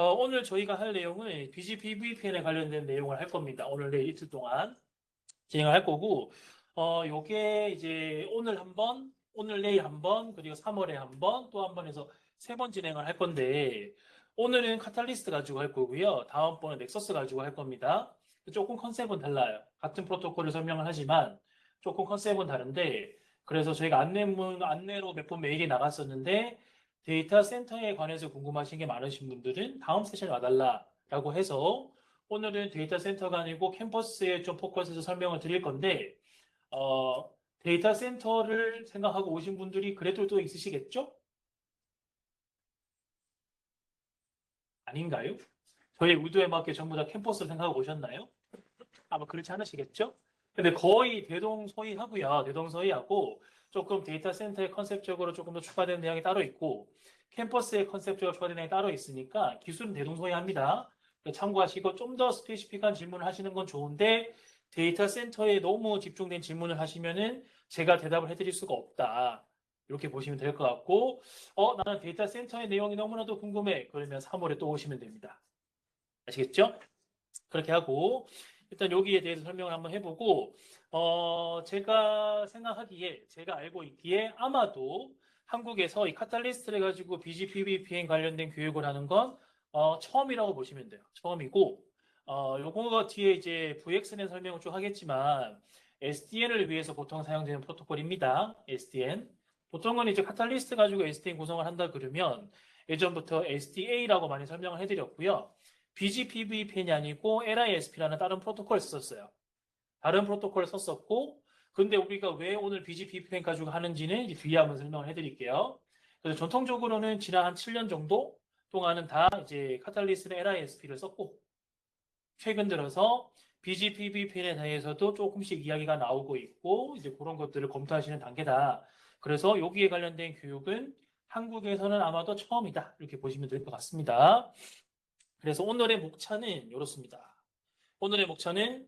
오늘 저희가 할 내용은 BGP-VPN에 관련된 내용을 할 겁니다. 오늘 내일 이틀 동안 진행을 할 거고, 요게 이제 오늘 한 번, 오늘 내일 한 번, 그리고 3월에 한 번, 또 한 번 해서 세 번 진행을 할 건데, 오늘은 카탈리스트 가지고 할 거고요. 다음번은 넥서스 가지고 할 겁니다. 조금 컨셉은 달라요. 같은 프로토콜을 설명을 하지만 조금 컨셉은 다른데, 그래서 저희가 안내로 몇 번 메일이 나갔었는데, 데이터 센터에 관해서 궁금하신 게 많으신 분들은 다음 세션에 와달라라고 해서 오늘은 데이터 센터가 아니고 캠퍼스에 좀 포커스해서 설명을 드릴 건데, 데이터 센터를 생각하고 오신 분들이 그래도 또 있으시겠죠? 아닌가요? 저희 의도에 맞게 전부 다 캠퍼스를 생각하고 오셨나요? 아마 그렇지 않으시겠죠? 근데 거의 대동소이하고요. 대동소이하고 조금 데이터 센터의 컨셉적으로 조금 더 추가된 내용이 따로 있고 캠퍼스의 컨셉적으로 추가된 내용이 따로 있으니까 기술은 대동소이합니다. 참고하시고 좀 더 스페시픽한 질문을 하시는 건 좋은데 데이터 센터에 너무 집중된 질문을 하시면은 제가 대답을 해드릴 수가 없다. 이렇게 보시면 될 것 같고 나는 데이터 센터의 내용이 너무나도 궁금해. 그러면 3월에 또 오시면 됩니다. 아시겠죠? 그렇게 하고 일단 여기에 대해서 설명을 한번 해보고 제가 생각하기에 제가 알고 있기에 아마도 한국에서 이 카탈리스트를 가지고 BGP-VPN 관련된 교육을 하는 건 처음이라고 보시면 돼요. 처음이고 요거 뒤에 이제 VX는 설명을 쭉 하겠지만 SDN을 위해서 보통 사용되는 프로토콜입니다. SDN. 보통은 이제 카탈리스트 가지고 SDN 구성을 한다 그러면 예전부터 SDA라고 많이 설명을 해드렸고요. BGP-VPN이 아니고 LISP라는 다른 프로토콜을 썼어요. 다른 프로토콜을 썼었고, 근데 우리가 왜 오늘 BGP-VPN 가지고 하는지는 뒤에 한번 설명을 해드릴게요. 그래서 전통적으로는 지난 한 7년 정도 동안은 다 이제 카탈리스트는 LISP를 썼고, 최근 들어서 BGP-VPN에 대해서도 조금씩 이야기가 나오고 있고, 이제 그런 것들을 검토하시는 단계다. 그래서 여기에 관련된 교육은 한국에서는 아마도 처음이다. 이렇게 보시면 될 것 같습니다. 그래서 오늘의 목차는 이렇습니다. 오늘의 목차는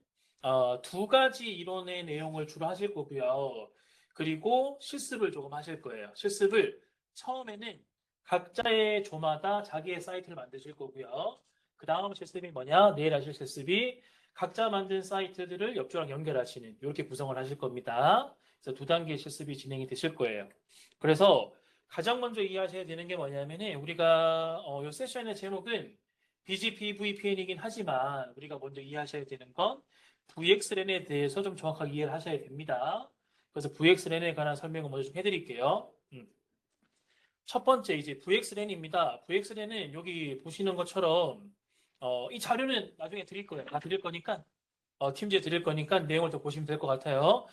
두 가지 이론의 내용을 주로 하실 거고요. 그리고 실습을 조금 하실 거예요. 실습을 처음에는 각자의 조마다 자기의 사이트를 만드실 거고요. 그 다음 실습이 뭐냐? 내일 하실 실습이 각자 만든 사이트들을 옆조랑 연결하시는 이렇게 구성을 하실 겁니다. 그래서 두 단계의 실습이 진행이 되실 거예요. 그래서 가장 먼저 이해하셔야 되는 게 뭐냐면은 우리가 이 세션의 제목은 BGP VPN이긴 하지만 우리가 먼저 이해하셔야 되는 건 VXLAN에 대해서 좀 정확하게 이해를 하셔야 됩니다. 그래서 VXLAN에 관한 설명을 먼저 좀 해드릴게요. 첫 번째 이제 VXLAN입니다. VXLAN은 여기 보시는 것처럼 이 자료는 나중에 드릴 거예요. 다 드릴 거니까 팀지에 드릴 거니까 내용을 더 보시면 될 것 같아요.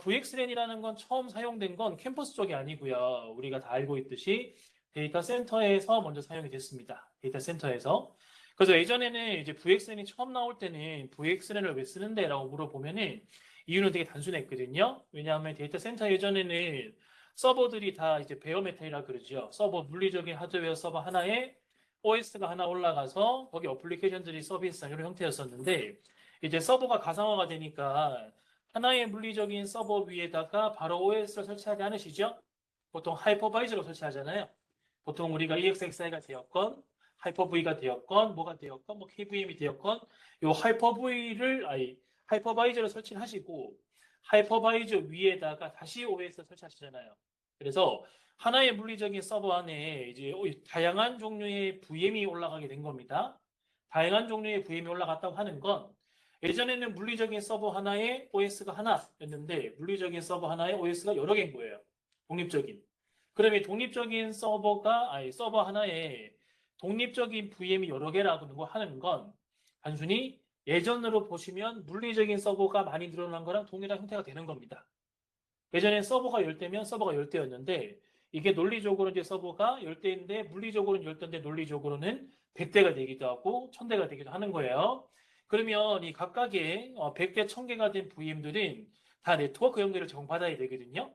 VXLAN이라는 건 처음 사용된 건 캠퍼스 쪽이 아니고요. 우리가 다 알고 있듯이 데이터 센터에서 먼저 사용이 됐습니다. 데이터 센터에서. 그래서 예전에는 이제 VXLAN이 처음 나올 때는 VXLAN을 왜 쓰는데? 라고 물어보면은 이유는 되게 단순했거든요. 왜냐하면 데이터 센터 예전에는 서버들이 다 이제 베어메탈이라 그러죠. 서버 물리적인 하드웨어 서버 하나에 OS가 하나 올라가서 거기 어플리케이션들이 서비스하는 이런 형태였었는데 이제 서버가 가상화가 되니까 하나의 물리적인 서버 위에다가 바로 OS를 설치하지 않으시죠? 보통 하이퍼바이저로 설치하잖아요. 보통 우리가 EXXI가 되었건 하이퍼V가 되었건 뭐가 되었건 뭐 KVM이 되었건 요 하이퍼바이저를 설치하시고 하이퍼바이저 위에다가 다시 OS를 설치하시잖아요. 그래서 하나의 물리적인 서버 안에 이제 다양한 종류의 VM이 올라가게 된 겁니다. 다양한 종류의 VM이 올라갔다고 하는 건 예전에는 물리적인 서버 하나에 OS가 하나였는데 물리적인 서버 하나에 OS가 여러 개인 거예요. 독립적인. 그러면 독립적인 서버 하나에 독립적인 VM이 여러 개라고 하는 건 단순히 예전으로 보시면 물리적인 서버가 많이 늘어난 거랑 동일한 형태가 되는 겁니다. 예전엔 서버가 10대면 서버가 10대였는데 이게 논리적으로 이제 서버가 10대인데 물리적으로는 10대인데 논리적으로는 100대가 되기도 하고 1000대가 되기도 하는 거예요. 그러면 이 각각의 100대, 1000개가 된 VM들은 다 네트워크 연결을 제공받아야 되거든요.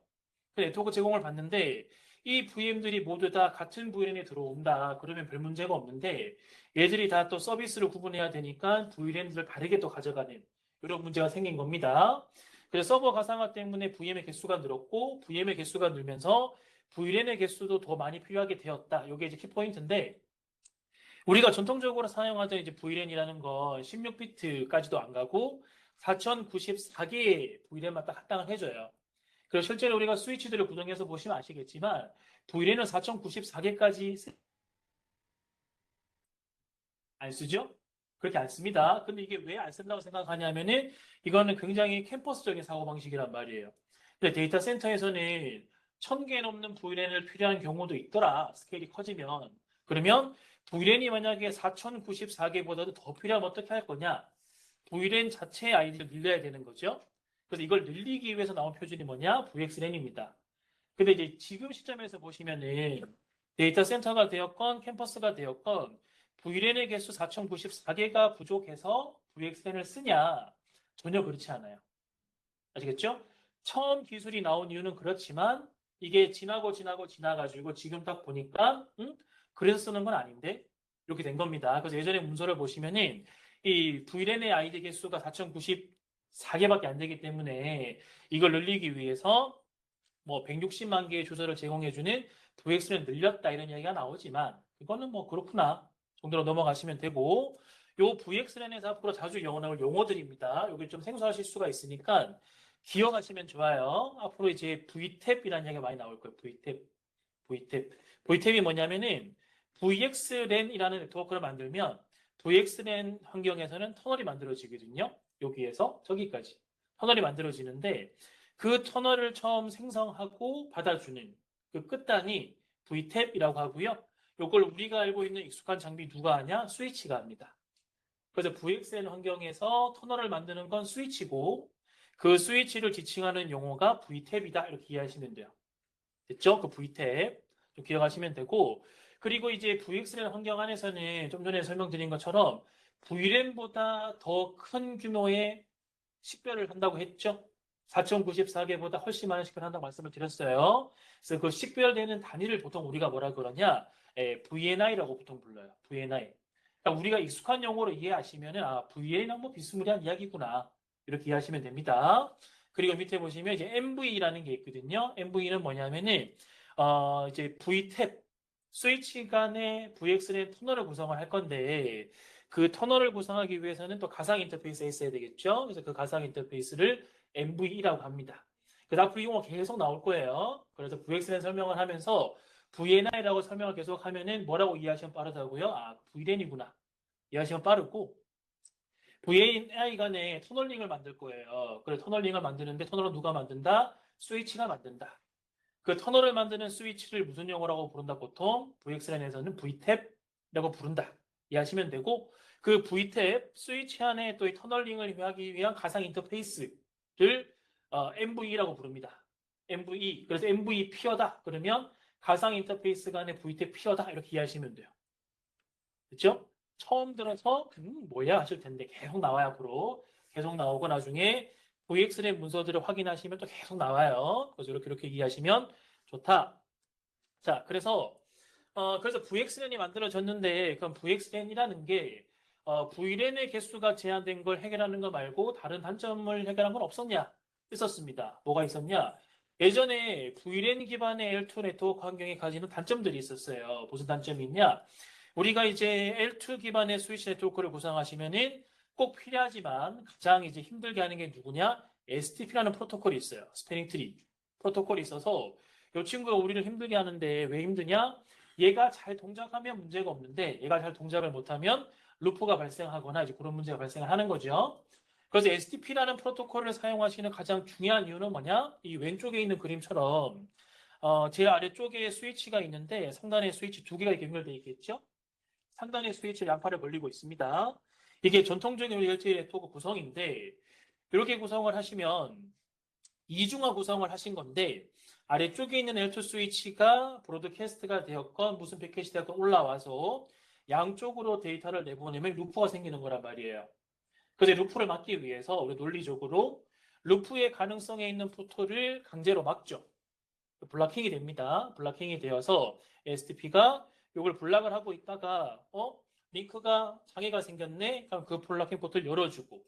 그 네트워크 제공을 받는데 이 VM들이 모두 다 같은 VLAN에 들어온다. 그러면 별 문제가 없는데 얘들이 다 또 서비스를 구분해야 되니까 VLAN들을 다르게 또 가져가는 이런 문제가 생긴 겁니다. 그래서 서버 가상화 때문에 VM의 개수가 늘었고 VM의 개수가 늘면서 VLAN의 개수도 더 많이 필요하게 되었다. 이게 이제 키포인트인데 우리가 전통적으로 사용하던 이제 VLAN이라는 건 16비트까지도 안 가고 4094개의 VLAN만 딱 합당을 해줘요. 그리고 실제로 우리가 스위치들을 구동해서 보시면 아시겠지만 VLAN은 4094개까지 안 쓰죠? 그렇게 안 씁니다. 근데 이게 왜 안 쓴다고 생각하냐면은 이거는 굉장히 캠퍼스적인 사고방식이란 말이에요. 근데 데이터 센터에서는 1000개 넘는 VLAN을 필요한 경우도 있더라. 스케일이 커지면. 그러면 VLAN이 만약에 4094개보다도 더 필요하면 어떻게 할 거냐? VLAN 자체의 아이디를 늘려야 되는 거죠. 그래서 이걸 늘리기 위해서 나온 표준이 뭐냐? VXLAN입니다. 근데 이제 지금 시점에서 보시면은 데이터 센터가 되었건 캠퍼스가 되었건 VLAN의 개수 4094개가 부족해서 VXLAN을 쓰냐? 전혀 그렇지 않아요. 아시겠죠? 처음 기술이 나온 이유는 그렇지만 이게 지나가지고 지금 딱 보니까 그래서 쓰는 건 아닌데 이렇게 된 겁니다. 그래서 예전에 문서를 보시면은 이 VLAN의 아이디 개수가 4094개밖에 안 되기 때문에 이걸 늘리기 위해서 뭐 160만 개의 주소를 제공해주는 VX를 늘렸다 이런 이야기가 나오지만 이거는 뭐 그렇구나 정도로 넘어가시면 되고 요 VXLAN에서 앞으로 자주 나올 용어들입니다. 여기 좀 생소하실 수가 있으니까 기억하시면 좋아요. 앞으로 이제 VTAP이라는 이야기가 많이 나올 거예요. VTAP이 뭐냐면은 VXLAN이라는 네트워크를 만들면 VXLAN 환경에서는 터널이 만들어지거든요. 여기에서 저기까지 터널이 만들어지는데 그 터널을 처음 생성하고 받아주는 그 끝단이 VTAP이라고 하고요. 이걸 우리가 알고 있는 익숙한 장비 누가 하냐? 스위치가 합니다. 그래서 VXLAN 환경에서 터널을 만드는 건 스위치고 그 스위치를 지칭하는 용어가 VTAP이다 이렇게 이해하시면 돼요. 됐죠? 그 VTAP 좀 기억하시면 되고 그리고 이제 VXLAN 환경 안에서는 좀 전에 설명드린 것처럼 VLAN보다 더 큰 규모의 식별을 한다고 했죠? 4094개보다 훨씬 많은 식별을 한다고 말씀을 드렸어요. 그래서 그 식별되는 단위를 보통 우리가 뭐라 그러냐? VNI라고 보통 불러요. VNI. 그러니까 우리가 익숙한 용어로 이해하시면은 아, VN이랑 뭐 비스무리한 이야기구나. 이렇게 이해하시면 됩니다. 그리고 밑에 보시면 이제 MV라는 게 있거든요. MV는 뭐냐면은 이제 VTAP 스위치 간의 VXLAN 터널을 구성을 할 건데 그 터널을 구성하기 위해서는 또 가상 인터페이스가 있어야 되겠죠. 그래서 그 가상 인터페이스를 MVE라고 합니다. 그래서 앞으로 이 용어 계속 나올 거예요. 그래서 VXLAN 설명을 하면서 VNI라고 설명을 계속 하면은 뭐라고 이해하시면 빠르다고요? 아, VLAN이구나. 이해하시면 빠르고 VNI 간에 터널링을 만들 거예요. 그래 터널링을 만드는데 터널은 누가 만든다? 스위치가 만든다. 그 터널을 만드는 스위치를 무슨 용어라고 부른다? 보통 VXLAN에서는 VTAP이라고 부른다. 이해하시면 되고 그 VTAP 스위치 안에 또 이 터널링을 하기 위한 가상 인터페이스를 MVE라고 부릅니다. MVE. 그래서 MVE 피어다. 그러면 가상 인터페이스 간의 VTAP 피어다. 이렇게 이해하시면 돼요. 그렇죠? 처음 들어서 뭐야 하실 텐데 계속 나와요. 앞으로 계속 나오고 나중에 VXLAN 문서들을 확인하시면 또 계속 나와요. 그래서 이렇게 이해하시면 좋다. 자, 그래서 VXLAN이 만들어졌는데 그럼 VXLAN이라는 게 VLAN의 개수가 제한된 걸 해결하는 거 말고 다른 단점을 해결한 건 없었냐? 있었습니다. 뭐가 있었냐? 예전에 VLAN 기반의 L2 네트워크 환경이 가지는 단점들이 있었어요. 무슨 단점이 있냐? 우리가 이제 L2 기반의 스위치 네트워크를 구성하시면은 꼭 필요하지만 가장 이제 힘들게 하는 게 누구냐? STP라는 프로토콜이 있어요. 스패닝 트리 프로토콜이 있어서 이 친구가 우리를 힘들게 하는데 왜 힘드냐? 얘가 잘 동작하면 문제가 없는데 얘가 잘 동작을 못하면 루프가 발생하거나 이제 그런 문제가 발생을 하는 거죠. 그래서 STP라는 프로토콜을 사용하시는 가장 중요한 이유는 뭐냐? 이 왼쪽에 있는 그림처럼 제일 아래쪽에 스위치가 있는데 상단에 스위치 두 개가 이렇게 연결되어 있겠죠? 상단에 스위치 양팔을 벌리고 있습니다. 이게 전통적인 LTE 네트워크 구성인데 이렇게 구성을 하시면 이중화 구성을 하신 건데 아래쪽에 있는 L2 스위치가 브로드캐스트가 되었건 무슨 패킷이 되었건 올라와서 양쪽으로 데이터를 내보내면 루프가 생기는 거란 말이에요. 그래서 루프를 막기 위해서 우리 논리적으로 루프의 가능성에 있는 포토를 강제로 막죠. 블락킹이 됩니다. 블락킹이 되어서 STP가 이걸 블락을 하고 있다가 링크가 장애가 생겼네? 그럼 그 블락킹 포트를 열어주고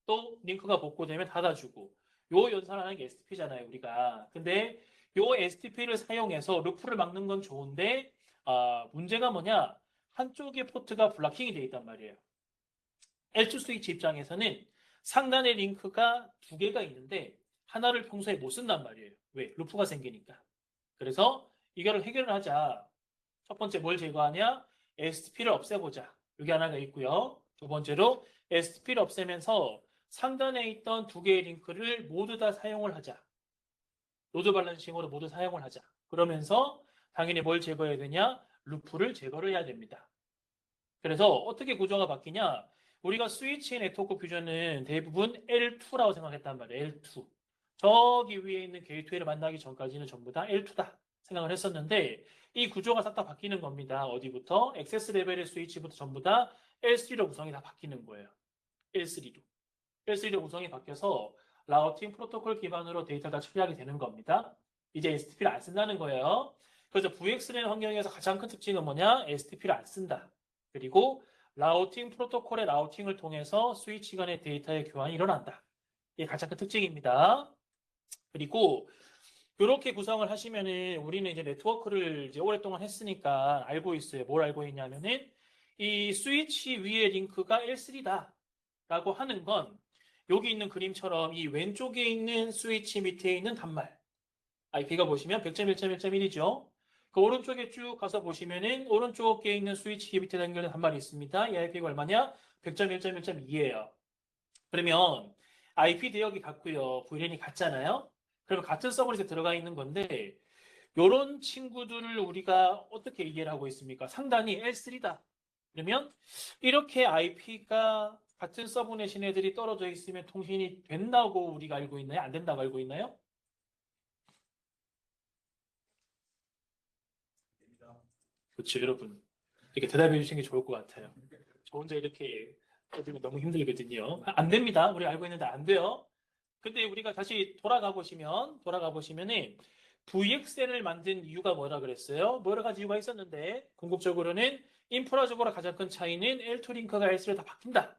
또 링크가 복구되면 닫아주고 요 연산을 하는 게 STP잖아요, 우리가. 근데 요 STP를 사용해서 루프를 막는 건 좋은데 문제가 뭐냐? 한쪽의 포트가 블락킹이 되어 있단 말이에요. L2 스위치 입장에서는 상단에 링크가 두 개가 있는데 하나를 평소에 못 쓴단 말이에요. 왜? 루프가 생기니까. 그래서 이거를 해결을 하자. 첫 번째 뭘 제거하냐? STP를 없애보자. 여기 하나가 있고요. 두 번째로 STP를 없애면서 상단에 있던 두 개의 링크를 모두 다 사용을 하자. 로드 밸런싱으로 모두 사용을 하자. 그러면서 당연히 뭘 제거해야 되냐? 루프를 제거를 해야 됩니다. 그래서 어떻게 구조가 바뀌냐? 우리가 스위치 네트워크 퓨전은 대부분 L2라고 생각했단 말이에요. L2. 저기 위에 있는 게이트웨이를 만나기 전까지는 전부 다 L2다 생각을 했었는데 이 구조가 싹 다 바뀌는 겁니다. 어디부터? 액세스 레벨의 스위치부터 전부 다 L3로 구성이 다 바뀌는 거예요. L3로. L3로 구성이 바뀌어서 라우팅 프로토콜 기반으로 데이터가 처리하게 되는 겁니다. 이제 STP를 안 쓴다는 거예요. 그래서 VXLAN 환경에서 가장 큰 특징은 뭐냐? STP를 안 쓴다. 그리고 라우팅 프로토콜의 라우팅을 통해서 스위치 간의 데이터의 교환이 일어난다. 이게 가장 큰 특징입니다. 그리고 이렇게 구성을 하시면은 우리는 이제 네트워크를 이제 오랫동안 했으니까 알고 있어요. 뭘 알고 있냐면은 이 스위치 위에 링크가 L3다 라고 하는 건 여기 있는 그림처럼 이 왼쪽에 있는 스위치 밑에 있는 단말 IP가 보시면 100.1.1.1이죠. 그 오른쪽에 쭉 가서 보시면은 오른쪽에 있는 스위치 밑에 연결된 단말이 있습니다. 이 IP가 얼마냐? 100.1.1.2예요. 그러면 IP 대역이 같고요. VLAN이 같잖아요. 그러면 같은 서버넷에 들어가 있는 건데 이런 친구들을 우리가 어떻게 이해를 하고 있습니까? 상단이 L3다. 그러면 이렇게 IP가 같은 서브넷인 애들이 떨어져 있으면 통신이 된다고 우리가 알고 있나요? 안 된다고 알고 있나요? 그렇죠, 여러분. 이렇게 대답해 주시는 게 좋을 것 같아요. 저 혼자 이렇게 해주면 너무 힘들거든요. 안 됩니다. 우리 알고 있는데 안 돼요. 근데 우리가 다시 돌아가 보시면은 VXN을 만든 이유가 뭐라 그랬어요? 뭐 여러 가지 이유가 있었는데 궁극적으로는 인프라적으로 가장 큰 차이는 L2 링크가 L3로 다 바뀐다.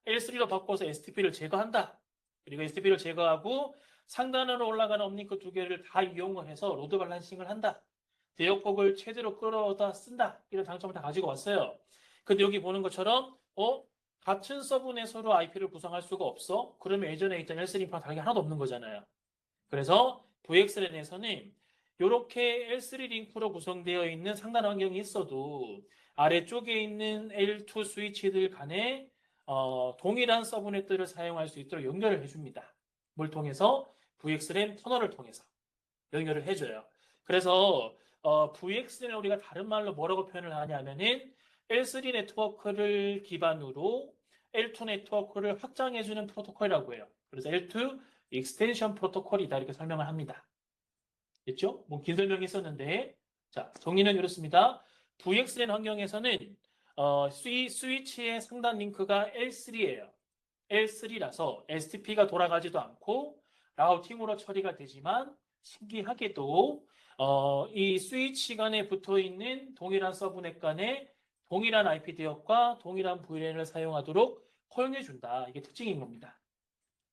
L3로 바꿔서 STP를 제거한다. 그리고 STP를 제거하고 상단으로 올라가는 업링크 두 개를 다 이용을 해서 로드 밸런싱을 한다. 대역폭을 최대로 끌어다 쓴다. 이런 장점을 다 가지고 왔어요. 근데 여기 보는 것처럼 같은 서브넷으로 IP를 구성할 수가 없어? 그러면 예전에 있던 L3링크랑 다른 게 하나도 없는 거잖아요. 그래서 VXLAN에서는 이렇게 L3 링크로 구성되어 있는 상단 환경이 있어도 아래쪽에 있는 L2 스위치들 간에 동일한 서브넷들을 사용할 수 있도록 연결을 해줍니다. 뭘 통해서? VXLAN 터널을 통해서 연결을 해줘요. 그래서 VXLAN을 우리가 다른 말로 뭐라고 표현을 하냐면은 L3 네트워크를 기반으로 L2 네트워크를 확장해주는 프로토콜이라고 해요. 그래서 L2 익스텐션 프로토콜이다 이렇게 설명을 합니다. 됐죠? 뭐 긴 설명이 있었는데 자 정리는 이렇습니다. VXLAN 환경에서는 스위치의 상단 링크가 L3예요. L3라서 STP가 돌아가지도 않고 라우팅으로 처리가 되지만 신기하게도 이 스위치 간에 붙어 있는 동일한 서브넷 간에 동일한 IP 대역과 동일한 VLAN을 사용하도록 허용해 준다. 이게 특징인 겁니다.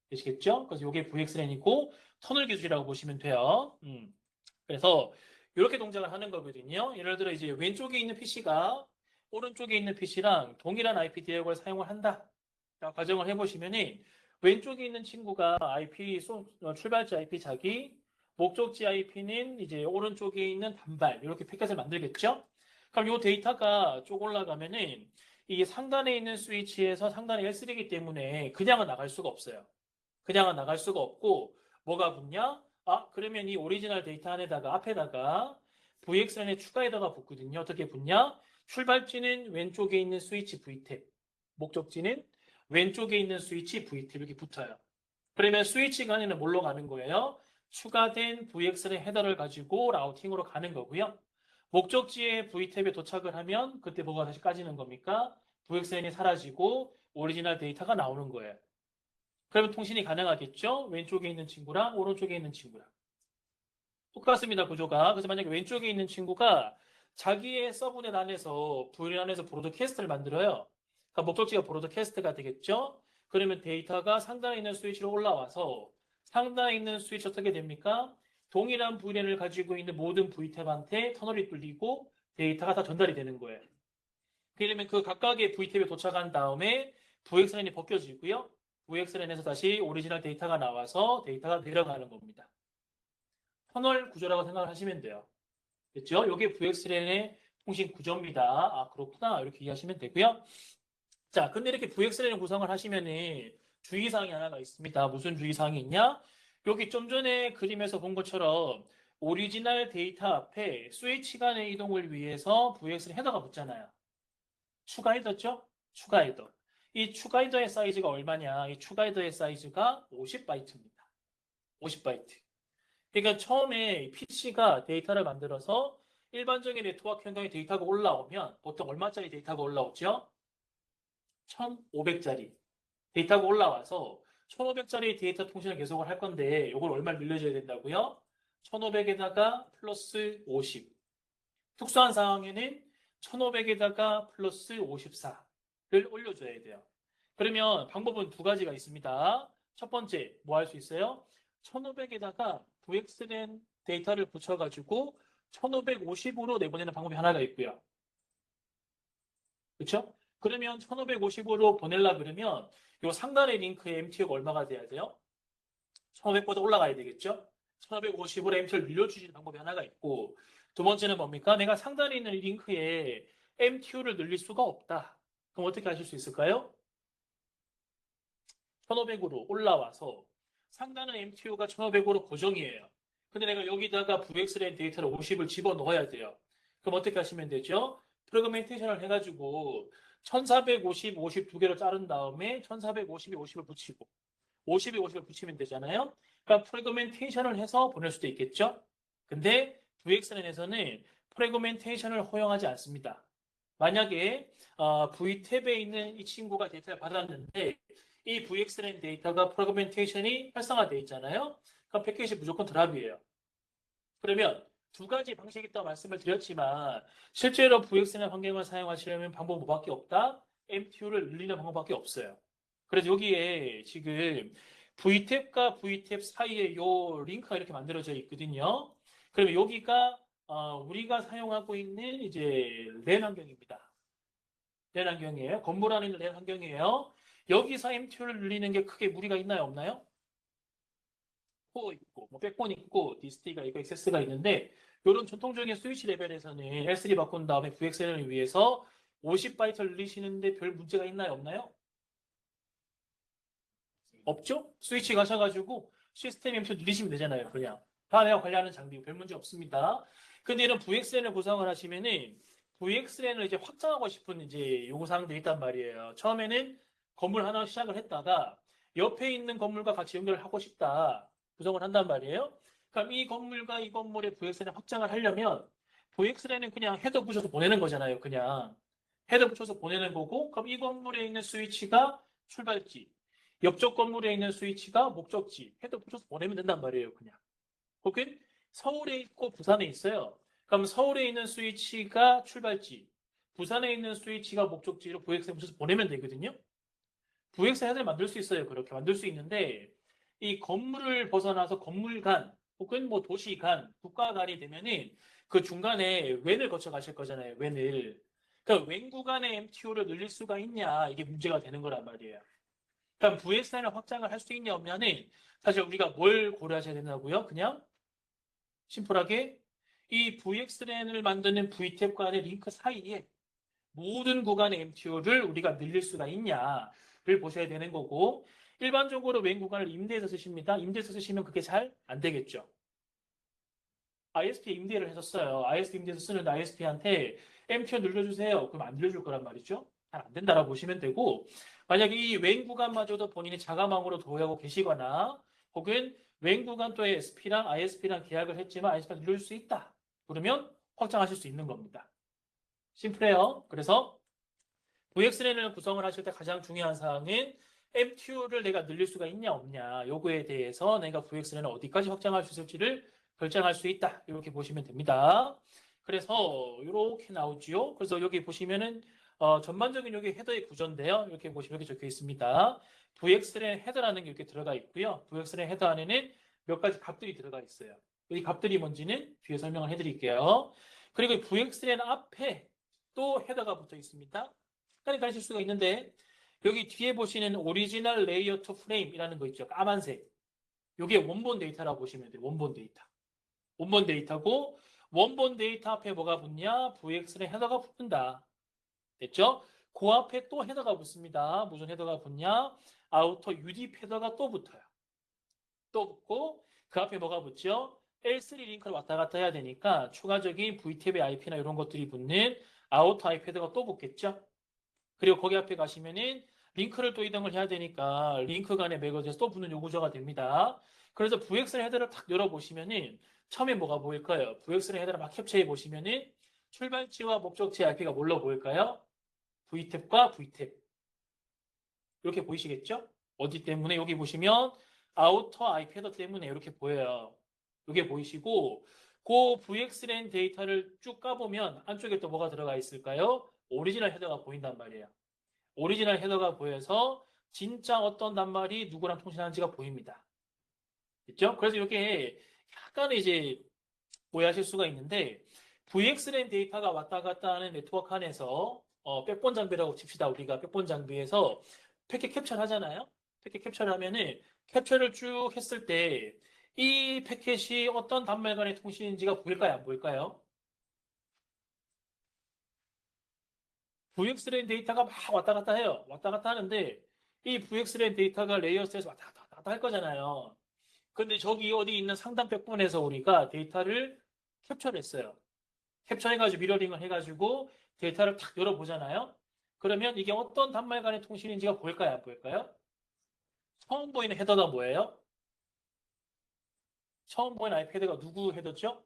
되시겠죠? 그래서 이게 VXLAN이고 터널 기술이라고 보시면 돼요. 그래서 이렇게 동작을 하는 거거든요. 예를 들어 이제 왼쪽에 있는 PC가 오른쪽에 있는 PC랑 동일한 IP 대역을 사용을 한다. 자, 가정을 해보시면은 왼쪽에 있는 친구가 출발지 IP 자기, 목적지 IP는 이제 오른쪽에 있는 단발 이렇게 패킷을 만들겠죠? 그럼 이 데이터가 쭉 올라가면은 이 상단에 있는 스위치에서 상단에 L3이기 때문에 그냥은 나갈 수가 없어요. 그냥은 나갈 수가 없고 뭐가 붙냐? 그러면 이 오리지널 데이터 안에다가 앞에다가 VXLAN에 추가 헤더가 붙거든요. 어떻게 붙냐? 출발지는 왼쪽에 있는 스위치 V탭, 목적지는 왼쪽에 있는 스위치 V탭 이렇게 붙어요. 그러면 스위치 간에는 뭘로 가는 거예요? 추가된 VXLAN 헤더를 가지고 라우팅으로 가는 거고요. 목적지에 V탭에 도착을 하면 그때 뭐가 다시 까지는 겁니까? VXLAN이 사라지고 오리지널 데이터가 나오는 거예요. 그러면 통신이 가능하겠죠? 왼쪽에 있는 친구랑 오른쪽에 있는 친구랑. 똑같습니다, 구조가. 그래서 만약에 왼쪽에 있는 친구가 자기의 서브넷 안에서, VLAN 안에서 브로드캐스트를 만들어요. 그러니까 목적지가 브로드캐스트가 되겠죠? 그러면 데이터가 상단에 있는 스위치로 올라와서 상단에 있는 스위치 어떻게 됩니까? 동일한 VLAN을 가지고 있는 모든 V탭한테 터널이 뚫리고 데이터가 다 전달이 되는 거예요. 그러면 그 각각의 VTab에 도착한 다음에 VXLAN이 벗겨지고요. VXLAN에서 다시 오리지널 데이터가 나와서 데이터가 내려가는 겁니다. 터널 구조라고 생각을 하시면 돼요. 됐죠? 이게 VXLAN의 통신 구조입니다. 아, 그렇구나. 이렇게 이해하시면 되고요. 자, 근데 이렇게 VXLAN 구성을 하시면은 주의사항이 하나가 있습니다. 무슨 주의사항이 있냐? 여기 좀 전에 그림에서 본 것처럼 오리지널 데이터 앞에 스위치 간의 이동을 위해서 VXLAN 헤더가 붙잖아요. 추가 헤더죠? 추가 헤더. 이 추가 헤더의 사이즈가 얼마냐? 이 추가 헤더의 사이즈가 50바이트입니다. 50바이트. 그러니까 처음에 PC가 데이터를 만들어서 일반적인 네트워크 환경에 데이터가 올라오면 보통 얼마짜리 데이터가 올라오죠? 1500짜리 데이터가 올라와서 1500짜리 데이터 통신을 계속을 할 건데 이걸 얼마를 늘려줘야 된다고요? 1500에다가 플러스 50. 특수한 상황에는 1500에다가 플러스 54를 올려줘야 돼요. 그러면 방법은 두 가지가 있습니다. 첫 번째, 뭐 할 수 있어요? 1500에다가 VXLAN 데이터를 붙여가지고 1550으로 내보내는 방법이 하나가 있고요. 그렇죠? 그러면 1550으로 보내려 그러면 이 상단의 링크의 MTU가 얼마가 돼야 돼요? 1500보다 올라가야 되겠죠? 1550으로 MTU를 늘려주시는 방법이 하나가 있고 두 번째는 뭡니까? 내가 상단에 있는 링크에 MTU를 늘릴 수가 없다. 그럼 어떻게 하실 수 있을까요? 1500으로 올라와서 상단은 MTU가 1500으로 고정이에요. 근데 내가 여기다가 VXLAN 데이터를 50을 집어넣어야 돼요. 그럼 어떻게 하시면 되죠? 프로그멘테이션을 해가지고 1450, 50 두 개로 자른 다음에 1450에 50을 붙이고 50에 50을 붙이면 되잖아요. 그러니까 프로그멘테이션을 해서 보낼 수도 있겠죠. 근데 VXLAN에서는 프로그멘테이션을 허용하지 않습니다. 만약에 VTab에 있는 이 친구가 데이터를 받았는데 이 VXLAN 데이터가 프로그멘테이션이 활성화되어 있잖아요. 그럼 패킷이 무조건 드랍이에요. 그러면 두 가지 방식이 있다고 말씀을 드렸지만 실제로 VXLAN 환경을 사용하시려면 방법 뭐밖에 없다? MTU를 늘리는 방법밖에 없어요. 그래서 여기에 지금 VTab과 VTab 사이에 요 링크가 이렇게 만들어져 있거든요. 그러면 여기가 우리가 사용하고 있는 이제 랜 환경입니다. 랜 환경이에요. 건물 안에 있는 랜 환경이에요. 여기서 MTU를 늘리는 게 크게 무리가 있나요, 없나요? 코어 있고, 뭐 백본 있고, 디스티가 있고, 액세스가 있는데 이런 전통적인 스위치 레벨에서는 L3 바꾼 다음에 VXLAN을 위해서 50바이트를 늘리시는데 별 문제가 있나요, 없나요? 없죠? 스위치 가셔가지고 시스템 MTU 늘리시면 되잖아요, 그냥. 다 내가 관리하는 장비 별 문제 없습니다. 근데 이런 VXLAN을 구성을 하시면은 VXLAN을 이제 확장하고 싶은 이제 요구사항들이 있단 말이에요. 처음에는 건물 하나 시작을 했다가 옆에 있는 건물과 같이 연결을 하고 싶다. 구성을 한단 말이에요. 그럼 이 건물과 이 건물의 VXLAN 확장을 하려면 VXLAN은 그냥 헤더 붙여서 보내는 거잖아요. 그냥 헤더 붙여서 보내는 거고 그럼 이 건물에 있는 스위치가 출발지 옆쪽 건물에 있는 스위치가 목적지 헤더 붙여서 보내면 된단 말이에요. 그냥 오케이? 서울에 있고 부산에 있어요. 그럼 서울에 있는 스위치가 출발지 부산에 있는 스위치가 목적지로 VXLAN 붙여서 보내면 되거든요. VXLAN 헤더를 만들 수 있어요. 그렇게 만들 수 있는데 이 건물을 벗어나서 건물 간 혹은 뭐 도시 간 국가 간이 되면은 그 중간에 웬을 거쳐 가실 거잖아요. 웬을. 그러니까 웬 구간의 MTU를 늘릴 수가 있냐 이게 문제가 되는 거란 말이에요. 그럼 VXLAN을 확장을 할 수 있냐 없냐는 사실 우리가 뭘 고려하셔야 된다고요? 그냥 심플하게 이 VXLAN을 만드는 VTab 간의 링크 사이에 모든 구간의 MTU를 우리가 늘릴 수가 있냐를 보셔야 되는 거고 일반적으로 웬 구간을 임대해서 쓰십니다. 임대해서 쓰시면 그게 잘 안 되겠죠. ISP 임대를 했었어요. ISP 임대해서 쓰는데 ISP한테 MTU 늘려주세요. 그럼 안 늘려줄 거란 말이죠. 잘 안 된다라고 보시면 되고 만약에 이 웬 구간마저도 본인이 자가망으로 도입하고 계시거나 혹은 웬 구간 또 SP랑 ISP랑 계약을 했지만 ISP가 늘려줄 수 있다. 그러면 확장하실 수 있는 겁니다. 심플해요. 그래서 VXLAN을 구성을 하실 때 가장 중요한 사항은 MTU를 내가 늘릴 수가 있냐 없냐 요거에 대해서 내가 VXLAN을 어디까지 확장할 수 있을지를 결정할 수 있다. 이렇게 보시면 됩니다. 그래서 이렇게 나오지요. 그래서 여기 보시면은 전반적인 여기 헤더의 구조인데요. 이렇게 보시면 이렇게 적혀 있습니다. VXLAN 헤더라는 게 이렇게 들어가 있고요. VXLAN 헤더 안에는 몇 가지 값들이 들어가 있어요. 이 값들이 뭔지는 뒤에 설명을 해드릴게요. 그리고 VXLAN 앞에 또 헤더가 붙어 있습니다. 헷갈릴 수가 있는데 여기 뒤에 보시는 오리지널 레이어 투 프레임이라는 거 있죠. 까만색. 이게 원본 데이터라고 보시면 돼요. 원본 데이터. 원본 데이터고 원본 데이터 앞에 뭐가 붙냐? VX의 헤더가 붙는다. 됐죠? 그 앞에 또 헤더가 붙습니다. 무슨 헤더가 붙냐? 아우터 UDP 헤더가 또 붙어요. 또 붙고 그 앞에 뭐가 붙죠? L3 링크를 왔다 갔다 해야 되니까 추가적인 VTab의 IP나 이런 것들이 붙는 아우터 IP 헤더가 또 붙겠죠? 그리고 거기 앞에 가시면은 링크를 또 이동을 해야 되니까 링크 간에 매거진에서 또 붙는 요구조가 됩니다. 그래서 VX의 헤더를 탁 열어보시면은 처음에 뭐가 보일까요? VX의 헤더를 막 캡처해 보시면은 출발지와 목적지 IP가 뭘로 보일까요? VTab과 VTab. 이렇게 보이시겠죠? 어디 때문에? 여기 보시면 아우터 IP 헤더 때문에 이렇게 보여요. 이게 보이시고 그 VXLAN 데이터를 쭉 까보면 안쪽에 또 뭐가 들어가 있을까요? 오리지널 헤더가 보인단 말이에요. 오리지널 헤더가 보여서 진짜 어떤 단말이 누구랑 통신하는지가 보입니다. 됐죠? 그래서 이렇게 약간 이제 오해하실 수가 있는데 VXLAN 데이터가 왔다 갔다 하는 네트워크 안에서 백본 장비라고 칩시다. 우리가 백본 장비에서 패킷 캡처를 하잖아요. 패킷 캡처를 하면은 캡처를 쭉 했을 때 이 패킷이 어떤 단말 간의 통신인지가 보일까요? 안 보일까요? VXLAN 데이터가 막 왔다 갔다 해요. 왔다 갔다 하는데 이 VXLAN 데이터가 레이어스에서 왔다 갔다 할 거잖아요. 근데 저기 어디 있는 상단 백본에서 우리가 데이터를 캡처를 했어요. 캡처해가지고 미러링을 해가지고 데이터를 탁 열어보잖아요. 그러면 이게 어떤 단말 간의 통신인지가 보일까요? 안 보일까요? 처음 보이는 헤더가 뭐예요? 처음 보이는 IP 헤더가 누구 헤더죠?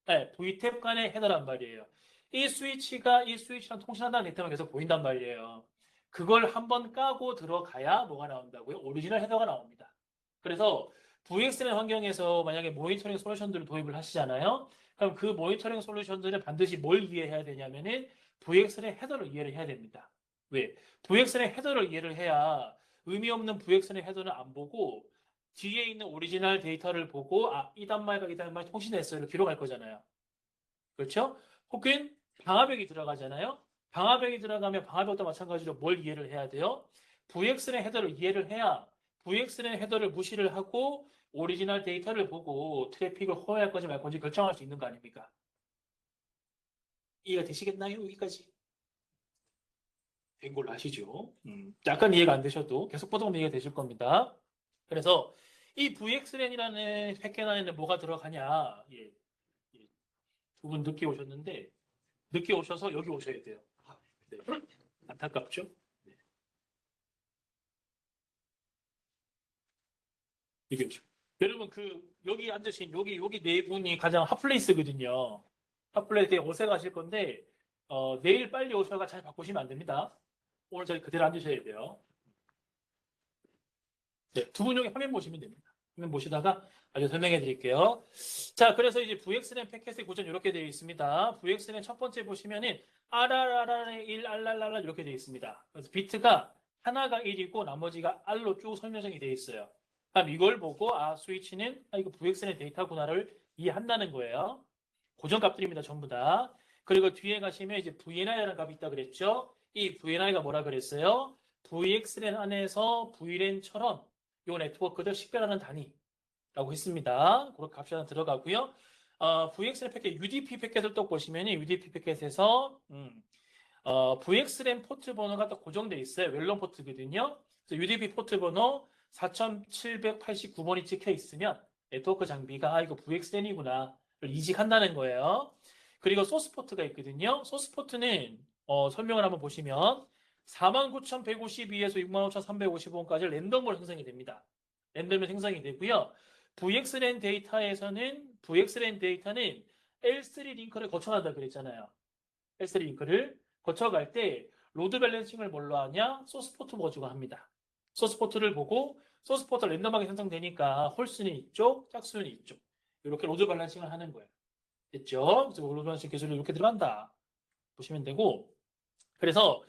네, VTab 간의 헤더란 말이에요. 이 스위치가 이 스위치랑 통신한다는 데이터만 계속 보인단 말이에요. 그걸 한번 까고 들어가야 뭐가 나온다고요? 오리지널 헤더가 나옵니다. 그래서 VXLAN 환경에서 만약에 모니터링 솔루션들을 도입을 하시잖아요. 그럼 그 모니터링 솔루션들은 반드시 뭘 이해해야 되냐면은 VXLAN 헤더를 이해를 해야 됩니다. 왜? VXLAN 헤더를 이해를 해야 의미 없는 VXLAN 헤더는 안 보고 뒤에 있는 오리지널 데이터를 보고 이 단말과 이 단말 통신했어요를 기록할 거잖아요. 그렇죠? 혹은 방화벽이 들어가잖아요. 방화벽이 들어가면 방화벽도 마찬가지로 뭘 이해를 해야 돼요? VXLAN 헤더를 이해를 해야 VXLAN 헤더를 무시를 하고 오리지널 데이터를 보고 트래픽을 허용할 건지 말 건지 결정할 수 있는 거 아닙니까? 이해가 되시겠나요? 여기까지? 된 걸로 아시죠? 약간 이해가 안 되셔도 계속 보다 보면 이해가 되실 겁니다. 그래서 이 VXLAN이라는 패킷 안에는 뭐가 들어가냐? 예, 예. 두 분 늦게 오셨는데 늦게 오셔서 여기 오셔야 돼요. 네. 안타깝죠? 네. 여기 오죠. 여러분 여기 앉으신 여기 네 분이 가장 핫플레이스거든요. 핫플레이스에 오세가실 건데 내일 빨리 오셔가 잘 바꾸시면 안 됩니다. 오늘 저희 그대로 앉으셔야 돼요. 네, 두 분 여기 화면 보시면 됩니다. 화면 보시다가 아주 설명해 드릴게요. 자, 그래서 이제 VXLAN 패킷의 구조는 이렇게 되어 있습니다. VXLAN 첫 번째 보시면은 RRRR 1, RRRR 이렇게 되어 있습니다. 그래서 비트가 하나가 1이고 나머지가 R로 쭉 설명이 되어 있어요. 그럼 이걸 보고 스위치는 이거 VXLAN 데이터구나를 이해한다는 거예요. 고정값들입니다, 전부 다. 그리고 뒤에 가시면 이제 VNI라는 값이 있다 그랬죠. 이 VNI가 뭐라 그랬어요? VXLAN 안에서 VLAN처럼 이 네트워크를 식별하는 단위라고 했습니다. 그렇게 값이 하나 들어가고요. VXLAN 패킷, UDP 패킷을 또 보시면 UDP 패킷에서 VXLAN 포트 번호가 또 고정되어 있어요. 웰런 포트거든요. 그래서 UDP 포트 번호 4789번이 찍혀 있으면 네트워크 장비가 이거 VXLAN이구나 이직한다는 거예요. 그리고 소스 포트가 있거든요. 소스 포트는 설명을 한번 보시면 49,152에서 65,355까지 랜덤으로 생성이 됩니다. 랜덤으로 생성이 되고요. VXLAN 데이터는 L3 링크를 거쳐간다 그랬잖아요. L3 링크를 거쳐갈 때 로드 밸런싱을 뭘로 하냐? 소스 포트 가지고 합니다. 소스 포트를 보고 소스 포트 랜덤하게 생성되니까 홀수는 이쪽, 짝수는 이쪽. 이렇게 로드 밸런싱을 하는 거예요. 됐죠? 그래서 로드 밸런싱 기술이 이렇게 들어간다. 보시면 되고 그래서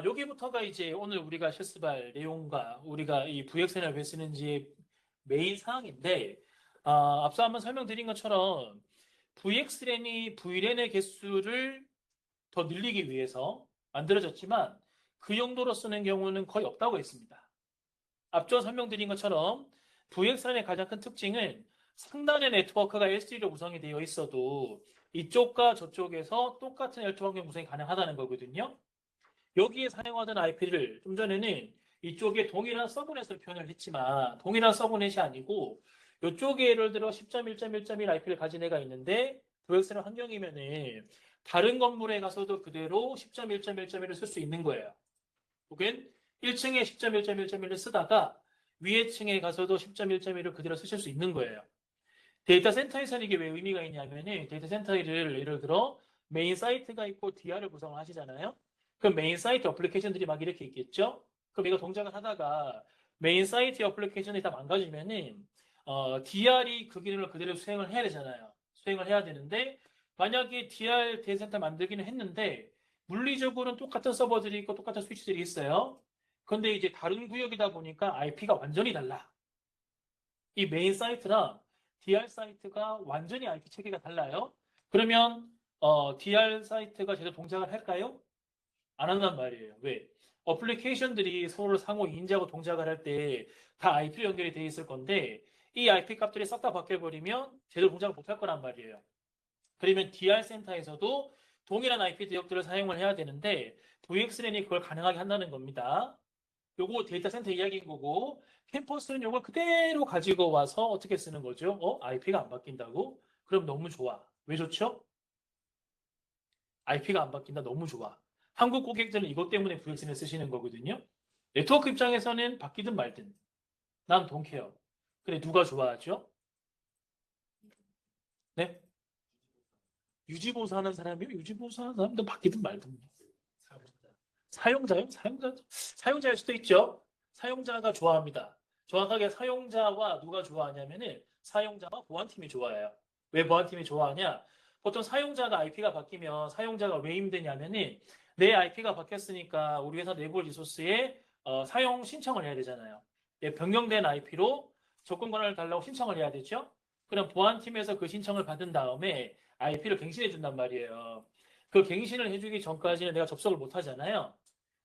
여기부터가 이제 오늘 우리가 실습할 내용과 우리가 이 VXLAN을 왜 쓰는지의 메인 사항인데 앞서 한번 설명드린 것처럼 VXLAN이 VLAN의 개수를 더 늘리기 위해서 만들어졌지만 그 용도로 쓰는 경우는 거의 없다고 했습니다. 앞서 설명드린 것처럼 VXLAN의 가장 큰 특징은 상단의 네트워크가 LCD로 구성이 되어 있어도 이쪽과 저쪽에서 똑같은 L2 환경 구성이 가능하다는 거거든요. 여기에 사용하던 IP를 좀 전에는 이쪽에 동일한 서브넷으로 표현을 했지만 동일한 서브넷이 아니고 이쪽에 예를 들어 10.1.1.1 IP를 가진 애가 있는데 VXLAN 환경이면은 다른 건물에 가서도 그대로 10.1.1.1을 쓸 수 있는 거예요. 혹은 1층에 10.1.1.1을 쓰다가 위에 층에 가서도 10.1.1을 그대로 쓰실 수 있는 거예요. 데이터 센터에서는 이게 왜 의미가 있냐면은 데이터 센터를 예를 들어 메인 사이트가 있고 DR을 구성을 하시잖아요. 그럼 메인 사이트 어플리케이션들이 막 이렇게 있겠죠? 그럼 이거 동작을 하다가 메인 사이트 어플리케이션이 다 망가지면은 DR이 그 기능을 그대로 수행을 해야 되잖아요. 수행을 해야 되는데 만약에 DR 데이터 센터 만들기는 했는데 물리적으로는 똑같은 서버들이 있고 똑같은 스위치들이 있어요. 근데 이제 다른 구역이다 보니까 IP가 완전히 달라. 이 메인 사이트랑 DR 사이트가 완전히 IP 체계가 달라요. 그러면 DR 사이트가 제대로 동작을 할까요? 안 한단 말이에요. 왜? 어플리케이션들이 서로 상호 인지하고 동작을 할 때 다 IP로 연결이 돼 있을 건데 이 IP 값들이 싹 다 바뀌어버리면 제대로 동작을 못 할 거란 말이에요. 그러면 DR 센터에서도 동일한 IP 대역들을 사용을 해야 되는데 VXLAN이 그걸 가능하게 한다는 겁니다. 요거 데이터 센터 이야기인 거고 캠퍼스는 요걸 그대로 가지고 와서 어떻게 쓰는 거죠? IP가 안 바뀐다고? 그럼 너무 좋아. 왜 좋죠? IP가 안 바뀐다. 너무 좋아. 한국 고객들은 이것 때문에 VXLAN 쓰시는 거거든요. 네트워크 입장에서는 바뀌든 말든 난 동케어. 근데 누가 좋아하죠? 네? 유지보수하는 사람이요? 유지보수하는 사람도 바뀌든 말든. 사용자요? 사용자일 수도 있죠. 사용자가 좋아합니다. 정확하게 사용자와 누가 좋아하냐면은 사용자와 보안팀이 좋아해요. 왜 보안팀이 좋아하냐? 보통 사용자가 IP가 바뀌면 사용자가 왜 힘드냐면은 내 IP가 바뀌었으니까 우리 회사 내부 리소스에 사용 신청을 해야 되잖아요. 변경된 IP로 접근 권한을 달라고 신청을 해야 되죠. 그럼 보안팀에서 그 신청을 받은 다음에 IP를 갱신해 준단 말이에요. 그 갱신을 해주기 전까지는 내가 접속을 못 하잖아요.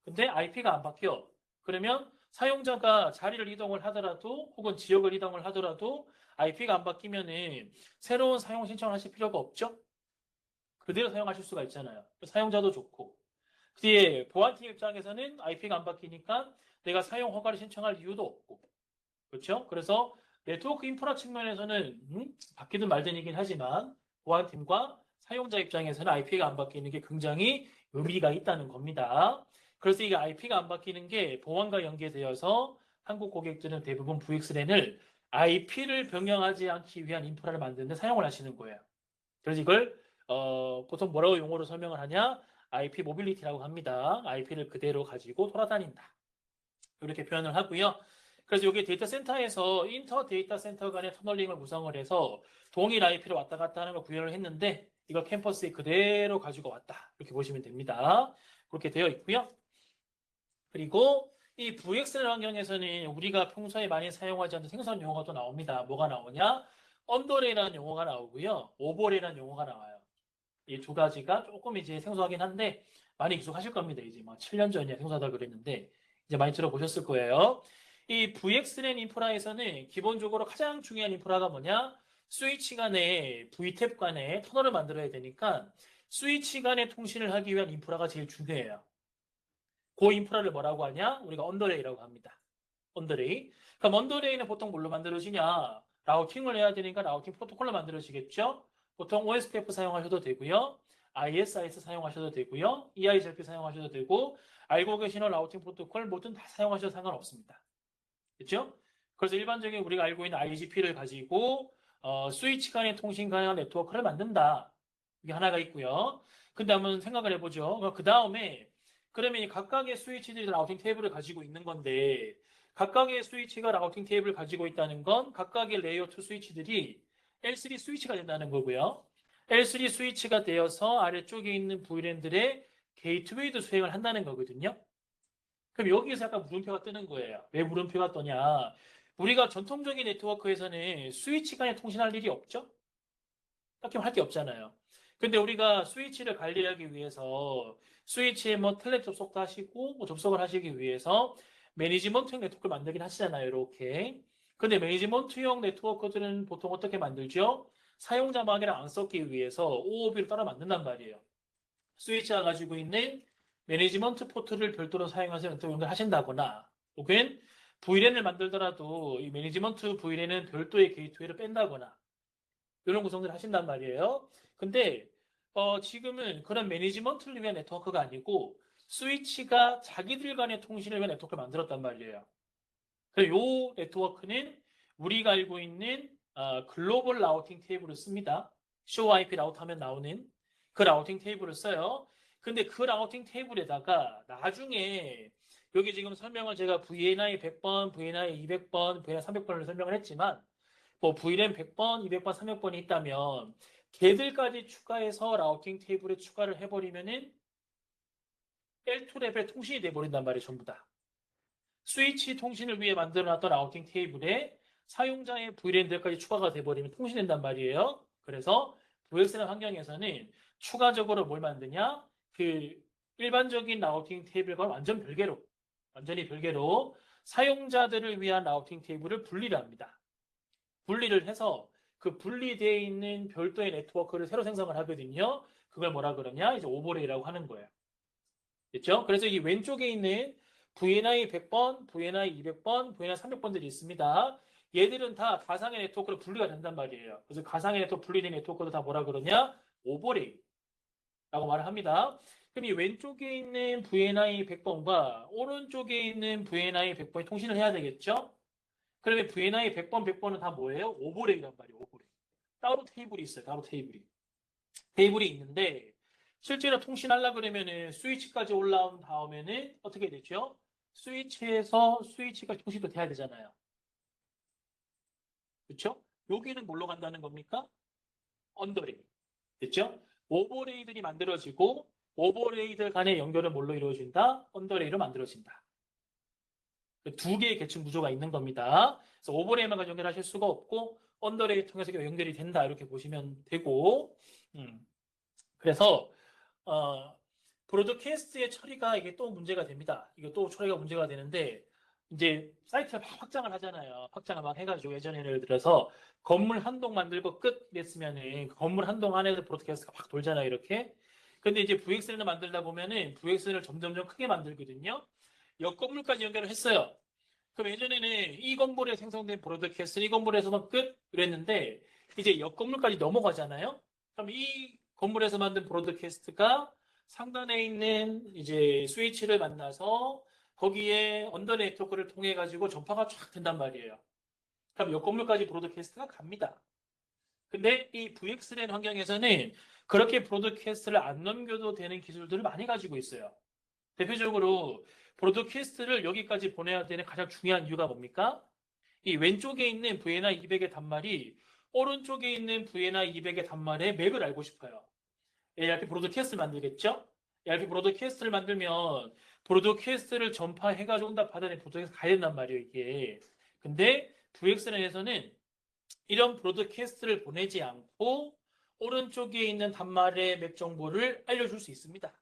근데 IP가 안 바뀌어. 그러면 사용자가 자리를 이동을 하더라도 혹은 지역을 이동을 하더라도 IP가 안 바뀌면은 새로운 사용 신청을 하실 필요가 없죠? 그대로 사용하실 수가 있잖아요. 사용자도 좋고. 뒤에 보안팀 입장에서는 IP가 안 바뀌니까 내가 사용 허가를 신청할 이유도 없고. 그렇죠? 그래서 네트워크 인프라 측면에서는 바뀌든 말든이긴 하지만 보안팀과 사용자 입장에서는 IP가 안 바뀌는 게 굉장히 의미가 있다는 겁니다. 그래서 이게 IP가 안 바뀌는 게 보안과 연계되어서 한국 고객들은 대부분 VXLAN을 IP를 변경하지 않기 위한 인프라를 만드는 데 사용을 하시는 거예요. 그래서 이걸 보통 뭐라고 용어로 설명을 하냐? IP 모빌리티라고 합니다. IP를 그대로 가지고 돌아다닌다. 이렇게 표현을 하고요. 그래서 여기 데이터 센터에서 인터 데이터 센터 간의 터널링을 구성을 해서 동일 IP를 왔다 갔다 하는 걸 구현을 했는데 이걸 캠퍼스에 그대로 가지고 왔다. 이렇게 보시면 됩니다. 그렇게 되어 있고요. 그리고 이 VXLAN 환경에서는 우리가 평소에 많이 사용하지 않는 생소한 용어가 또 나옵니다. 뭐가 나오냐? 언더레이라는 용어가 나오고요. 오버레이라는 용어가 나와요. 이 두 가지가 조금 이제 생소하긴 한데 많이 익숙하실 겁니다. 이제 막 7년 전이야 생소하다 그랬는데 이제 많이 들어보셨을 거예요. 이 VXLAN 인프라에서는 기본적으로 가장 중요한 인프라가 뭐냐? 스위치 간에 VTAP 간에 터널을 만들어야 되니까 스위치 간의 통신을 하기 위한 인프라가 제일 중요해요. 그 인프라를 뭐라고 하냐? 우리가 언더레이라고 합니다. 언더레이. 그럼 언더레이는 보통 뭘로 만들어지냐? 라우팅을 해야 되니까 라우팅 프로토콜로 만들어지겠죠? 보통 OSPF 사용하셔도 되고요. ISIS 사용하셔도 되고요. EIGRP 사용하셔도 되고 알고 계시는 라우팅 프로토콜 뭐든 다 사용하셔도 상관없습니다. 그렇죠? 그래서 일반적인 우리가 알고 있는 IGP를 가지고 스위치 간의 통신 가능한 네트워크를 만든다. 이게 하나가 있고요. 근데 한번 생각을 해보죠. 그 다음에 그러면 이 각각의 스위치들이 라우팅 테이블을 가지고 있는 건데 각각의 스위치가 라우팅 테이블을 가지고 있다는 건 각각의 레이어 2 스위치들이 L3 스위치가 된다는 거고요. L3 스위치가 되어서 아래쪽에 있는 VLAN들의 게이트웨이도 수행을 한다는 거거든요. 그럼 여기에서 약간 물음표가 뜨는 거예요. 왜 물음표가 떠냐? 우리가 전통적인 네트워크에서는 스위치 간에 통신할 일이 없죠? 딱히 할 게 없잖아요. 근데 우리가 스위치를 관리하기 위해서 스위치에 뭐 텔넷 접속도 하시고 뭐 접속을 하시기 위해서 매니지먼트용 네트워크를 만들긴 하시잖아요. 이렇게. 근데 매니지먼트용 네트워크들은 보통 어떻게 만들죠? 사용자 막이랑 안 섞기 위해서 OOB를 따로 만든단 말이에요. 스위치가 가지고 있는 매니지먼트 포트를 별도로 사용해서 연결하신다거나 혹은 VLAN을 만들더라도 이 매니지먼트 VLAN은 별도의 게이트웨이를 뺀다거나 이런 구성들을 하신단 말이에요. 근데 지금은 그런 매니지먼트를 위한 네트워크가 아니고 스위치가 자기들 간의 통신을 위한 네트워크를 만들었단 말이에요. 그래서 이 네트워크는 우리가 알고 있는 글로벌 라우팅 테이블을 씁니다. show IP 라우트 하면 나오는 그 라우팅 테이블을 써요. 근데 그 라우팅 테이블에다가 나중에 여기 지금 설명을 제가 VNI 100번, VNI 200번, VNI 300번을 설명을 했지만 뭐 VLAN 100번, 200번, 300번이 있다면 걔들까지 추가해서 라우팅 테이블에 추가를 해버리면은 L2 레벨 통신이 돼버린단 말이에요. 전부 다. 스위치 통신을 위해 만들어놨던 라우팅 테이블에 사용자의 VLAN들까지 추가가 돼버리면 통신된단 말이에요. 그래서 VXLAN 환경에서는 추가적으로 뭘 만드냐? 그 일반적인 라우팅 테이블과 완전히 별개로 사용자들을 위한 라우팅 테이블을 분리를 합니다. 분리를 해서 그 분리되어 있는 별도의 네트워크를 새로 생성을 하거든요. 그걸 뭐라 그러냐? 이제 오버레이라고 하는 거예요. 됐죠? 그래서 이 왼쪽에 있는 VNI 100번, VNI 200번, VNI 300번들이 있습니다. 얘들은 다 가상의 네트워크로 분리가 된단 말이에요. 그래서 가상의 네트워크 분리된 네트워크도 다 뭐라 그러냐? 오버레이라고 말을 합니다. 그럼 이 왼쪽에 있는 VNI 100번과 오른쪽에 있는 VNI 100번이 통신을 해야 되겠죠? 그러면 VNI 100번, 100번은 다 뭐예요? 오버레이란 말이에요. 오버레이. 따로 테이블이 있어요. 따로 테이블이. 테이블이 있는데 실제로 통신하려고 그러면은 스위치까지 올라온 다음에는 어떻게 되죠? 스위치에서 스위치가 통신도 돼야 되잖아요. 그렇죠? 여기는 뭘로 간다는 겁니까? 언더레이. 됐죠? 오버레이들이 만들어지고 오버레이들 간의 연결은 뭘로 이루어진다? 언더레이로 만들어진다. 두 개의 계층 구조가 있는 겁니다. 그래서 오버레이만 가지고 연결하실 수가 없고 언더레이 통해서 연결이 된다 이렇게 보시면 되고 그래서 브로드캐스트의 처리가 이게 또 문제가 됩니다. 이게 또 처리가 문제가 되는데 이제 사이트를 막 확장을 하잖아요. 확장을 막 해가지고 예전에 예를 들어서 건물 한 동 만들고 끝 이랬으면은 건물 한 동 안에서 브로드캐스트가 막 돌잖아요. 이렇게. 근데 이제 VXLAN을 만들다 보면은 VXLAN을 점점점 크게 만들거든요. 옆 건물까지 연결을 했어요. 그럼 예전에는 이 건물에 생성된 브로드캐스트 이 건물에서만 끝 그랬는데 이제 옆 건물까지 넘어가잖아요. 그럼 이 건물에서 만든 브로드캐스트가 상단에 있는 이제 스위치를 만나서 거기에 언더 네트워크를 통해 가지고 전파가 쫙 된단 말이에요. 그럼 옆 건물까지 브로드캐스트가 갑니다. 근데 이 VXLAN 환경에서는 그렇게 브로드캐스트를 안 넘겨도 되는 기술들을 많이 가지고 있어요. 대표적으로 브로드캐스트를 여기까지 보내야 되는 가장 중요한 이유가 뭡니까? 이 왼쪽에 있는 VNI 200의 단말이 오른쪽에 있는 VNI 200의 단말의 맥을 알고 싶어요. ARP 브로드캐스트를 만들겠죠? ARP 브로드캐스트를 만들면 브로드캐스트를 전파해가지고 온다 받아내 브로드캐스트 가야 된단 말이에요, 이게. 근데 VXLAN에서는 이런 브로드캐스트를 보내지 않고 오른쪽에 있는 단말의 맥 정보를 알려줄 수 있습니다.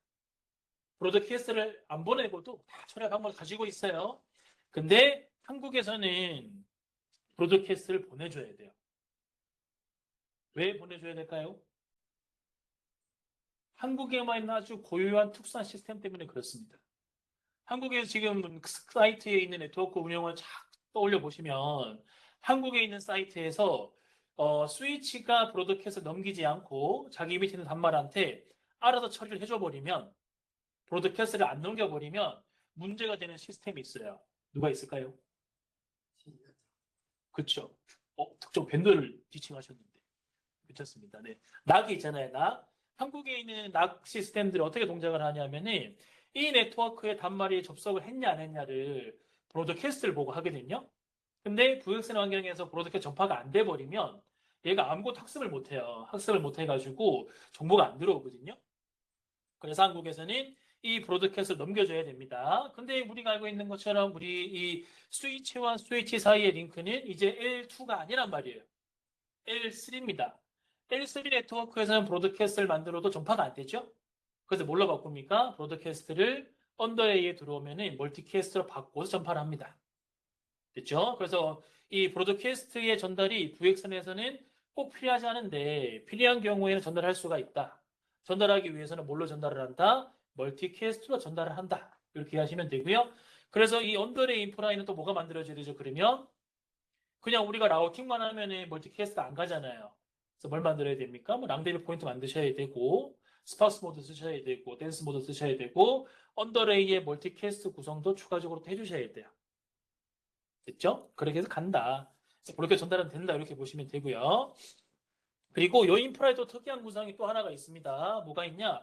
브로드캐스트를 안 보내고도 다 처리할 방법을 가지고 있어요. 근데 한국에서는 브로드캐스트를 보내줘야 돼요. 왜 보내줘야 될까요? 한국에만 있는 아주 고유한 특수한 시스템 때문에 그렇습니다. 한국에 지금 사이트에 있는 네트워크 운영을 쫙 떠올려 보시면 한국에 있는 사이트에서 스위치가 브로드캐스트 넘기지 않고 자기 밑에 있는 단말한테 알아서 처리를 해줘 버리면 브로드캐스트를 안 넘겨버리면 문제가 되는 시스템이 있어요. 누가 있을까요? 그렇죠. 특정 밴더를 지칭하셨는데 괜찮습니다. 네, 낙이 있잖아요. 낙. 한국에 있는 낙 시스템들이 어떻게 동작을 하냐면은 이 네트워크에 단말이 접속을 했냐 안 했냐를 브로드캐스트를 보고 하거든요. 근데 VXLAN 환경에서 브로드캐스트 전파가 안 돼 버리면 얘가 아무것도 학습을 못 해요. 학습을 못 해가지고 정보가 안 들어오거든요. 그래서 한국에서는 이 브로드캐스트를 넘겨줘야 됩니다. 근데 우리가 알고 있는 것처럼 우리 이 스위치와 스위치 사이의 링크는 이제 L2가 아니란 말이에요. L3입니다. L3 네트워크에서는 브로드캐스트를 만들어도 전파가 안 되죠. 그래서 뭘로 바꿉니까? 브로드캐스트를 언더레이에 들어오면은 멀티캐스트로 바꿔서 전파를 합니다. 됐죠? 그래서 이 브로드캐스트의 전달이 VXN에서는 꼭 필요하지 않은데 필요한 경우에는 전달할 수가 있다. 전달하기 위해서는 뭘로 전달을 한다? 멀티캐스트로 전달을 한다. 이렇게 하시면 되고요. 그래서 이 언더레이 인프라에는 또 뭐가 만들어져야 되죠? 그러면 그냥 우리가 라우팅만 하면은 멀티캐스트 안 가잖아요. 그래서 뭘 만들어야 됩니까? 뭐 랑데비 포인트 만드셔야 되고 스파스 모드 쓰셔야 되고 댄스 모드 쓰셔야 되고 언더레이의 멀티캐스트 구성도 추가적으로 또 해주셔야 돼요. 됐죠? 그렇게 해서 간다. 그렇게 전달은 된다. 이렇게 보시면 되고요. 그리고 요 인프라에 또 특이한 구성이 또 하나가 있습니다. 뭐가 있냐?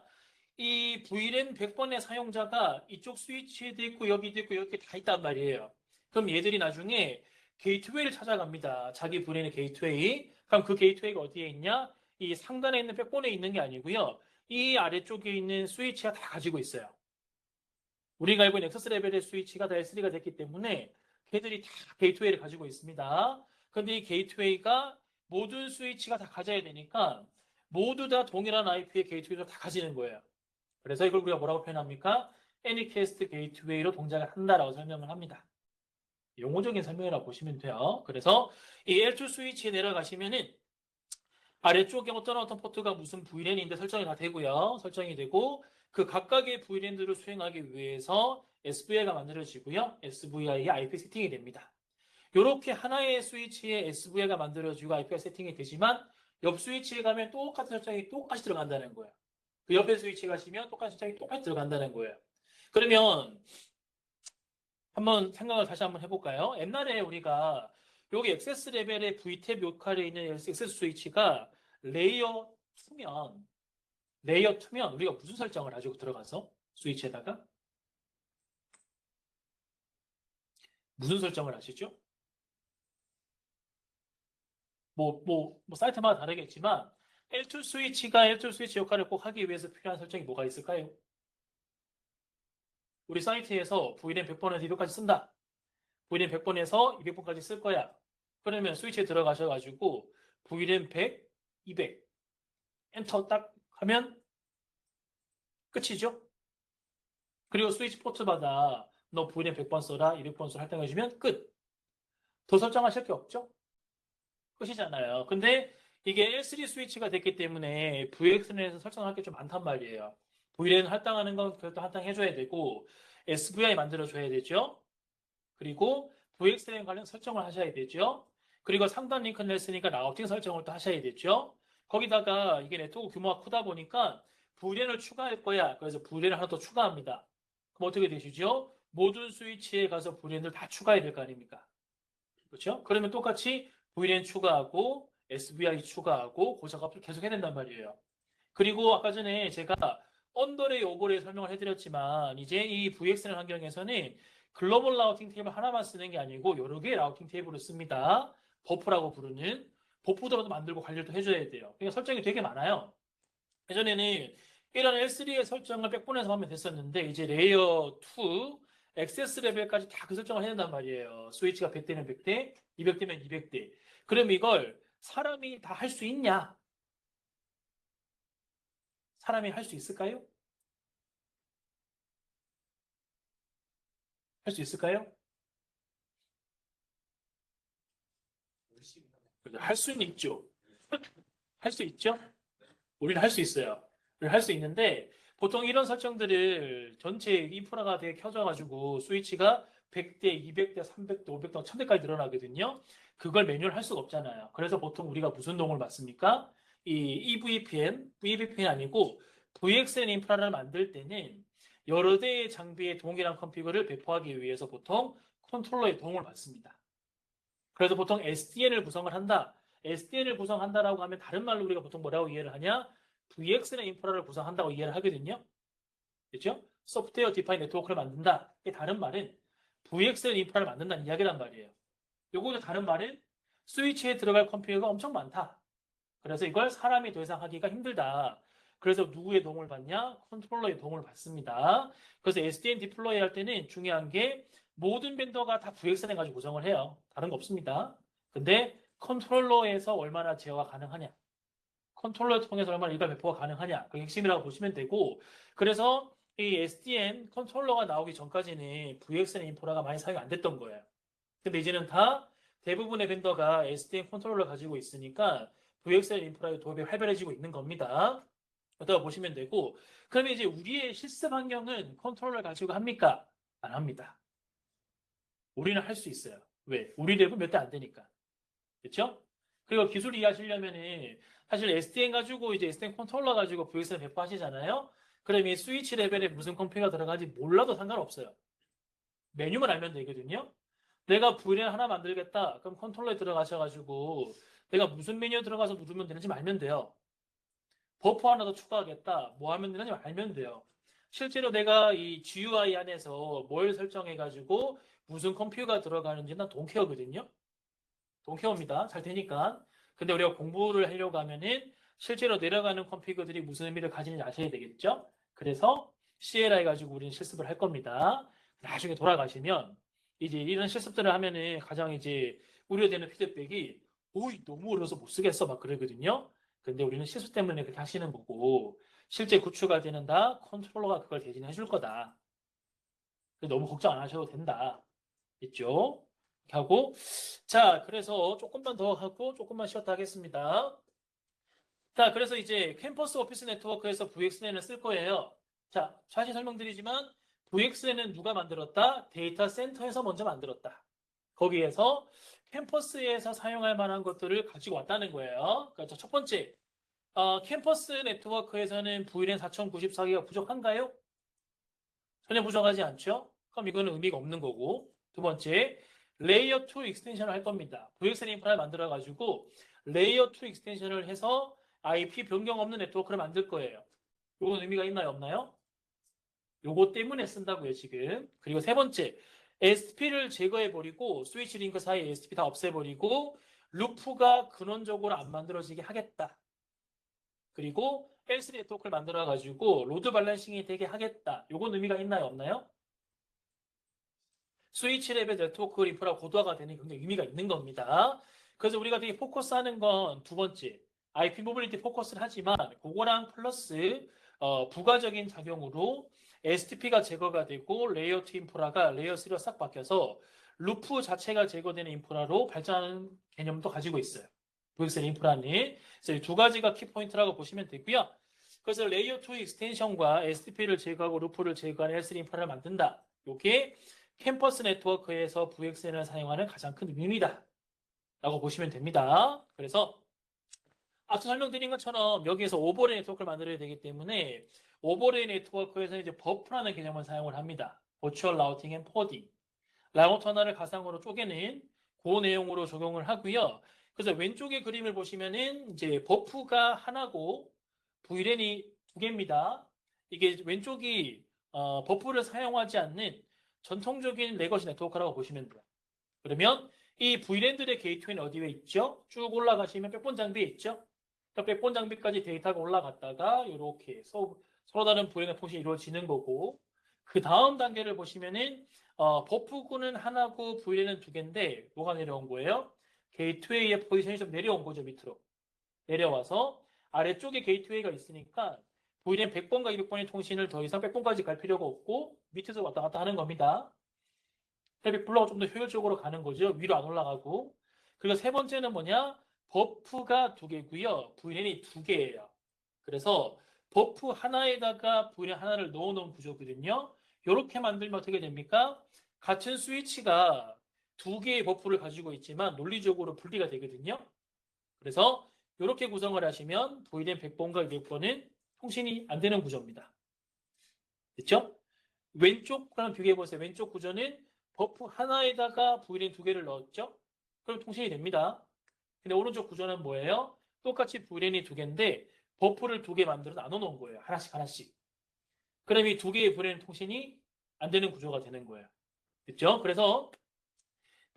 이 VLAN 100번의 사용자가 이쪽 스위치에도 있고 여기도 있고 이렇게 다 있단 말이에요. 그럼 얘들이 나중에 게이트웨이를 찾아갑니다. 자기 VLAN의 게이트웨이. 그럼 그 게이트웨이가 어디에 있냐? 이 상단에 있는 100번에 있는 게 아니고요. 이 아래쪽에 있는 스위치가 다 가지고 있어요. 우리가 알고 있는 엑서스 레벨의 스위치가 다 S3가 됐기 때문에 걔들이 다 게이트웨이를 가지고 있습니다. 근데 이 게이트웨이가 모든 스위치가 다 가져야 되니까 모두 다 동일한 IP의 게이트웨이를 다 가지는 거예요. 그래서 이걸 우리가 뭐라고 표현합니까? 애니캐스트 게이트웨이로 동작을 한다라고 설명을 합니다. 용어적인 설명이라고 보시면 돼요. 그래서 이 L2 스위치에 내려가시면은 아래쪽에 어떤 포트가 무슨 VLAN인데 설정이 다 되고요. 설정이 되고 그 각각의 VLAN들을 수행하기 위해서 SVI가 만들어지고요. SVI의 IP 세팅이 됩니다. 이렇게 하나의 스위치에 SVI가 만들어지고 IP가 세팅이 되지만 옆 스위치에 가면 똑같은 설정이 똑같이 들어간다는 거예요. 그 옆에 스위치 가시면 똑같은 설정이 똑같이 들어간다는 거예요. 그러면 한번 생각을 다시 한번 해볼까요? 옛날에 우리가 여기 액세스 레벨의 VTab 역할에 있는 액세스 스위치가 레이어 2면 우리가 무슨 설정을 하죠? 들어가서 스위치에다가 무슨 설정을 하시죠? 뭐 사이트마다 다르겠지만 L2 스위치가 L2 스위치 역할을 꼭 하기 위해서 필요한 설정이 뭐가 있을까요? 우리 사이트에서 VLAN 100번에서 200까지 쓴다. VLAN 100번에서 200번까지 쓸 거야. 그러면 스위치에 들어가셔가지고 VLAN 100, 200 엔터 딱 하면 끝이죠. 그리고 스위치 포트마다 너 VLAN 100번 써라, 200번 써라 할당해주면 끝. 더 설정하실 게 없죠? 끝이잖아요. 근데 이게 L3 스위치가 됐기 때문에 VXN에서 설정할 게 좀 많단 말이에요. VLAN 할당하는 건 그래도 할당해줘야 되고 SVI 만들어줘야 되죠. 그리고 VXLAN 관련 설정을 하셔야 되죠. 그리고 상단 링크를 냈으니까 라우팅 설정을 또 하셔야 되죠. 거기다가 이게 네트워크 규모가 크다 보니까 VLAN을 추가할 거야. 그래서 VLAN을 하나 더 추가합니다. 그럼 어떻게 되시죠? 모든 스위치에 가서 VLAN을 다 추가해야 될 거 아닙니까? 그렇죠? 그러면 똑같이 VLAN 추가하고 SVI 추가하고 그 작업을 계속 해야 된단 말이에요. 그리고 아까 전에 제가 언더레이 오버레이 설명을 해드렸지만 이제 이 VXN 환경에서는 글로벌 라우팅 테이블 하나만 쓰는 게 아니고 여러 개의 라우팅 테이블을 씁니다. 버프라고 부르는 버프도 만들고 관리도 해줘야 돼요. 그러니까 설정이 되게 많아요. 예전에는 이런 L3의 설정을 백본에서 하면 됐었는데 이제 레이어 2 액세스 레벨까지 다 그 설정을 해야 된단 말이에요. 스위치가 100대면 100대, 200대면 200대. 그럼 이걸 사람이 다 할 수 있냐? 사람이 할 수 있을까요? 할 수 있을까요? 할 수는 있죠. 할 수 있죠? 우리는 할 수 있어요. 우리는 할 수 있는데 보통 이런 설정들을 전체 인프라가 되게 켜져가지고 스위치가 100대, 200대, 300대, 500대, 1000대까지 늘어나거든요. 그걸 매뉴얼 할 수가 없잖아요. 그래서 보통 우리가 무슨 동을 받습니까? 이 EVPN 아니고 VXN 인프라를 만들 때는 여러 대의 장비의 동일한 컨피그를 배포하기 위해서 보통 컨트롤러의 도움을 받습니다. 그래서 보통 SDN을 구성을 한다. SDN을 구성한다라고 하면 다른 말로 우리가 보통 뭐라고 이해를 하냐? VXN의 인프라를 구성한다고 이해를 하거든요. 그렇죠? 소프트웨어 디파인 네트워크를 만든다. 이게 다른 말은 VXN 인프라를 만든다는 이야기란 말이에요. 요거는 다른 말은 스위치에 들어갈 컴퓨터가 엄청 많다. 그래서 이걸 사람이 더 이상 하기가 힘들다. 그래서 누구의 도움을 받냐? 컨트롤러의 도움을 받습니다. 그래서 SDN 디플로이 할 때는 중요한 게 모든 벤더가 다 VXN 가지고 구성을 해요. 다른 거 없습니다. 근데 컨트롤러에서 얼마나 제어가 가능하냐? 컨트롤러를 통해서 얼마나 일괄 배포가 가능하냐. 그게 핵심이라고 보시면 되고, 그래서 이 SDN 컨트롤러가 나오기 전까지는 VXN 인프라가 많이 사용이 안 됐던 거예요. 근데 이제는 다 대부분의 벤더가 SDN 컨트롤러 가지고 있으니까 VXN 인프라의 도입이 활발해지고 있는 겁니다. 어떻게 보시면 되고, 그러면 이제 우리의 실습 환경은 컨트롤러 가지고 합니까? 안 합니다. 우리는 할 수 있어요. 왜? 우리 랩은 몇 대 안 되니까. 그렇죠? 그리고 기술 이해하시려면은 사실 SDN 가지고 이제 SDN 컨트롤러 가지고 VXN 배포하시잖아요. 그럼 이 스위치 레벨에 무슨 컴퓨터가 들어가는지 몰라도 상관없어요. 메뉴만 알면 되거든요. 내가 VLAN 하나 만들겠다. 그럼 컨트롤러에 들어가셔가지고 내가 무슨 메뉴에 들어가서 누르면 되는지 알면 돼요. 버프 하나 더 추가하겠다. 뭐 하면 되는지 알면 돼요. 실제로 내가 이 GUI 안에서 뭘 설정해가지고 무슨 컴퓨터가 들어가는지 난 동케어거든요. 동케어입니다. 잘 되니까. 근데 우리가 공부를 하려고 하면은 실제로 내려가는 컴퓨터들이 무슨 의미를 가지는지 아셔야 되겠죠? 그래서 CLI 가지고 우리는 실습을 할 겁니다. 나중에 돌아가시면 이제 이런 실습들을 하면은 가장 이제 우려되는 피드백이 오이 너무 어려워서 못 쓰겠어 막 그러거든요. 근데 우리는 실습 때문에 그렇게 하시는 거고 실제 구축할 때는 다 컨트롤러가 그걸 대신해 줄 거다. 너무 걱정 안 하셔도 된다. 있죠? 이렇게 하고 자 그래서 조금만 더 하고 조금만 쉬었다 하겠습니다. 자 그래서 이제 캠퍼스 오피스 네트워크에서 VXN을 쓸 거예요. 자 다시 설명드리지만 VXN은 누가 만들었다? 데이터 센터에서 먼저 만들었다. 거기에서 캠퍼스에서 사용할 만한 것들을 가지고 왔다는 거예요. 그러니까 첫 번째 캠퍼스 네트워크에서는 VLAN 4094개가 부족한가요? 전혀 부족하지 않죠? 그럼 이거는 의미가 없는 거고 두 번째 레이어 2 익스텐션을 할 겁니다. VXN 인프라를 만들어 가지고 레이어 2 익스텐션을 해서 IP 변경 없는 네트워크를 만들 거예요. 이건 의미가 있나요? 없나요? 요거 때문에 쓴다고요, 지금. 그리고 세 번째, SP를 제거해버리고, 스위치 링크 사이에 SP 다 없애버리고, 루프가 근원적으로 안 만들어지게 하겠다. 그리고 else 네트워크를 만들어가지고, 로드 밸런싱이 되게 하겠다. 요건 의미가 있나요? 없나요? 스위치 레벨 네트워크 인프라 고도화가 되는 굉장히 의미가 있는 겁니다. 그래서 우리가 되게 포커스하는 건 두 번째, IP 모빌리티 포커스를 하지만, 그거랑 플러스, 부가적인 작용으로 STP가 제거가 되고 레이어 2 인프라가 레이어 3로 싹 바뀌어서 루프 자체가 제거되는 인프라로 발전하는 개념도 가지고 있어요. VXL 인프라는. 그래서 이 두 가지가 키포인트라고 보시면 되고요. 그래서 레이어 2 익스텐션과 STP를 제거하고 루프를 제거하는 L3 인프라를 만든다. 이게 캠퍼스 네트워크에서 VXN을 사용하는 가장 큰 의미다. 라고 보시면 됩니다. 그래서 앞서 설명드린 것처럼 여기에서 오버레이 네트워크를 만들어야 되기 때문에 오버레이 네트워크에서 이제 버프라는 개념을 사용을 합니다. 버추얼 라우팅 앤 포딩. 라우터 하나를 가상으로 쪼개는 그 내용으로 적용을 하고요. 그래서 왼쪽의 그림을 보시면은 이제 버프가 하나고 VLAN이 두 개입니다. 이게 왼쪽이 버프를 사용하지 않는 전통적인 레거시 네트워크라고 보시면 돼요. 그러면 이 VLAN들의 게이트웨이는 어디에 있죠? 쭉 올라가시면 백본 장비에 있죠? 백본 장비까지 데이터가 올라갔다가 이렇게 서로 다른 VLAN 통신이 이루어지는 거고 그 다음 단계를 보시면은 버프구는 하나고 VLAN은 두 개인데 뭐가 내려온 거예요? 게이트웨이의 포지션이 좀 내려온 거죠 밑으로 내려와서 아래쪽에 게이트웨이가 있으니까 VLAN 100번과 200번의 통신을 더 이상 100번까지 갈 필요가 없고 밑에서 왔다 갔다 하는 겁니다. 트래픽 플로우가 좀 더 효율적으로 가는 거죠. 위로 안 올라가고. 그리고 세 번째는 뭐냐? 버프가 두 개고요. VLAN이 두 개예요. 그래서 버프 하나에다가 VLAN 하나를 넣어놓은 구조거든요. 이렇게 만들면 어떻게 됩니까? 같은 스위치가 두 개의 버프를 가지고 있지만 논리적으로 분리가 되거든요. 그래서 이렇게 구성을 하시면 VLAN 100번과 200번은 통신이 안 되는 구조입니다. 됐죠? 왼쪽 그럼 비교해 보세요. 왼쪽 구조는 버프 하나에다가 VLAN 두 개를 넣었죠? 그럼 통신이 됩니다. 근데 오른쪽 구조는 뭐예요? 똑같이 VLAN이 두 개인데 버프를 두 개 만들어서 나눠 놓은 거예요. 하나씩 하나씩. 그럼 이 두 개의 VLAN 통신이 안 되는 구조가 되는 거예요. 됐죠? 그래서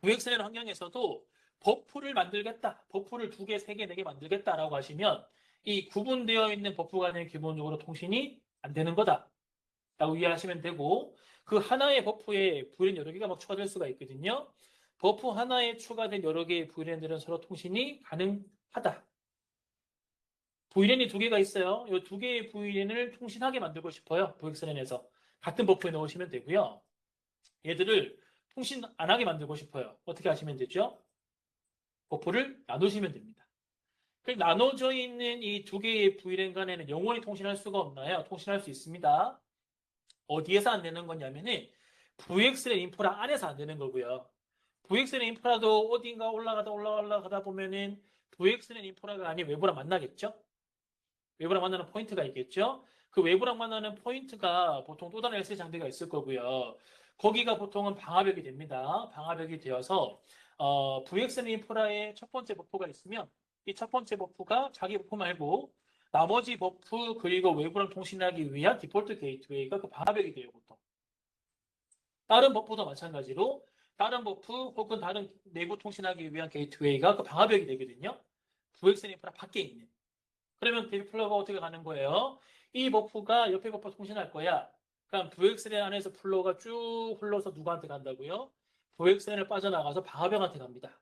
VXLAN 환경에서도 버프를 만들겠다. 버프를 두 개, 세 개, 네 개 만들겠다라고 하시면 이 구분되어 있는 버프 간의 기본적으로 통신이 안 되는 거다. 라고 이해하시면 되고 그 하나의 버프에 VLAN 여러 개가 막 추가될 수가 있거든요. 버프 하나에 추가된 여러 개의 VLAN들은 서로 통신이 가능하다. VLAN이 두 개가 있어요. 이 두 개의 VLAN을 통신하게 만들고 싶어요. VXLAN에서. 같은 버프에 넣으시면 되고요. 얘들을 통신 안 하게 만들고 싶어요. 어떻게 하시면 되죠? 버프를 나누시면 됩니다. 나눠져 있는 이 두 개의 VLAN 간에는 영원히 통신할 수가 없나요? 통신할 수 있습니다. 어디에서 안 되는 거냐면은 VXLAN 인프라 안에서 안 되는 거고요. VXLAN 인프라도 어딘가 올라가다 보면은 VXLAN 인프라가 아닌 외부랑 만나겠죠? 외부랑 만나는 포인트가 있겠죠? 그 외부랑 만나는 포인트가 보통 또 다른 LCD 장비가 있을 거고요. 거기가 보통은 방화벽이 됩니다. 방화벽이 되어서 VXLAN 인프라의 첫 번째 버프가 있으면 이 첫 번째 버프가 자기 버프 말고 나머지 버프 그리고 외부랑 통신하기 위한 디폴트 게이트웨이가 그 방화벽이 돼요, 보통. 다른 버프도 마찬가지로 다른 버프 혹은 다른 내부 통신하기 위한 게이트웨이가 그 방화벽이 되거든요. VXLAN 인프라 밖에 있는. 그러면 데이플러가 어떻게 가는 거예요? 이 버프가 옆에 버프 통신할 거야. 그럼 VXLAN 안에서 플로우가 쭉 흘러서 누구한테 간다고요? VXLAN을 빠져나가서 방화벽한테 갑니다.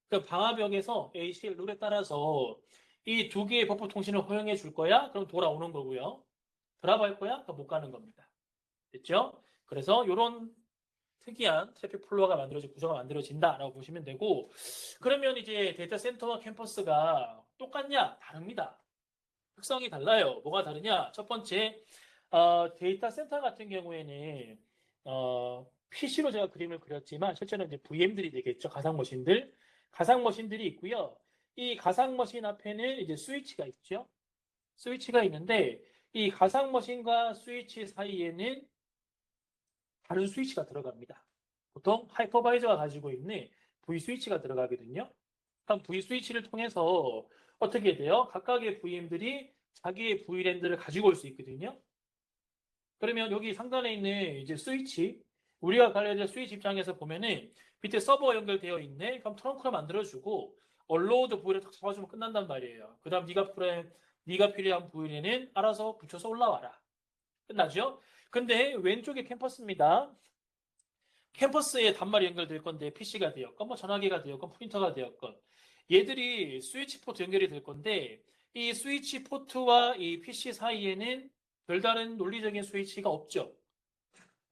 그 방화벽에서 ACL 룰에 따라서 이 두 개의 버프 통신을 허용해 줄 거야? 그럼 돌아오는 거고요. 드랍할 거야? 그럼 못 가는 겁니다. 됐죠? 그래서 이런 특이한 트래픽 플로어가 구조가 만들어진다라고 보시면 되고, 그러면 이제 데이터 센터와 캠퍼스가 똑같냐? 다릅니다. 특성이 달라요. 뭐가 다르냐? 첫 번째, 데이터 센터 같은 경우에는 PC로 제가 그림을 그렸지만 실제로 이제 VM들이 되겠죠. 가상 머신들. 가상 머신들이 있고요. 이 가상 머신 앞에는 이제 스위치가 있죠. 스위치가 있는데 이 가상 머신과 스위치 사이에는 다른 스위치가 들어갑니다. 보통 하이퍼바이저가 가지고 있는 V 스위치가 들어가거든요. 그럼 V 스위치를 통해서 어떻게 돼요? 각각의 VM들이 자기의 VLAN들을 가지고 올 수 있거든요. 그러면 여기 상단에 있는 이제 스위치, 우리가 관련된 스위치 입장에서 보면은 밑에 서버가 연결되어 있네. 그럼 트렁크를 만들어주고 언로드 VLAN 딱 잡아주면 끝난단 말이에요. 그 다음 네가 필요한 VLAN은 알아서 붙여서 올라와라. 끝나죠? 근데 왼쪽에 캠퍼스입니다. 캠퍼스에 단말이 연결될 건데 PC가 되었건 뭐 전화기가 되었건 프린터가 되었건 얘들이 스위치 포트 연결이 될 건데 이 스위치 포트와 이 PC 사이에는 별다른 논리적인 스위치가 없죠.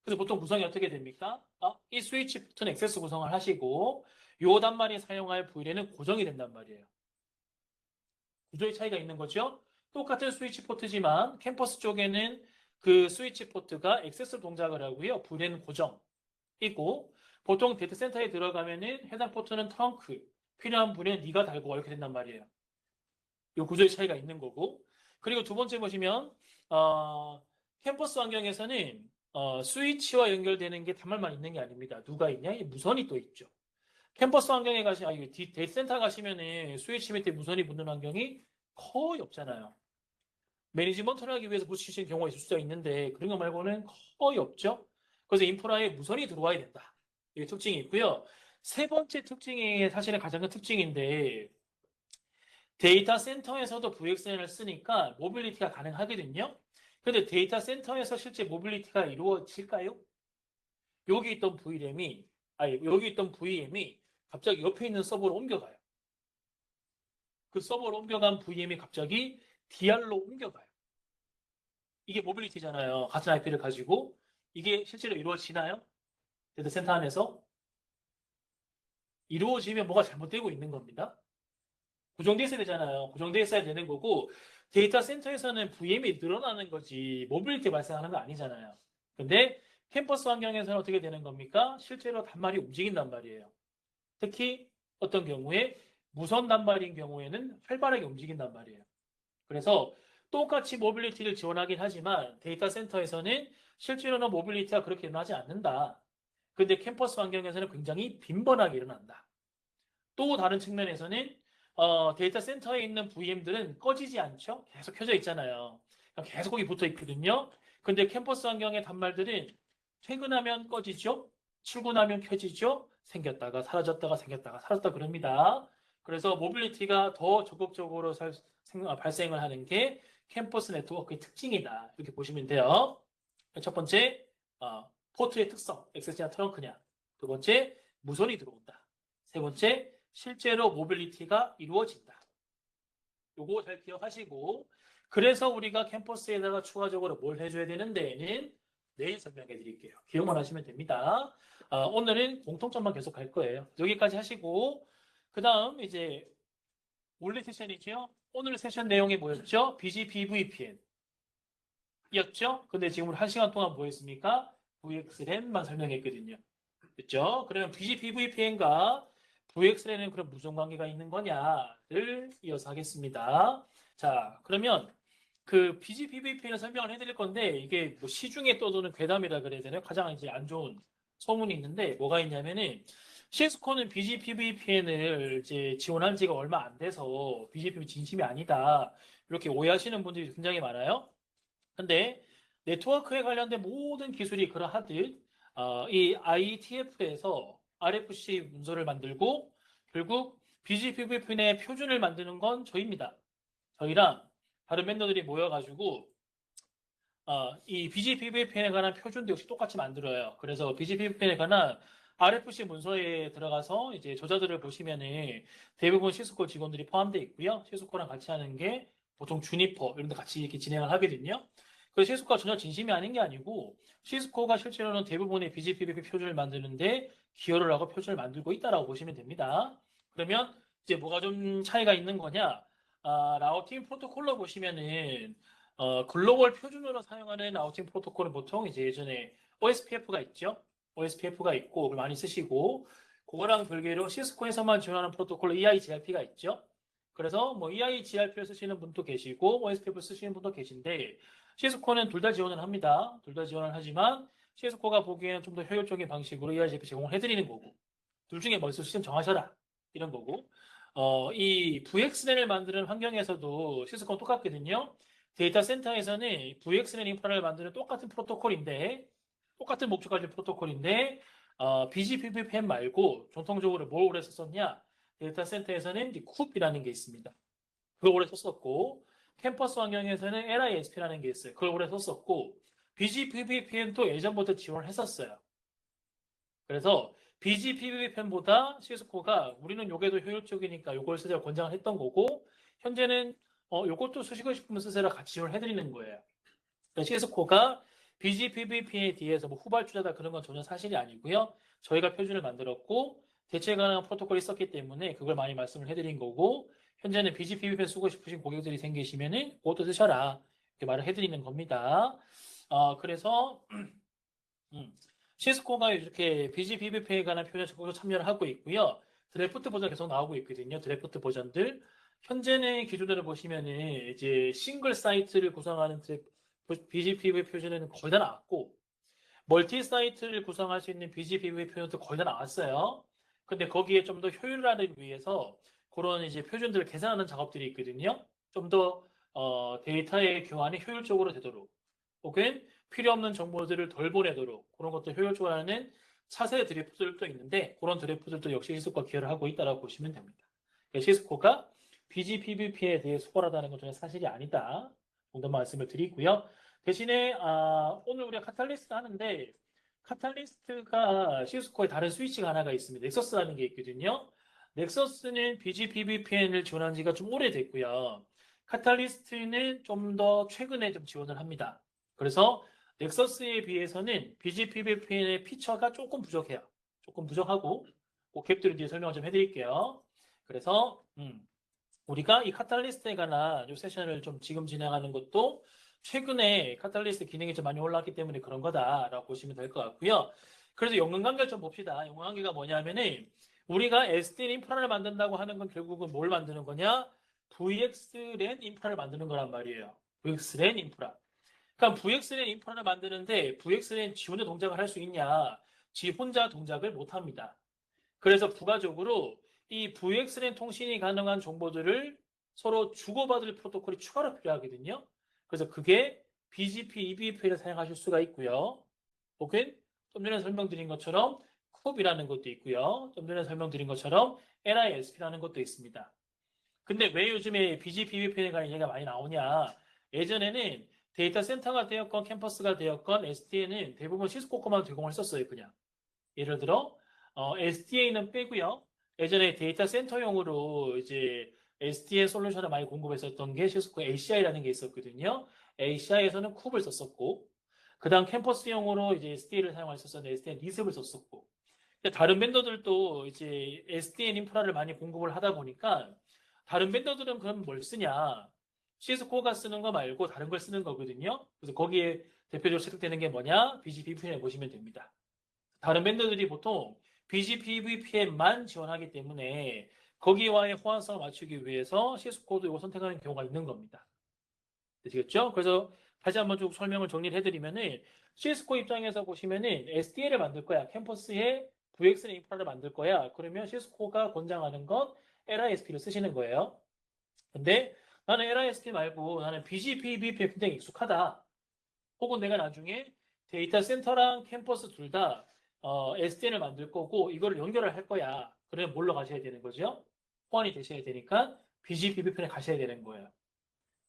그래서 보통 구성이 어떻게 됩니까? 이 스위치 포트는 액세스 구성을 하시고 요 단말이 사용할 VLAN은 고정이 된단 말이에요. 구조의 차이가 있는 거죠. 똑같은 스위치 포트지만 캠퍼스 쪽에는 그 스위치 포트가 액세스 동작을 하고요. VLAN은 고정이고 보통 데이터 센터에 들어가면은 해당 포트는 트렁크, 필요한 VLAN 네가 달고 이렇게 된단 말이에요. 이 구조의 차이가 있는 거고. 그리고 두 번째 보시면 캠퍼스 환경에서는 스위치와 연결되는 게 단말만 있는 게 아닙니다. 누가 있냐? 무선이 또 있죠. 캠퍼스 환경에 데이터 센터 가시면은 스위치 밑에 무선이 붙는 환경이 거의 없잖아요. 매니지먼트를 하기 위해서 붙이시는 경우가 있을 수가 있는데 그런 거 말고는 거의 없죠. 그래서 인프라에 무선이 들어와야 된다. 이게 특징이 있고요. 세 번째 특징이 사실은 가장 큰 특징인데 데이터 센터에서도 VXLAN을 쓰니까 모빌리티가 가능하거든요. 근데 데이터 센터에서 실제 모빌리티가 이루어질까요? 여기 있던 VM이 갑자기 옆에 있는 서버로 옮겨가요. 그 서버로 옮겨간 VM이 갑자기 DR로 옮겨가요. 이게 모빌리티잖아요. 같은 IP를 가지고. 이게 실제로 이루어지나요? 데이터 센터 안에서? 이루어지면 뭐가 잘못되고 있는 겁니다. 고정돼 있어야 되잖아요. 고정돼 있어야 되는 거고 데이터 센터에서는 VM이 늘어나는 거지 모빌리티 발생하는 거 아니잖아요. 근데 캠퍼스 환경에서는 어떻게 되는 겁니까? 실제로 단말이 움직인단 말이에요. 특히 어떤 경우에 무선 단말인 경우에는 활발하게 움직인단 말이에요. 그래서 똑같이 모빌리티를 지원하긴 하지만 데이터 센터에서는 실제로는 모빌리티가 그렇게 일어나지 않는다. 근데 캠퍼스 환경에서는 굉장히 빈번하게 일어난다. 또 다른 측면에서는 데이터 센터에 있는 VM들은 꺼지지 않죠? 계속 켜져 있잖아요. 계속 거기 붙어 있거든요. 근데 캠퍼스 환경의 단말들은 퇴근하면 꺼지죠? 출근하면 켜지죠? 생겼다가 사라졌다가 생겼다가 사라졌다 그럽니다. 그래서 모빌리티가 더 적극적으로 발생을 하는 게 캠퍼스 네트워크의 특징이다. 이렇게 보시면 돼요. 첫 번째, 포트의 특성, 액세스냐 트렁크냐. 두 번째, 무선이 들어온다. 세 번째, 실제로 모빌리티가 이루어진다. 요거 잘 기억하시고, 그래서 우리가 캠퍼스에다가 추가적으로 뭘 해줘야 되는데는 내일 설명해 드릴게요. 기억만 하시면 됩니다. 오늘은 공통점만 계속 할 거예요. 여기까지 하시고, 그 다음 이제 원래 세션이죠. 오늘 세션 내용이 뭐였죠? BGPVPN 이었죠? 근데 지금 우리 1시간 동안 뭐 했습니까? VXLAN만 설명했거든요. 그렇죠? 그러면 BGPVPN과 VXLAN은 그럼 무슨 관계가 있는 거냐를 이어서 하겠습니다. 자, 그러면 그 BGPVPN을 설명을 해드릴 건데 이게 뭐 시중에 떠도는 괴담이라 그래야 되나요? 가장 이제 안 좋은 소문이 있는데 뭐가 있냐면은 시스코는 BGPVPN을 이제 지원한 지가 얼마 안 돼서 BGP 진심이 아니다. 이렇게 오해하시는 분들이 굉장히 많아요. 근데 네트워크에 관련된 모든 기술이 그러하듯 이 IETF에서 RFC 문서를 만들고 결국 BGPVPN의 표준을 만드는 건 저희입니다. 저희랑 다른 vendor들이 모여가지고 이 BGPVPN에 관한 표준도 역시 똑같이 만들어요. 그래서 BGPVPN에 관한 RFC 문서에 들어가서 이제 저자들을 보시면은 대부분 시스코 직원들이 포함되어 있고요. 시스코랑 같이 하는 게 보통 주니퍼 이런 데 같이 이렇게 진행을 하거든요. 그래서 시스코가 전혀 진심이 아닌 게 아니고 시스코가 실제로는 대부분의 BGPVP 표준을 만드는데 기여를 하고 표준을 만들고 있다라고 보시면 됩니다. 그러면 이제 뭐가 좀 차이가 있는 거냐? 라우팅 프로토콜로 보시면은 글로벌 표준으로 사용하는 라우팅 프로토콜은 보통 이제 예전에 OSPF가 있죠. OSPF가 있고 그걸 많이 쓰시고 그거랑 별개로 시스코에서만 지원하는 프로토콜 EIGRP가 있죠. 그래서 뭐 EIGRP를 쓰시는 분도 계시고 OSPF 쓰시는 분도 계신데 시스코는 둘 다 지원을 합니다. 둘 다 지원을 하지만 시스코가 보기에는 좀 더 효율적인 방식으로 EIGRP 제공을 해드리는 거고 둘 중에 뭐 쓰시면 정하셔라 이런 거고 이 VXLAN을 만드는 환경에서도 시스코는 똑같거든요. 데이터 센터에서는 VXLAN 인프라를 만드는 똑같은 프로토콜인데 똑같은 목적 가진 프로토콜인데 BGPVPN 말고 전통적으로 뭘 오래 썼었냐? 데이터 센터에서는 쿱이라는 게 있습니다. 그걸 오래 썼었고 캠퍼스 환경에서는 LISP라는 게 있어요. 그걸 오래 썼었고 BGPVPN도 예전부터 지원을 했었어요. 그래서 BGPVPN보다 시스코가 우리는 요게 더 효율적이니까 요걸 쓰자고 권장을 했던 거고 현재는 요것도 쓰시고 싶으면 쓰세요 같이 지원을 해드리는 거예요. 시스코가 BGPVPN에 대해서 뭐 후발주자다 그런 건 전혀 사실이 아니고요. 저희가 표준을 만들었고 대체 가능한 프로토콜이 있었기 때문에 그걸 많이 말씀을 해드린 거고 현재는 BGPVPN 쓰고 싶으신 고객들이 생기시면은 그것도 쓰셔라 이렇게 말을 해드리는 겁니다. 그래서 시스코가 이렇게 BGPVPN에 관한 표현 적극적으로 참여를 하고 있고요. 드래프트 버전 계속 나오고 있거든요. 드래프트 버전들. 현재의 기준으로 보시면은 이제 싱글 사이트를 구성하는 BGPV 표준은 거의 다 나왔고 멀티 사이트를 구성할 수 있는 BGPV 표준도 거의 다 나왔어요. 근데 거기에 좀 더 효율화를 위해서 그런 이제 표준들을 개선하는 작업들이 있거든요. 좀 더 데이터의 교환이 효율적으로 되도록 혹은 필요 없는 정보들을 덜 보내도록 그런 것도 효율적으로 하는 차세 드래프트들도 있는데 그런 드래프트들도 역시 시스코가 기여를 하고 있다고 보시면 됩니다. 시스코가 BGPVP에 대해 수월하다는 건 전혀 사실이 아니다. 정도 말씀을 드리고요. 대신에 오늘 우리가 카탈리스트 하는데 카탈리스트가 시스코의 다른 스위치가 하나가 있습니다. 넥서스라는 게 있거든요. 넥서스는 BGPVPN을 지원한 지가 좀 오래됐고요. 카탈리스트는 좀 더 최근에 좀 지원을 합니다. 그래서 넥서스에 비해서는 BGPVPN의 피처가 조금 부족해요. 조금 부족하고 그 갭들을 뒤에 설명을 좀 해드릴게요. 그래서 우리가 이 카탈리스트에 관한 이 세션을 좀 지금 진행하는 것도 최근에 카탈리스트 기능이 좀 많이 올랐기 때문에 그런 거다라고 보시면 될 것 같고요. 그래서 연관관계를 좀 봅시다. 연관관계가 뭐냐면은 우리가 SDN 인프라를 만든다고 하는 건 결국은 뭘 만드는 거냐? VXLAN 인프라를 만드는 거란 말이에요. VXLAN 인프라. 그러니까 VXLAN 인프라를 만드는데 VXLAN 지 혼자 동작을 할 수 있냐? 지 혼자 동작을 못 합니다. 그래서 부가적으로 이 VXLAN 통신이 가능한 정보들을 서로 주고받을 프로토콜이 추가로 필요하거든요. 그래서 그게 BGP, EBP를 사용하실 수가 있고요. 혹은 좀 전에 설명드린 것처럼 쿱이라는 것도 있고요. 좀 전에 설명드린 것처럼 NISP라는 것도 있습니다. 근데 왜 요즘에 BGP, EBP에 관한 얘기가 많이 나오냐? 예전에는 데이터 센터가 되었건 캠퍼스가 되었건 SDN은 대부분 시스코 거만 제공을 했었어요, 그냥. 예를 들어 SDA는 빼고요. 예전에 데이터 센터용으로 이제 SDN 솔루션을 많이 공급했었던 게 시스코 ACI라는 게 있었거든요. ACI에서는 쿱을 썼었고, 그 다음 캠퍼스용으로 이제 SDN을 사용했었는데 SDN 리습을 썼었고, 다른 벤더들도 이제 SDN 인프라를 많이 공급을 하다 보니까 다른 벤더들은 그럼 뭘 쓰냐? 시스코가 쓰는 거 말고 다른 걸 쓰는 거거든요. 그래서 거기에 대표적으로 채택되는 게 뭐냐? BGP VPN 보시면 됩니다. 다른 벤더들이 보통 BGP VPN만 지원하기 때문에 거기와의 호환성을 맞추기 위해서 시스코도 이거 선택하는 경우가 있는 겁니다. 되시겠죠? 그래서 다시 한번 쭉 설명을 정리를 해드리면은 시스코 입장에서 보시면은 SDN을 만들 거야. 캠퍼스에 VXN 인프라를 만들 거야. 그러면 시스코가 권장하는 건 LISP를 쓰시는 거예요. 근데 나는 LISP 말고 나는 BGP VPN 굉장히 익숙하다. 혹은 내가 나중에 데이터 센터랑 캠퍼스 둘 다 SDN을 만들 거고 이거를 연결을 할 거야. 그러면 뭘로 가셔야 되는 거죠? 호환이 되셔야 되니까 BGP VPN에 가셔야 되는 거예요.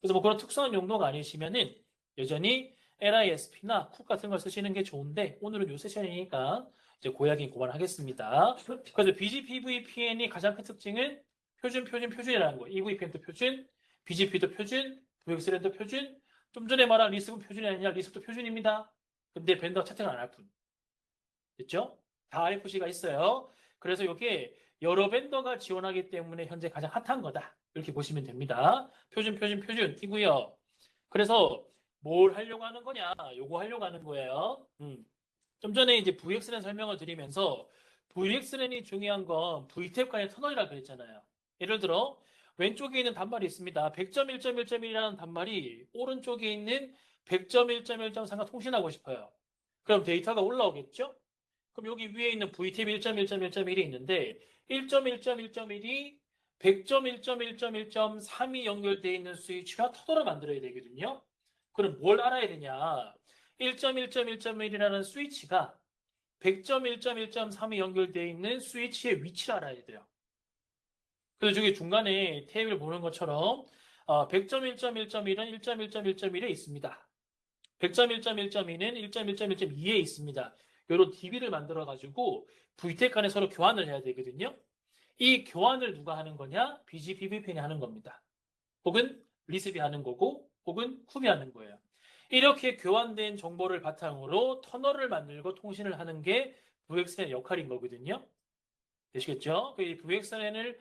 그래서 뭐 그런 특수한 용도가 아니시면은 여전히 LISP나 쿡 같은 걸 쓰시는 게 좋은데 오늘은 요 세션이니까 이제 고약인 그만하겠습니다. 그래서 BGP VPN이 가장 큰 특징은 표준이라는 거예요. EVPN도 표준, BGP도 표준, VXLAN도 표준. 좀 전에 말한 리스크는 표준이 아니라 리스크도 표준입니다. 근데 벤더 채택을 안 할 뿐. 됐죠? 다 IFC가 있어요. 그래서 이게 여러 벤더가 지원하기 때문에 현재 가장 핫한 거다. 이렇게 보시면 됩니다. 표준이고요. 그래서 뭘 하려고 하는 거냐? 요거 하려고 하는 거예요. 좀 전에 이제 VXLAN 설명을 드리면서 VXLAN이 중요한 건 VTAP 간의 터널이라고 그랬잖아요. 예를 들어 왼쪽에 있는 단말이 있습니다. 100.1.1.1이라는 단말이 오른쪽에 있는 100.1.1.3과 통신하고 싶어요. 그럼 데이터가 올라오겠죠? 그럼 여기 위에 있는 VTAP 1.1.1.1이 있는데 1.1.1.1이 100.1.1.1.3이 연결되어 있는 스위치와 터널을 만들어야 되거든요. 그럼 뭘 알아야 되냐? 1.1.1.1이라는 스위치가 100.1.1.3이 연결되어 있는 스위치의 위치를 알아야 돼요. 그래서 저기 중간에 테이블 보는 것처럼 100.1.1.1은 1.1.1.1에 있습니다. 100.1.1.2는 1.1.1.2에 있습니다. 이런 DB를 만들어가지고 VTAP 간에 서로 교환을 해야 되거든요. 이 교환을 누가 하는 거냐? BGP VPN이 하는 겁니다. 혹은 리습이 하는 거고 혹은 쿱이 하는 거예요. 이렇게 교환된 정보를 바탕으로 터널을 만들고 통신을 하는 게 VXLAN의 역할인 거거든요. 되시겠죠? 이 VXLAN을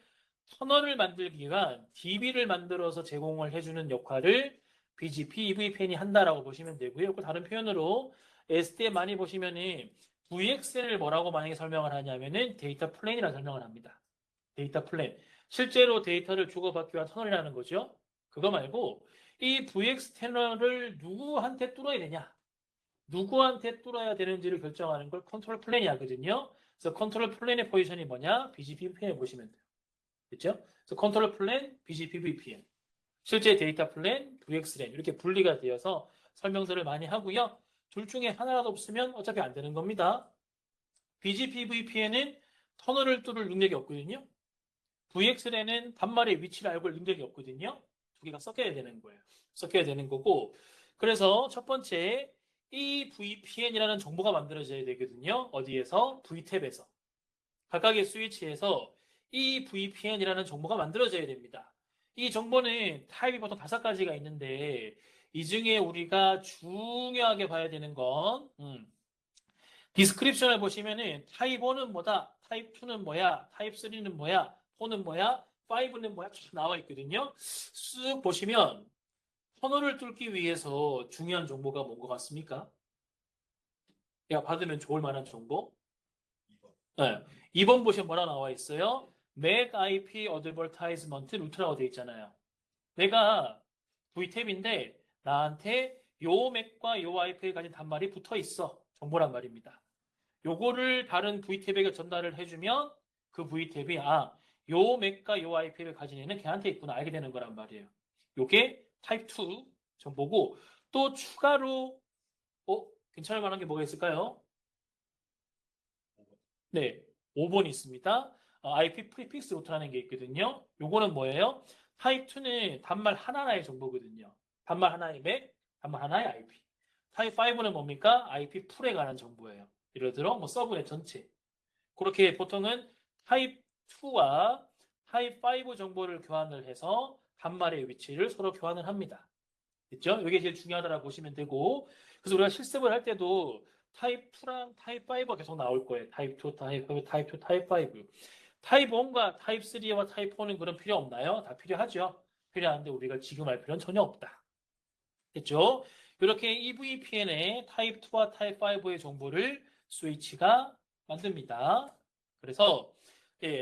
터널을 만들기 위한 DB를 만들어서 제공을 해주는 역할을 BGP, EVPN이 한다라고 보시면 되고요. 그 다른 표현으로 SDN 많이 보시면은 VXLAN을 뭐라고 만약에 설명을 하냐면은 데이터 플랜이라고 설명을 합니다. 데이터 플랜. 실제로 데이터를 주고받기 위한 터널이라는 거죠. 그거 말고 이 VX 터널을 누구한테 뚫어야 되냐? 누구한테 뚫어야 되는지를 결정하는 걸 컨트롤 플랜이 하거든요. 그래서 컨트롤 플랜의 포지션이 뭐냐? BGP VPN 보시면 돼요. 그렇죠? 그래서 컨트롤 플랜, BGP VPN. 실제 데이터 플랜, VXLAN 이렇게 분리가 되어서 설명서를 많이 하고요. 둘 중에 하나라도 없으면 어차피 안 되는 겁니다. BGP VPN은 터널을 뚫을 능력이 없거든요. VXLAN은 단말의 위치를 알고 능력이 없거든요. 두 개가 섞여야 되는 거예요. 섞여야 되는 거고. 그래서 첫 번째 이 VPN이라는 정보가 만들어져야 되거든요. 어디에서? VTAP에서. 각각의 스위치에서 이 VPN이라는 정보가 만들어져야 됩니다. 이 정보는 타입이 보통 5가지가 있는데 이 중에 우리가 중요하게 봐야 되는 건 디스크립션을 보시면은 타입 1은 뭐다, 타입 2는 뭐야, 타입 3는 뭐야, 4는 뭐야, 5는 뭐야 쭉 나와 있거든요. 쓱 보시면 터널을 뚫기 위해서 중요한 정보가 뭔 것 같습니까? 내가 받으면 좋을 만한 정보? 네. 2번 보시면 뭐라 나와 있어요? MAC IP Advertisement Route라고 되어 있잖아요. 내가 VTAP인데 나한테 요 MAC과 요 IP를 가진 단말이 붙어 있어. 정보란 말입니다. 요거를 다른 VTAP에게 전달을 해주면 그 VTAP이 요 MAC과 요 IP를 가진 애는 걔한테 있구나 알게 되는 거란 말이에요. 요게 타입 2 정보고 또 추가로 괜찮을 만한 게 뭐가 있을까요? 네, 5번이 있습니다. IP 프리픽스 루트라는 게 있거든요. 요거는 뭐예요? 타입 2는 단말 하나하나의 정보거든요. 단말 하나의 맥, 단말 하나의 IP. 타입 5는 뭡니까? IP 풀에 관한 정보예요. 예를 들어 뭐 서브넷 전체. 그렇게 보통은 타입 2와 타입 5 정보를 교환을 해서 단말의 위치를 서로 교환을 합니다. 됐죠? 이게 제일 중요하다고 보시면 되고, 그래서 우리가 실습을 할 때도 타입 2랑 타입 5가 계속 나올 거예요. 타입 2, 타입 5, 타입 2, 타입 5. 타입 1과 타입 3와 타입 4는 그런 필요 없나요? 다 필요하죠. 필요한데 우리가 지금 할 필요는 전혀 없다. 됐죠? 이렇게 EVPN의 타입 2와 타입 5의 정보를 스위치가 만듭니다. 그래서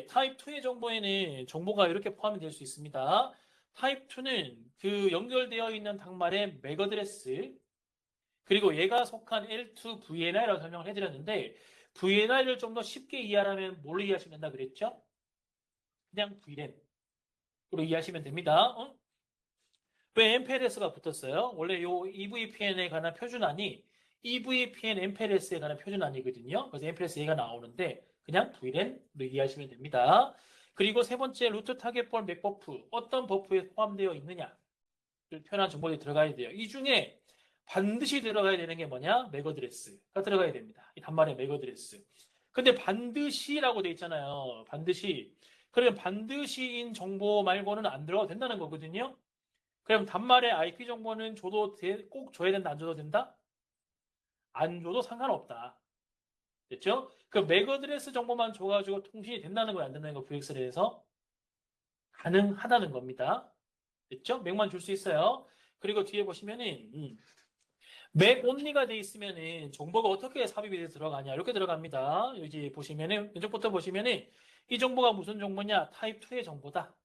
타입 2의 정보에는 정보가 이렇게 포함이 될 수 있습니다. 타입 2는 그 연결되어 있는 닭말의 맥 어드레스, 그리고 얘가 속한 L2 VNI라고 설명을 해드렸는데, VNI를 좀 더 쉽게 이해하려면 뭘로 이해하시면 된다 그랬죠? 그냥 VLAN으로 이해하시면 됩니다. 왜 MPLS가 붙었어요? 원래 요 EVPN에 관한 표준안이 EVPN MPLS에 관한 표준안이거든요. 그래서 MPLS 얘가 나오는데 그냥 VLAN으로 이해하시면 됩니다. 그리고 세 번째 루트 타겟볼 맥 버프, 어떤 버프에 포함되어 있느냐를 표현한 정보들이 들어가야 돼요. 이 중에 반드시 들어가야 되는 게 뭐냐? 맥 어드레스가 들어가야 됩니다. 이 단말의 맥 어드레스. 근데 반드시라고 돼 있잖아요. 반드시. 그러면 반드시인 정보 말고는 안 들어가도 된다는 거거든요. 그럼 단말의 IP 정보는 꼭 줘야 된다, 안 줘도 된다? 안 줘도 상관없다. 됐죠? 그 맥 어드레스 정보만 줘가지고 통신이 된다는 거야, 안 된다는 거, VXLA에서? 가능하다는 겁니다. 됐죠? 맥만 줄 수 있어요. 그리고 뒤에 보시면은, 맥 온리가 돼 있으면은 정보가 어떻게 삽입이 돼서 들어가냐, 이렇게 들어갑니다. 여기 보시면은, 왼쪽부터 보시면은, 이 정보가 무슨 정보냐? 타입 2의 정보다.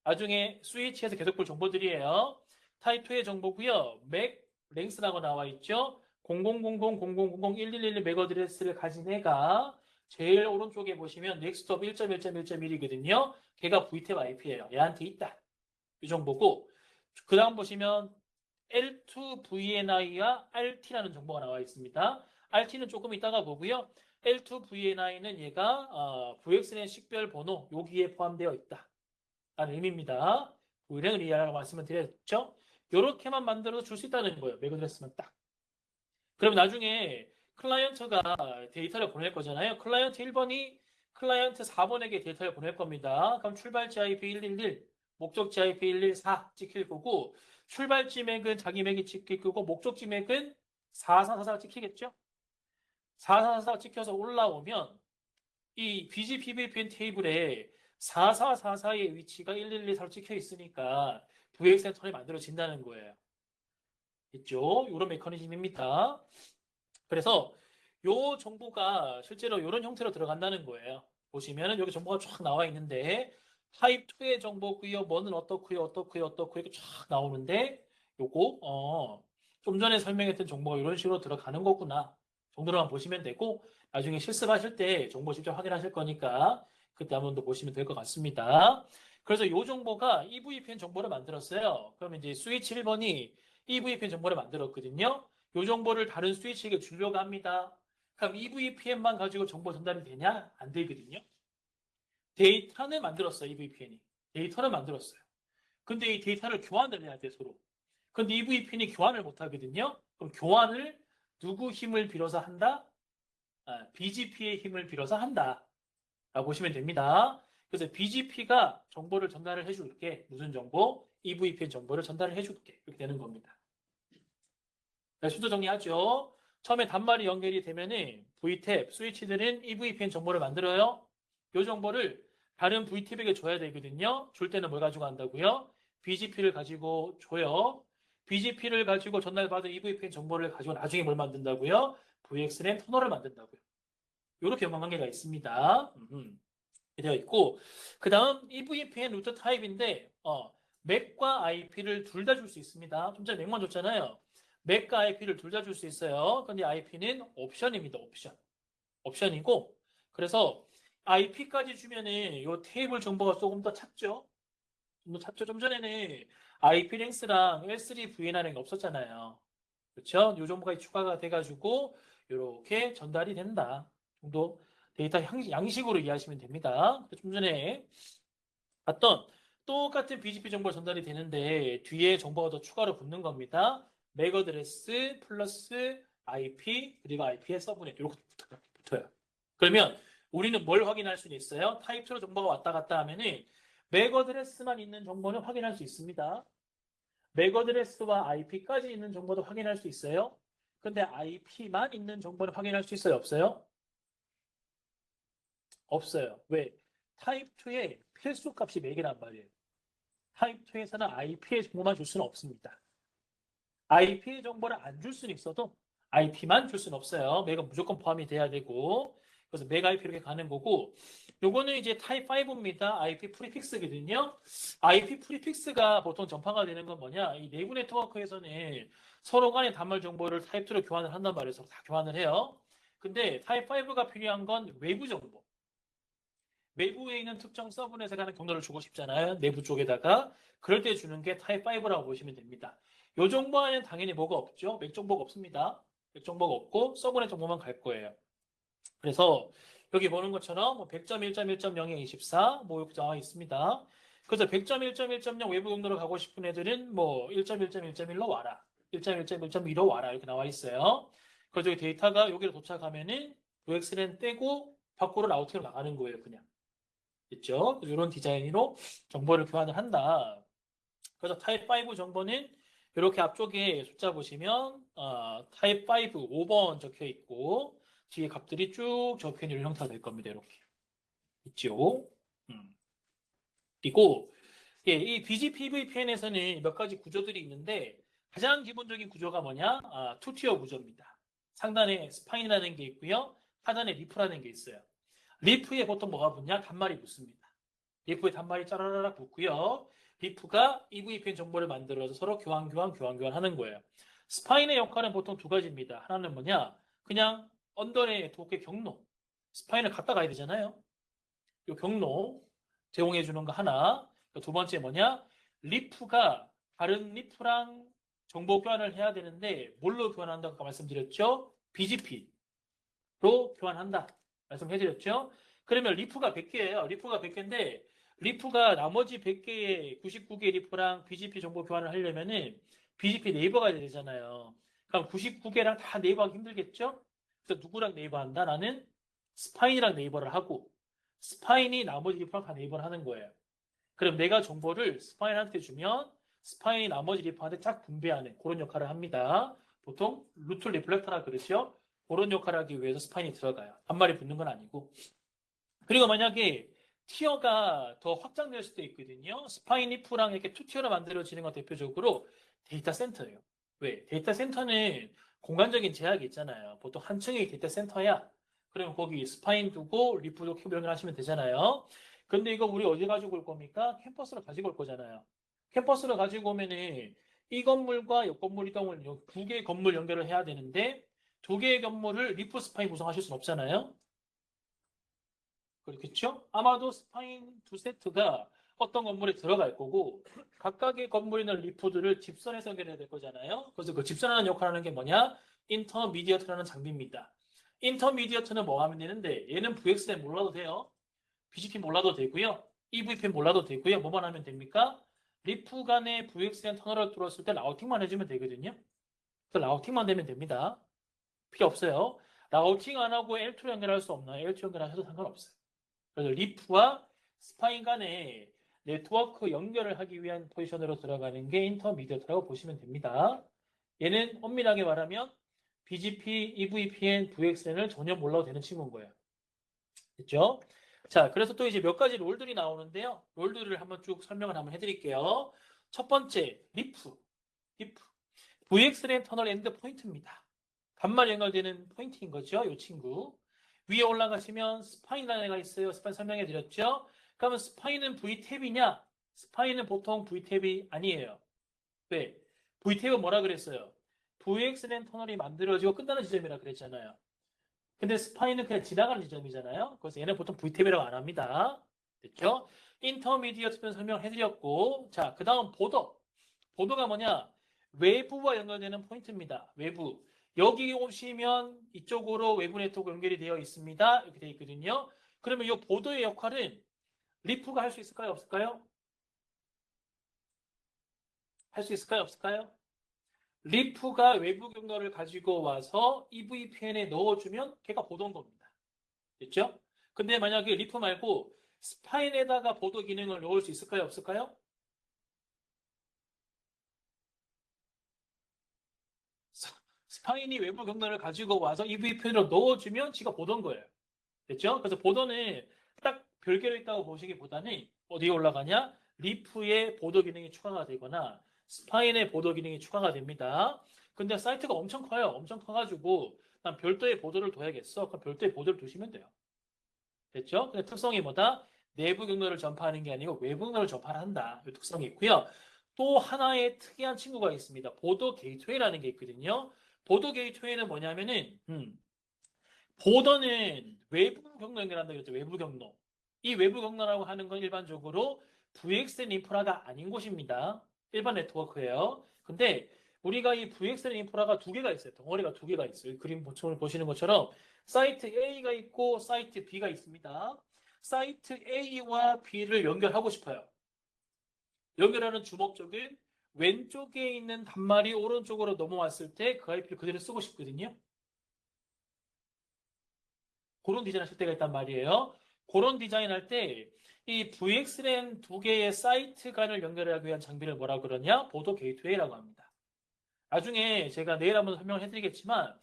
나중에 스위치에서 계속 볼 정보들이에요. 타입 2의 정보고요. 맥 랭스라고 나와 있죠. 0000000111 맥 어드레스를 가진 애가 제일 오른쪽에 보시면 넥스트업 1.1.1.1이거든요. 걔가 VTab IP예요. 얘한테 있다. 이 정보고, 그 다음 보시면 L2VNI와 RT라는 정보가 나와 있습니다. RT는 조금 이따가 보고요. L2VNI는 얘가 VXLAN 식별 번호 여기에 포함되어 있다 라는 의미입니다. 일행을 이해하라고 말씀을 드렸죠. 이렇게만 만들어서 줄 수 있다는 거예요. 맥 어드레스만 딱. 그럼 나중에 클라이언트가 데이터를 보낼 거잖아요. 클라이언트 1번이 클라이언트 4번에게 데이터를 보낼 겁니다. 그럼 출발지 IP 111, 목적지 IP 114 찍힐 거고, 출발지 맥은 자기 맥이 찍힐 거고, 목적지 맥은 4444가 찍히겠죠? 4444가 찍혀서 올라오면 이 BGP 테이블에 4444의 위치가 1124로 찍혀 있으니까 VX 센터이 만들어진다는 거예요. 있죠? 이런 메커니즘입니다. 그래서 요 정보가 실제로 이런 형태로 들어간다는 거예요. 보시면은 여기 정보가 쫙 나와 있는데 타입 2의 정보고요. 뭐는 어떻고요, 이렇게 쫙 나오는데 요거 좀 전에 설명했던 정보가 이런 식으로 들어가는 거구나 정도로만 보시면 되고, 나중에 실습하실 때 정보 직접 확인하실 거니까 그때 한번 더 보시면 될 것 같습니다. 그래서 이 정보가 EVPN 정보를 만들었어요. 그러면 이제 스위치 1번이 EVPN 정보를 만들었거든요. 이 정보를 다른 스위치에게 주려고 합니다. 그럼 EVPN만 가지고 정보 전달이 되냐? 안 되거든요. 데이터는 만들었어요, EVPN이. 데이터를 만들었어요. 근데 이 데이터를 교환을 해야 돼, 서로. 근데 EVPN이 교환을 못 하거든요. 그럼 교환을 누구 힘을 빌어서 한다? BGP의 힘을 빌어서 한다. 라고 보시면 됩니다. 그래서 BGP가 정보를 전달을 해줄게. 무슨 정보? EVPN 정보를 전달을 해줄게. 이렇게 되는 겁니다. 순서 정리하죠. 처음에 단말이 연결이 되면은 VTab, 스위치들은 EVPN 정보를 만들어요. 이 정보를 다른 VTab에게 줘야 되거든요. 줄 때는 뭘 가지고 간다고요? BGP를 가지고 줘요. BGP를 가지고 전달받은 EVPN 정보를 가지고 나중에 뭘 만든다고요? VXLAN 터널을 만든다고요. 이렇게 연관관계가 있습니다. 되어 있고, 그 다음 EVPN 루트 타입인데 맥과 IP를 둘 다 줄 수 있습니다. 좀 전에 맥만 줬잖아요. 맥과 IP를 둘 다 줄 수 있어요. 근데 IP는 옵션입니다. 옵션이고, 그래서 IP까지 주면은 이 테이블 정보가 조금 더 찾죠. 좀 더 찾죠. 좀 전에는 IP 랭스랑 L3 VNR이 없었잖아요. 그렇죠? 이 정보가 추가가 돼가지고 이렇게 전달이 된다 정도 데이터 양식으로 이해하시면 됩니다. 좀 전에 봤던 똑같은 BGP 정보가 전달이 되는데 뒤에 정보가 더 추가로 붙는 겁니다. 맥 어드레스 플러스 IP 그리고 IP의 서브넷 이렇게 붙어요. 그러면 우리는 뭘 확인할 수 있어요? 타입 2로 정보가 왔다 갔다 하면은 맥 어드레스만 있는 정보는 확인할 수 있습니다. 맥 어드레스와 IP까지 있는 정보도 확인할 수 있어요. 근데 IP만 있는 정보는 확인할 수 있어요? 없어요? 없어요. 왜? 타입 2의 필수 값이 맥이란 말이에요. 타입 2에서는 IP의 정보만 줄 수는 없습니다. IP의 정보를 안 줄 수는 있어도 IP만 줄 수는 없어요. 맥은 무조건 포함이 돼야 되고. 그래서 맥 IP 이렇게 가는 거고. 요거는 이제 타입 5입니다. IP 프리픽스거든요. IP 프리픽스가 보통 전파가 되는 건 뭐냐? 이 내부 네트워크에서는 서로 간의 단말 정보를 타입 2로 교환을 한단 말이에요. 다 교환을 해요. 근데 타입 5가 필요한 건 외부 정보. 외부에 있는 특정 서브넷에 가는 경로를 주고 싶잖아요. 내부 쪽에다가. 그럴 때 주는 게 타입 5라고 보시면 됩니다. 요 정보에는 당연히 뭐가 없죠? 맥 정보가 없습니다. 맥 정보가 없고 서브넷 정보만 갈 거예요. 그래서 여기 보는 것처럼 뭐 100.1.1.0에 24, 뭐 이렇게 나와 있습니다. 그래서 100.1.1.0 외부 경로로 가고 싶은 애들은 뭐 1.1.1.1로 와라. 1.1.1.2로 와라. 이렇게 나와 있어요. 그래서 여기 데이터가 여기로 도착하면은 OX는 떼고 밖으로 라우팅을 나가는 거예요. 그냥. 있죠? 이런 디자인으로 정보를 교환을 한다. 그래서 타입 5 정보는 이렇게 앞쪽에 숫자 보시면 타입 5 5번 적혀 있고 뒤에 값들이 쭉 적혀 있는 이런 형태가 될 겁니다. 이렇게 있죠. 그리고 예, 이 BGP VPN에서는 몇 가지 구조들이 있는데 가장 기본적인 구조가 뭐냐? 투티어 구조입니다. 상단에 스파인이라는 게 있고요. 하단에 리프라는 게 있어요. 리프에 보통 뭐가 붙냐? 단말이 붙습니다. 리프에 단말이 짜라라락 붙고요. 리프가 EVPN 정보를 만들어서 서로 교환 하는 거예요. 스파인의 역할은 보통 두 가지입니다. 하나는 뭐냐? 그냥 언더의 도쿄 경로. 스파인을 갖다 가야 되잖아요. 이 경로 제공해 주는 거 하나. 두 번째 뭐냐? 리프가 다른 리프랑 정보 교환을 해야 되는데 뭘로 교환한다고 아까 말씀드렸죠? BGP로 교환한다. 말씀해드렸죠? 그러면 리프가 100개예요. 리프가 100개인데 리프가 나머지 100개의 99개 리프랑 BGP 정보 교환을 하려면은 BGP 네이버가 되잖아요. 그럼 99개랑 다 네이버하기 힘들겠죠? 그래서 누구랑 네이버 한다? 나는 스파인이랑 네이버를 하고 스파인이 나머지 리프랑 다 네이버를 하는 거예요. 그럼 내가 정보를 스파인한테 주면 스파인이 나머지 리프한테 쫙 분배하는 그런 역할을 합니다. 보통 루트 리플렉터라 그러죠. 그런 역할을 하기 위해서 스파인이 들어가요. 반말이 붙는 건 아니고. 그리고 만약에 티어가 더 확장될 수도 있거든요. 스파인 리프랑 이렇게 투 티어로 만들어지는 건 대표적으로 데이터 센터예요. 왜? 데이터 센터는 공간적인 제약이 있잖아요. 보통 한 층이 데이터 센터야. 그러면 거기 스파인 두고 리프 도 케이블 연결하시면 되잖아요. 근데 이거 우리 어디 가지고 올 겁니까? 캠퍼스로 가지고 올 거잖아요. 캠퍼스로 가지고 오면은 이 건물과 옆 건물, 이 건물, 두 개의 건물 연결을 해야 되는데 두 개의 건물을 리프 스파인 구성하실 수는 없잖아요. 그렇겠죠? 아마도 스파인 두 세트가 어떤 건물에 들어갈 거고 각각의 건물에 있는 리프들을 집선해서 연결해야 될 거잖아요. 그래서 그 집선하는 역할을 하는 게 뭐냐? 인터미디어트라는 장비입니다. 인터미디어트는 뭐 하면 되는데 얘는 VXLAN 몰라도 돼요. BGP 몰라도 되고요. EVPN 몰라도 되고요. 뭐만 하면 됩니까? 리프 간의 VXLAN 터널을 뚫었을 때 라우팅만 해주면 되거든요. 그 라우팅만 되면 됩니다. 필요 없어요. 라우팅 안 하고 L2로 연결할 수 없나요? L2 연결하셔도 상관없어요. 그래서 리프와 스파인 간의 네트워크 연결을 하기 위한 포지션으로 들어가는 게 인터미디어트라고 보시면 됩니다. 얘는 엄밀하게 말하면 BGP, EVPN, VXN을 전혀 몰라도 되는 친구인 거예요. 됐죠? 자, 그래서 또 이제 몇 가지 롤들이 나오는데요. 롤들을 한번 쭉 설명을 한번 해드릴게요. 첫 번째, 리프. VXLAN 터널 엔드 포인트입니다. 간말 연결되는 포인트인 거죠. 이 친구. 위에 올라가시면 스파인이라는 애가 있어요. 스파인 설명해 드렸죠. 그러면 스파인은 V탭이냐? 스파인은 보통 V탭이 아니에요. 왜? V탭은 뭐라 그랬어요? VXLAN 터널이 만들어지고 끝나는 지점이라 그랬잖아요. 근데 스파인은 그냥 지나가는 지점이잖아요. 그래서 얘는 보통 V탭이라고 안 합니다. 됐죠? 인터미디어트는 설명을 해드렸고, 자, 그 다음 보더. 보더가 뭐냐? 외부와 연결되는 포인트입니다. 외부. 여기 오시면 이쪽으로 외부 네트워크 연결이 되어 있습니다. 이렇게 되어 있거든요. 그러면 이 보더의 역할은 리프가 할 수 있을까요? 없을까요? 할 수 있을까요? 없을까요? 리프가 외부 경로를 가지고 와서 EVPN에 넣어주면 걔가 보던 겁니다. 됐죠? 근데 만약에 리프 말고 스파인에다가 보도 기능을 넣을 수 있을까요? 없을까요? 스파인이 외부 경로를 가지고 와서 EVP로 넣어주면 지가 보던 거예요. 됐죠? 그래서 보도는 딱 별개로 있다고 보시기보다는 어디에 올라가냐? 리프의 보도 기능이 추가가 되거나 스파인의 보도 기능이 추가가 됩니다. 근데 사이트가 엄청 커요. 엄청 커가지고 난 별도의 보도를 둬야겠어. 그럼 별도의 보도를 두시면 돼요. 됐죠? 근데 특성이 뭐다? 내부 경로를 전파하는 게 아니고 외부 경로를 전파한다. 이 특성이 있고요. 또 하나의 특이한 친구가 있습니다. 보도 게이트웨이라는 게 있거든요. 보도 게이트웨이는 뭐냐면은 보도는 외부 경로 연결한다 그랬죠. 외부 경로. 이 외부 경로라고 하는 건 일반적으로 VXLAN 인프라가 아닌 곳입니다. 일반 네트워크예요. 근데 우리가 이 VXLAN 인프라가 두 개가 있어요. 덩어리가 두 개가 있어요. 그림 보시는 것처럼 사이트 A가 있고 사이트 B가 있습니다. 사이트 A와 B를 연결하고 싶어요. 연결하는 주목적인 왼쪽에 있는 단말이 오른쪽으로 넘어왔을 때 그 IP를 그대로 쓰고 싶거든요. 그런 디자인 하실 때가 있단 말이에요. 그런 디자인 할 때 이 VXLAN 두 개의 사이트 간을 연결하기 위한 장비를 뭐라 그러냐? 보도 게이트웨이라고 합니다. 나중에 제가 내일 한번 설명을 해드리겠지만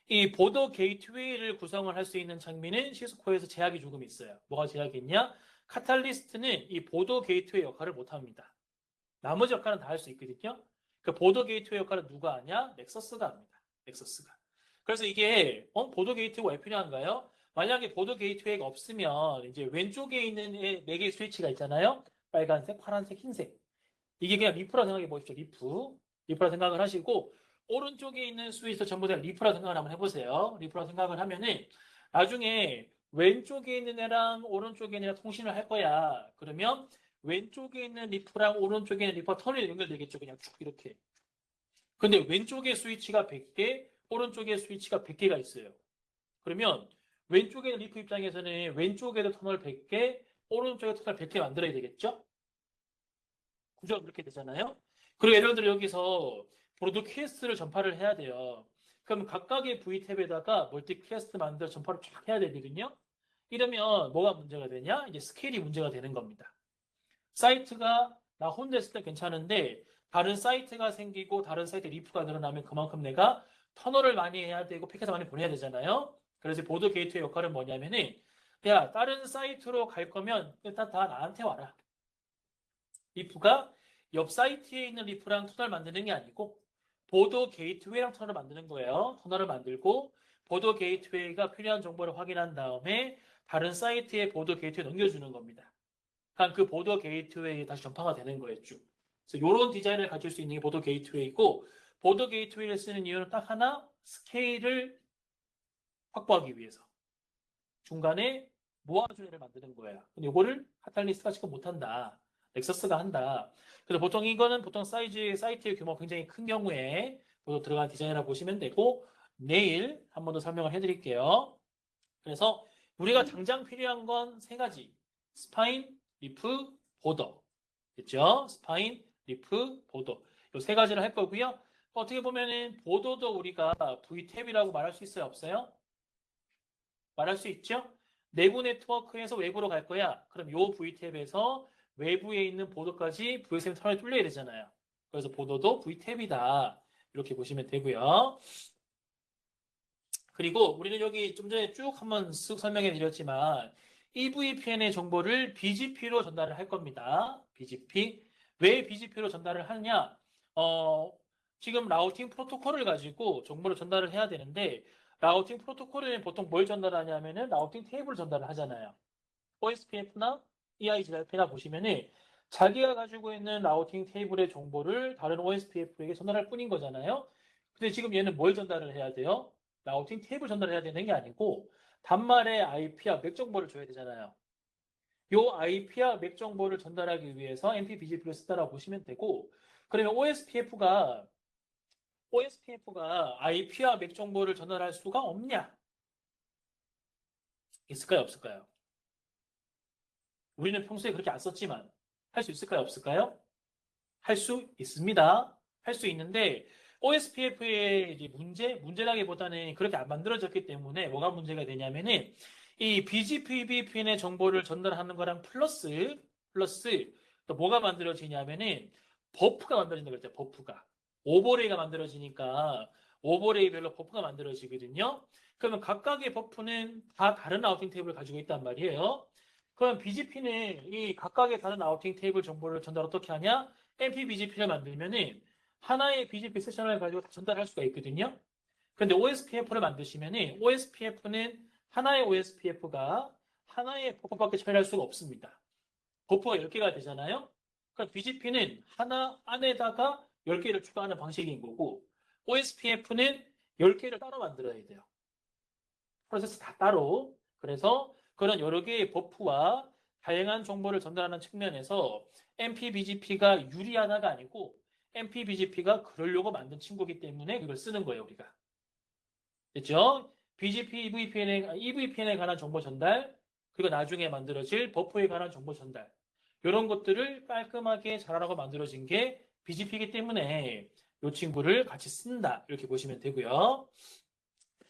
이 보도 게이트웨이를 구성을 할 수 있는 장비는 시스코에서 제약이 조금 있어요. 뭐가 제약이 있냐? 카탈리스트는 이 보도 게이트웨이 역할을 못합니다. 나머지 역할은 다 할 수 있거든요. 그 보도 게이트웨이 역할은 누가 하냐? 넥서스가 합니다. 넥서스가. 그래서 이게 보도 게이트웨이가 왜 필요한가요? 만약에 보도 게이트웨이가 없으면 이제 왼쪽에 있는 네 개의 스위치가 있잖아요. 빨간색, 파란색, 흰색. 이게 그냥 리프라 생각해 보십시오. 리프라 생각을 하시고 오른쪽에 있는 스위치 전부 다 리프라 생각을 한번 해보세요. 리프라 생각을 하면은 나중에 왼쪽에 있는 애랑 오른쪽에 있는 애랑 통신을 할 거야. 그러면 왼쪽에 있는 리프랑 오른쪽에 있는 리프가 터널이 연결되겠죠. 그냥 쭉 이렇게. 근데 왼쪽에 스위치가 100개, 오른쪽에 스위치가 100개가 있어요. 그러면 왼쪽에 있는 리프 입장에서는 왼쪽에도 터널 100개, 오른쪽에 터널 100개 만들어야 되겠죠? 구조가 그렇게 되잖아요. 그리고 예를 들어 여기서 브로드캐스트를 전파를 해야 돼요. 그럼 각각의 V탭에다가 멀티캐스트 만들어 전파를 쫙 해야 되거든요. 이러면 뭐가 문제가 되냐? 이제 스케일이 문제가 되는 겁니다. 사이트가 나 혼자 있을 때 괜찮은데 다른 사이트가 생기고 다른 사이트 리프가 늘어나면 그만큼 내가 터널을 많이 해야 되고 패킷을 많이 보내야 되잖아요. 그래서 보드 게이트의 역할은 뭐냐면은 야 다른 사이트로 갈 거면 일단 다 나한테 와라. 리프가 옆 사이트에 있는 리프랑 터널 만드는 게 아니고 보도 게이트웨이랑 터널을 만드는 거예요. 터널을 만들고 보도 게이트웨이가 필요한 정보를 확인한 다음에 다른 사이트에 보도 게이트웨이 넘겨주는 겁니다. 그러니까 그 보도 게이트웨이에 다시 전파가 되는 거예요, 쭉. 그래서 이런 디자인을 가질 수 있는 게 보도 게이트웨이고 보도 게이트웨이를 쓰는 이유는 딱 하나, 스케일을 확보하기 위해서. 중간에 모아준 애를 만드는 거예요. 근데 이거를 카탈리스트가 지금 못한다. 넥서스가 한다. 그래서 보통 이거는 보통 사이트의 규모가 굉장히 큰 경우에 모두 들어간 디자인이라고 보시면 되고 내일 한 번 더 설명을 해드릴게요. 그래서 우리가 당장 필요한 건 세 가지. 스파인, 리프, 보더. 됐죠? 스파인, 리프, 보더. 이 세 가지를 할 거고요. 어떻게 보면은 보더도 우리가 V탭이라고 말할 수 있어요? 없어요? 말할 수 있죠? 내부 네트워크에서 외부로 갈 거야. 그럼 요 V탭에서 외부에 있는 보도까지 VSM 터널이 뚫려야 되잖아요. 그래서 보도도 V탭이다. 이렇게 보시면 되고요. 그리고 우리는 여기 좀 전에 쭉 한번 쓱 설명해 드렸지만 EVPN의 정보를 BGP로 전달을 할 겁니다. BGP. 왜 BGP로 전달을 하느냐? 지금 라우팅 프로토콜을 가지고 정보를 전달을 해야 되는데 라우팅 프로토콜은 보통 뭘 전달하냐면은 라우팅 테이블을 전달을 하잖아요. OSPF나 EIGRP나 보시면은 자기가 가지고 있는 라우팅 테이블의 정보를 다른 OSPF에게 전달할 뿐인 거잖아요. 근데 지금 얘는 뭘 전달을 해야 돼요? 라우팅 테이블 전달해야 되는 게 아니고 단말의 IP와 맥 정보를 줘야 되잖아요. 요 IP와 맥 정보를 전달하기 위해서 MPBGP를 쓰다라고 보시면 되고 그러면 OSPF가 IP와 맥 정보를 전달할 수가 없냐? 있을까요? 없을까요? 우리는 평소에 그렇게 안 썼지만 할 수 있을까요? 없을까요? 할 수 있습니다. 할 수 있는데 OSPF의 문제라기보다는 그렇게 안 만들어졌기 때문에 뭐가 문제가 되냐면은 이 BGP VPN의 정보를 전달하는 거랑 플러스 또 뭐가 만들어지냐면은 버프가 만들어진다고 그랬죠. 버프가. 오버레이가 만들어지니까 오버레이별로 버프가 만들어지거든요. 그러면 각각의 버프는 다 다른 라우팅 테이블을 가지고 있단 말이에요. 그럼 BGP는 이 각각의 다른 라우팅 테이블 정보를 전달 어떻게 하냐? MPBGP를 만들면은 하나의 BGP 세션을 가지고 전달할 수가 있거든요. 근데 OSPF를 만드시면은 OSPF는 하나의 OSPF가 하나의 버프밖에 처리할 수가 없습니다. 버프가 10개가 되잖아요. 그러니까 BGP는 하나 안에다가 10개를 추가하는 방식인 거고 OSPF는 10개를 따로 만들어야 돼요. 프로세스 다 따로. 그래서 그런 여러 개의 버프와 다양한 정보를 전달하는 측면에서 MPBGP가 유리하다가 아니고 MPBGP가 그러려고 만든 친구이기 때문에 그걸 쓰는 거예요, 우리가. 됐죠? BGP, EVPN에 관한 정보 전달, 그리고 나중에 만들어질 버프에 관한 정보 전달. 이런 것들을 깔끔하게 잘하라고 만들어진 게 BGP이기 때문에 이 친구를 같이 쓴다. 이렇게 보시면 되고요.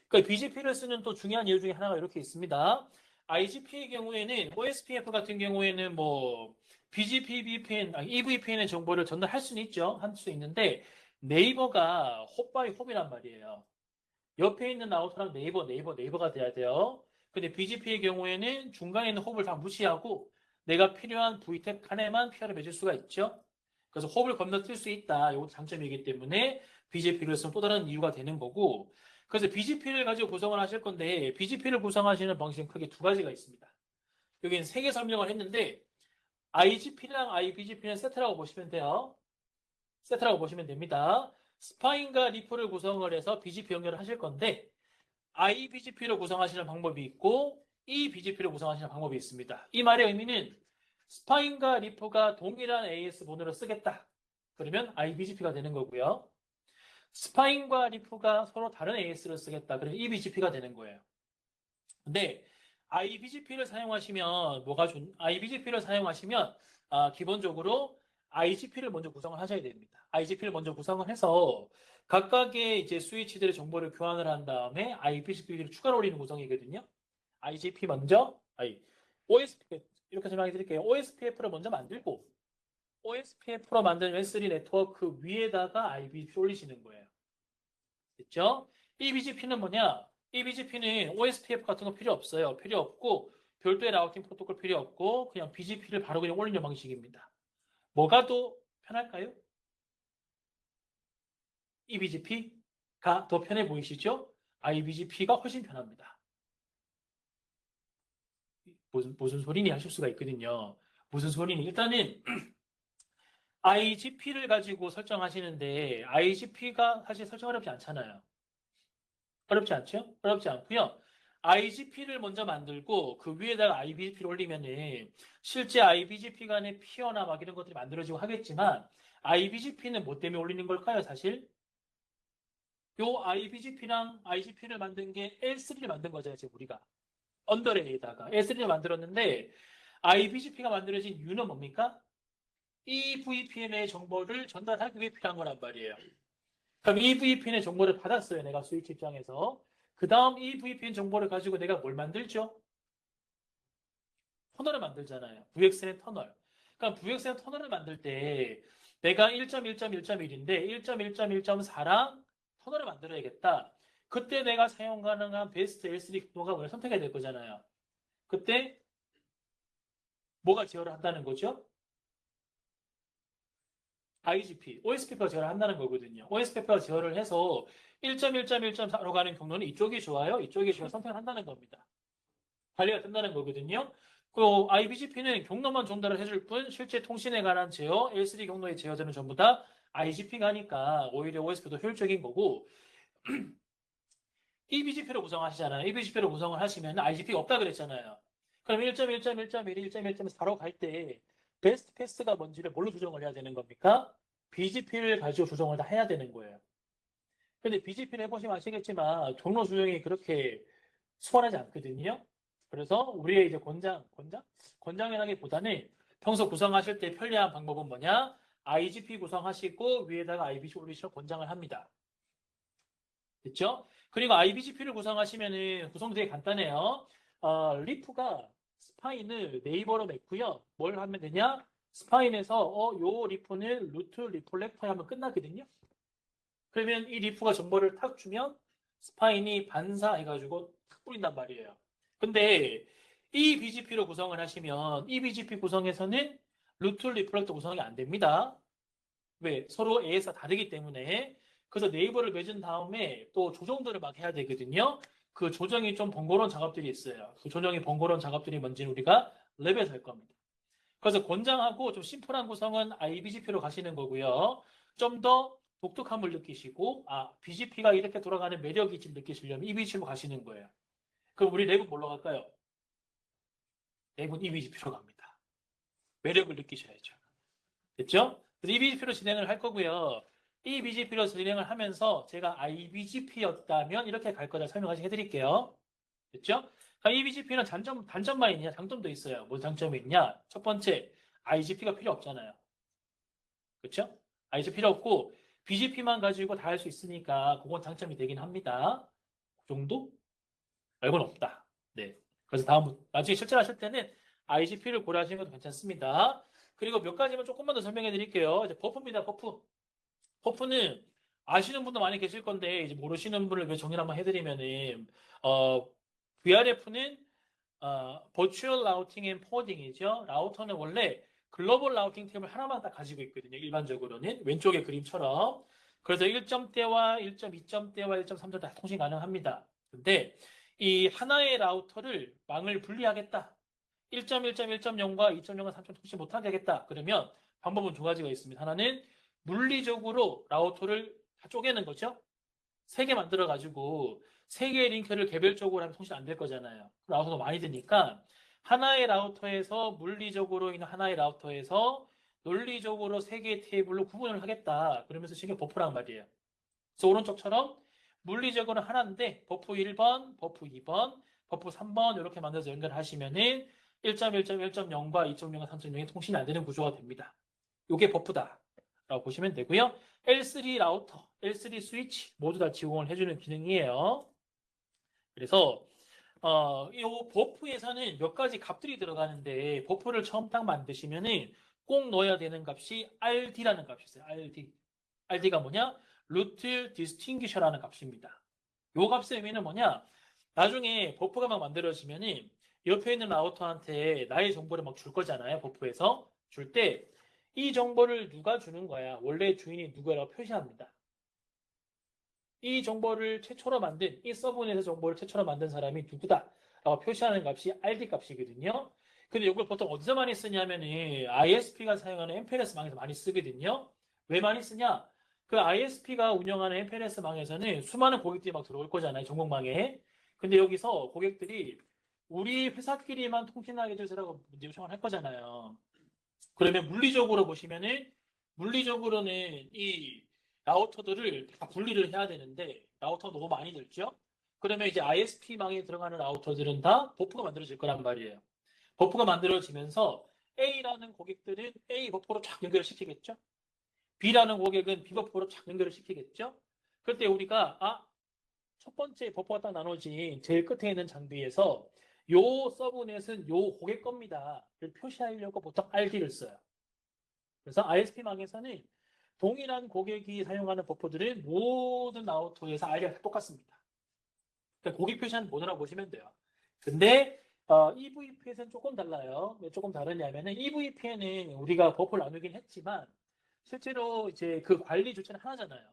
그러니까 BGP를 쓰는 또 중요한 이유 중에 하나가 이렇게 있습니다. IGP의 경우에는 OSPF 같은 경우에는 뭐 BGP, VPN, EVPN의 정보를 전달할 수는 있죠. 할 수 있는데 네이버가 홉바이 홉이란 말이에요. 옆에 있는 라우터랑 네이버가 돼야 돼요. 근데 BGP의 경우에는 중간에 있는 홉을 다 무시하고 내가 필요한 VTEC 칸에만 페어를 맺을 수가 있죠. 그래서 홉을 건너뛸 수 있다. 이것도 장점이기 때문에 BGP를 쓰면 또 다른 이유가 되는 거고. 그래서 BGP를 가지고 구성을 하실 건데 BGP를 구성하시는 방식은 크게 두 가지가 있습니다. 여기는 세 개 설명을 했는데 IGP랑 IBGP는 세트라고 보시면 돼요. 세트라고 보시면 됩니다. 스파인과 리프를 구성을 해서 BGP 연결을 하실 건데 IBGP를 구성하시는 방법이 있고 EBGP를 구성하시는 방법이 있습니다. 이 말의 의미는 스파인과 리프가 동일한 AS 번호를 쓰겠다. 그러면 IBGP가 되는 거고요. 스파인과 리프가 서로 다른 AS를 쓰겠다. 그러면 EBGP가 되는 거예요. 근데 IBGP를 사용하시면 IBGP를 사용하시면 기본적으로 IGP를 먼저 구성을 하셔야 됩니다. IGP를 먼저 구성을 해서 각각의 이제 스위치들의 정보를 교환을 한 다음에 IBGP를 추가로 올리는 구성이거든요. IGP 먼저, OSP 이렇게 설명해 드릴게요. OSPF를 먼저 만들고 OSPF로 만든 Web3 네트워크 위에다가 IBGP 올리시는 거예요. 됐죠? EBGP는 뭐냐? EBGP는 OSPF 같은 거 필요 없어요. 필요 없고 별도의 라우팅 프로토콜 필요 없고 그냥 BGP를 바로 그냥 올리는 방식입니다. 뭐가 더 편할까요? EBGP가 더 편해 보이시죠? IBGP가 훨씬 편합니다. 무슨 소리니 하실 수가 있거든요. 무슨 소리니? 일단은 IGP를 가지고 설정하시는데 IGP가 사실 설정 어렵지 않잖아요. 어렵지 않죠? 어렵지 않고요. IGP를 먼저 만들고 그 위에다가 IBGP를 올리면은 실제 IBGP 간의 피어나 막 이런 것들이 만들어지고 하겠지만 IBGP는 뭐 때문에 올리는 걸까요, 사실? 요 IBGP랑 IGP를 만든 게 L3를 만든 거잖아요, 지금 우리가. 언더레이에다가 L3를 만들었는데 IBGP가 만들어진 이유는 뭡니까? 이 VPN의 정보를 전달하기 위해 필요한 거란 말이에요. 그럼 이 VPN의 정보를 받았어요, 내가 스위치 입장에서. 그 다음 이 VPN 정보를 가지고 내가 뭘 만들죠? 터널을 만들잖아요. VXN의 터널. 그러니까 VXN의 터널을 만들 때 내가 1.1.1.1인데 1.1.1.4랑 터널을 만들어야겠다. 그때 내가 사용 가능한 베스트 L3 경로가 뭘 선택해야 될 거잖아요. 그때 뭐가 제어를 한다는 거죠? IGP, OSPF가 제어를 한다는 거거든요. OSPF가 제어를 해서 1.1.1.4로 가는 경로는 이쪽이 좋아요. 이쪽이 좋아요. 선택을 한다는 겁니다. 관리가 된다는 거거든요. 그 IBGP는 경로만 전달을 해줄 뿐 실제 통신에 관한 제어, L3 경로의 제어들은 전부 다 IGP가 하니까 오히려 OSP도 효율적인 거고 EBGP로 구성하시잖아요. EBGP로 구성을 하시면 IGP가 없다 그랬잖아요. 그럼 1.1.1.1, 1.1.4로 갈 때 베스트 패스가 뭔지를 뭘로 조정을 해야 되는 겁니까? BGP를 가지고 조정을 다 해야 되는 거예요. 근데 BGP를 해보시면 아시겠지만 경로 조정이 그렇게 수월하지 않거든요. 그래서 우리의 이제 권장이라기보다는 평소 구성하실 때 편리한 방법은 뭐냐? IGP 구성하시고 위에다가 IBGP 올리시면 권장을 합니다. 됐죠? 그리고 IBGP를 구성하시면은 구성도 되게 간단해요. 리프가 스파인을 네이버로 맺고요. 뭘 하면 되냐? 스파인에서 요 리프는 루트 리플렉터 하면 끝나거든요. 그러면 이 리프가 정보를 탁 주면 스파인이 반사해가지고 탁 뿌린단 말이에요. 근데 이 BGP로 구성을 하시면 이 BGP 구성에서는 루트 리플렉터 구성이 안 됩니다. 왜? 서로 A에서 다르기 때문에. 그래서 네이버를 맺은 다음에 또 조정들을 막 해야 되거든요. 그 조정이 좀 번거로운 작업들이 있어요. 그 조정이 번거로운 작업들이 뭔지는 우리가 랩에서 할 겁니다. 그래서 권장하고 좀 심플한 구성은 IBGP로 가시는 거고요. 좀 더 독특함을 느끼시고, BGP가 이렇게 돌아가는 매력이 좀 느끼시려면 EBGP로 가시는 거예요. 그럼 우리 랩은 뭘로 갈까요? 랩은 EBGP로 갑니다. 매력을 느끼셔야죠. 됐죠? EBGP로 진행을 할 거고요. EBGP로 진행을 하면서 제가 IBGP였다면 이렇게 갈 거다 설명을 해드릴게요. 됐죠? EBGP는 단점만 있냐? 장점도 있어요. 뭐 장점이 있냐? 첫 번째, IGP가 필요 없잖아요. 그렇죠? IGP 필요 없고 BGP만 가지고 다 할 수 있으니까 그건 장점이 되긴 합니다. 그 정도? 말고는 없다. 네. 그래서 나중에 실전하실 때는 IGP를 고려하시는 것도 괜찮습니다. 그리고 몇 가지만 조금만 더 설명해 드릴게요. 이제 버프입니다. 버프는 아시는 분도 많이 계실 건데 이제 모르시는 분을 위해 정리를 한번 해드리면은 VRF는 Virtual Routing and Forwarding이죠. 라우터는 원래 글로벌 라우팅 탭을 하나만 딱 가지고 있거든요. 일반적으로는 왼쪽의 그림처럼. 그래서 1점대와 1.2점대와 1.3점 다 통신 가능합니다. 근데 이 하나의 라우터를 망을 분리하겠다. 1.1.1.0과 2.0과 3점 통신 못하게 하겠다. 그러면 방법은 두 가지가 있습니다. 하나는 물리적으로 라우터를 다 쪼개는 거죠. 3개 만들어가지고 3개의 링크를 개별적으로 하면 통신 안 될 거잖아요. 라우터도 많이 드니까 하나의 라우터에서 물리적으로 있는 하나의 라우터에서 논리적으로 3개의 테이블로 구분을 하겠다. 그러면서 신경 버프란 말이에요. 그래서 오른쪽처럼 물리적으로 하나인데 버프 1번, 버프 2번, 버프 3번 이렇게 만들어서 연결하시면은 1.1.1.0과 2.0과 3.0이 통신이 안 되는 구조가 됩니다. 이게 버프다. 라고 보시면 되고요. L3 라우터, L3 스위치 모두 다 지원을 해주는 기능이에요. 그래서 이 버프에서는 몇 가지 값들이 들어가는데 버프를 처음 딱 만드시면은 꼭 넣어야 되는 값이 RD라는 값이 있어요. RD. RD가 뭐냐? 루트 디스팅기셔라는 값입니다. 요 값의 의미는 뭐냐? 나중에 버프가 막 만들어지면은 옆에 있는 라우터한테 나의 정보를 막 줄 거잖아요. 버프에서 줄 때 이 정보를 누가 주는 거야? 원래 주인이 누구라고 표시합니다. 이 정보를 최초로 만든 이 서브넷에서 정보를 최초로 만든 사람이 누구다라고 표시하는 값이 RD 값이거든요. 근데 이걸 보통 어디서 많이 쓰냐면은 ISP가 사용하는 MPLS 망에서 많이 쓰거든요. 왜 많이 쓰냐? 그 ISP가 운영하는 MPLS 망에서는 수많은 고객들이 막 들어올 거잖아요. 전국망에. 근데 여기서 고객들이 우리 회사끼리만 통신하게 해주세요라고 요청을 할 거잖아요. 그러면 물리적으로 보시면은 물리적으로는 이 라우터들을 다 분리를 해야 되는데 라우터가 너무 많이 들죠? 그러면 이제 ISP망에 들어가는 라우터들은 다 버프가 만들어질 거란 말이에요. 버프가 만들어지면서 A라는 고객들은 A 버프로 쫙 연결을 시키겠죠? B라는 고객은 B 버프로 쫙 연결을 시키겠죠? 그때 우리가 첫 번째 버프가 딱 나눠진 제일 끝에 있는 장비에서 요 서브넷은 요 고객 겁니다. 를 표시하려고 보통 RD를 써요. 그래서 ISP망에서는 동일한 고객이 사용하는 버프들은 모든 라우터에서 RD가 똑같습니다. 그러니까 고객 표시하는 모드라고 보시면 돼요. 근데 EVP에서는 조금 달라요. 왜 조금 다르냐면은 EVP에는 우리가 버프를 나누긴 했지만 실제로 이제 그 관리 주체는 하나잖아요.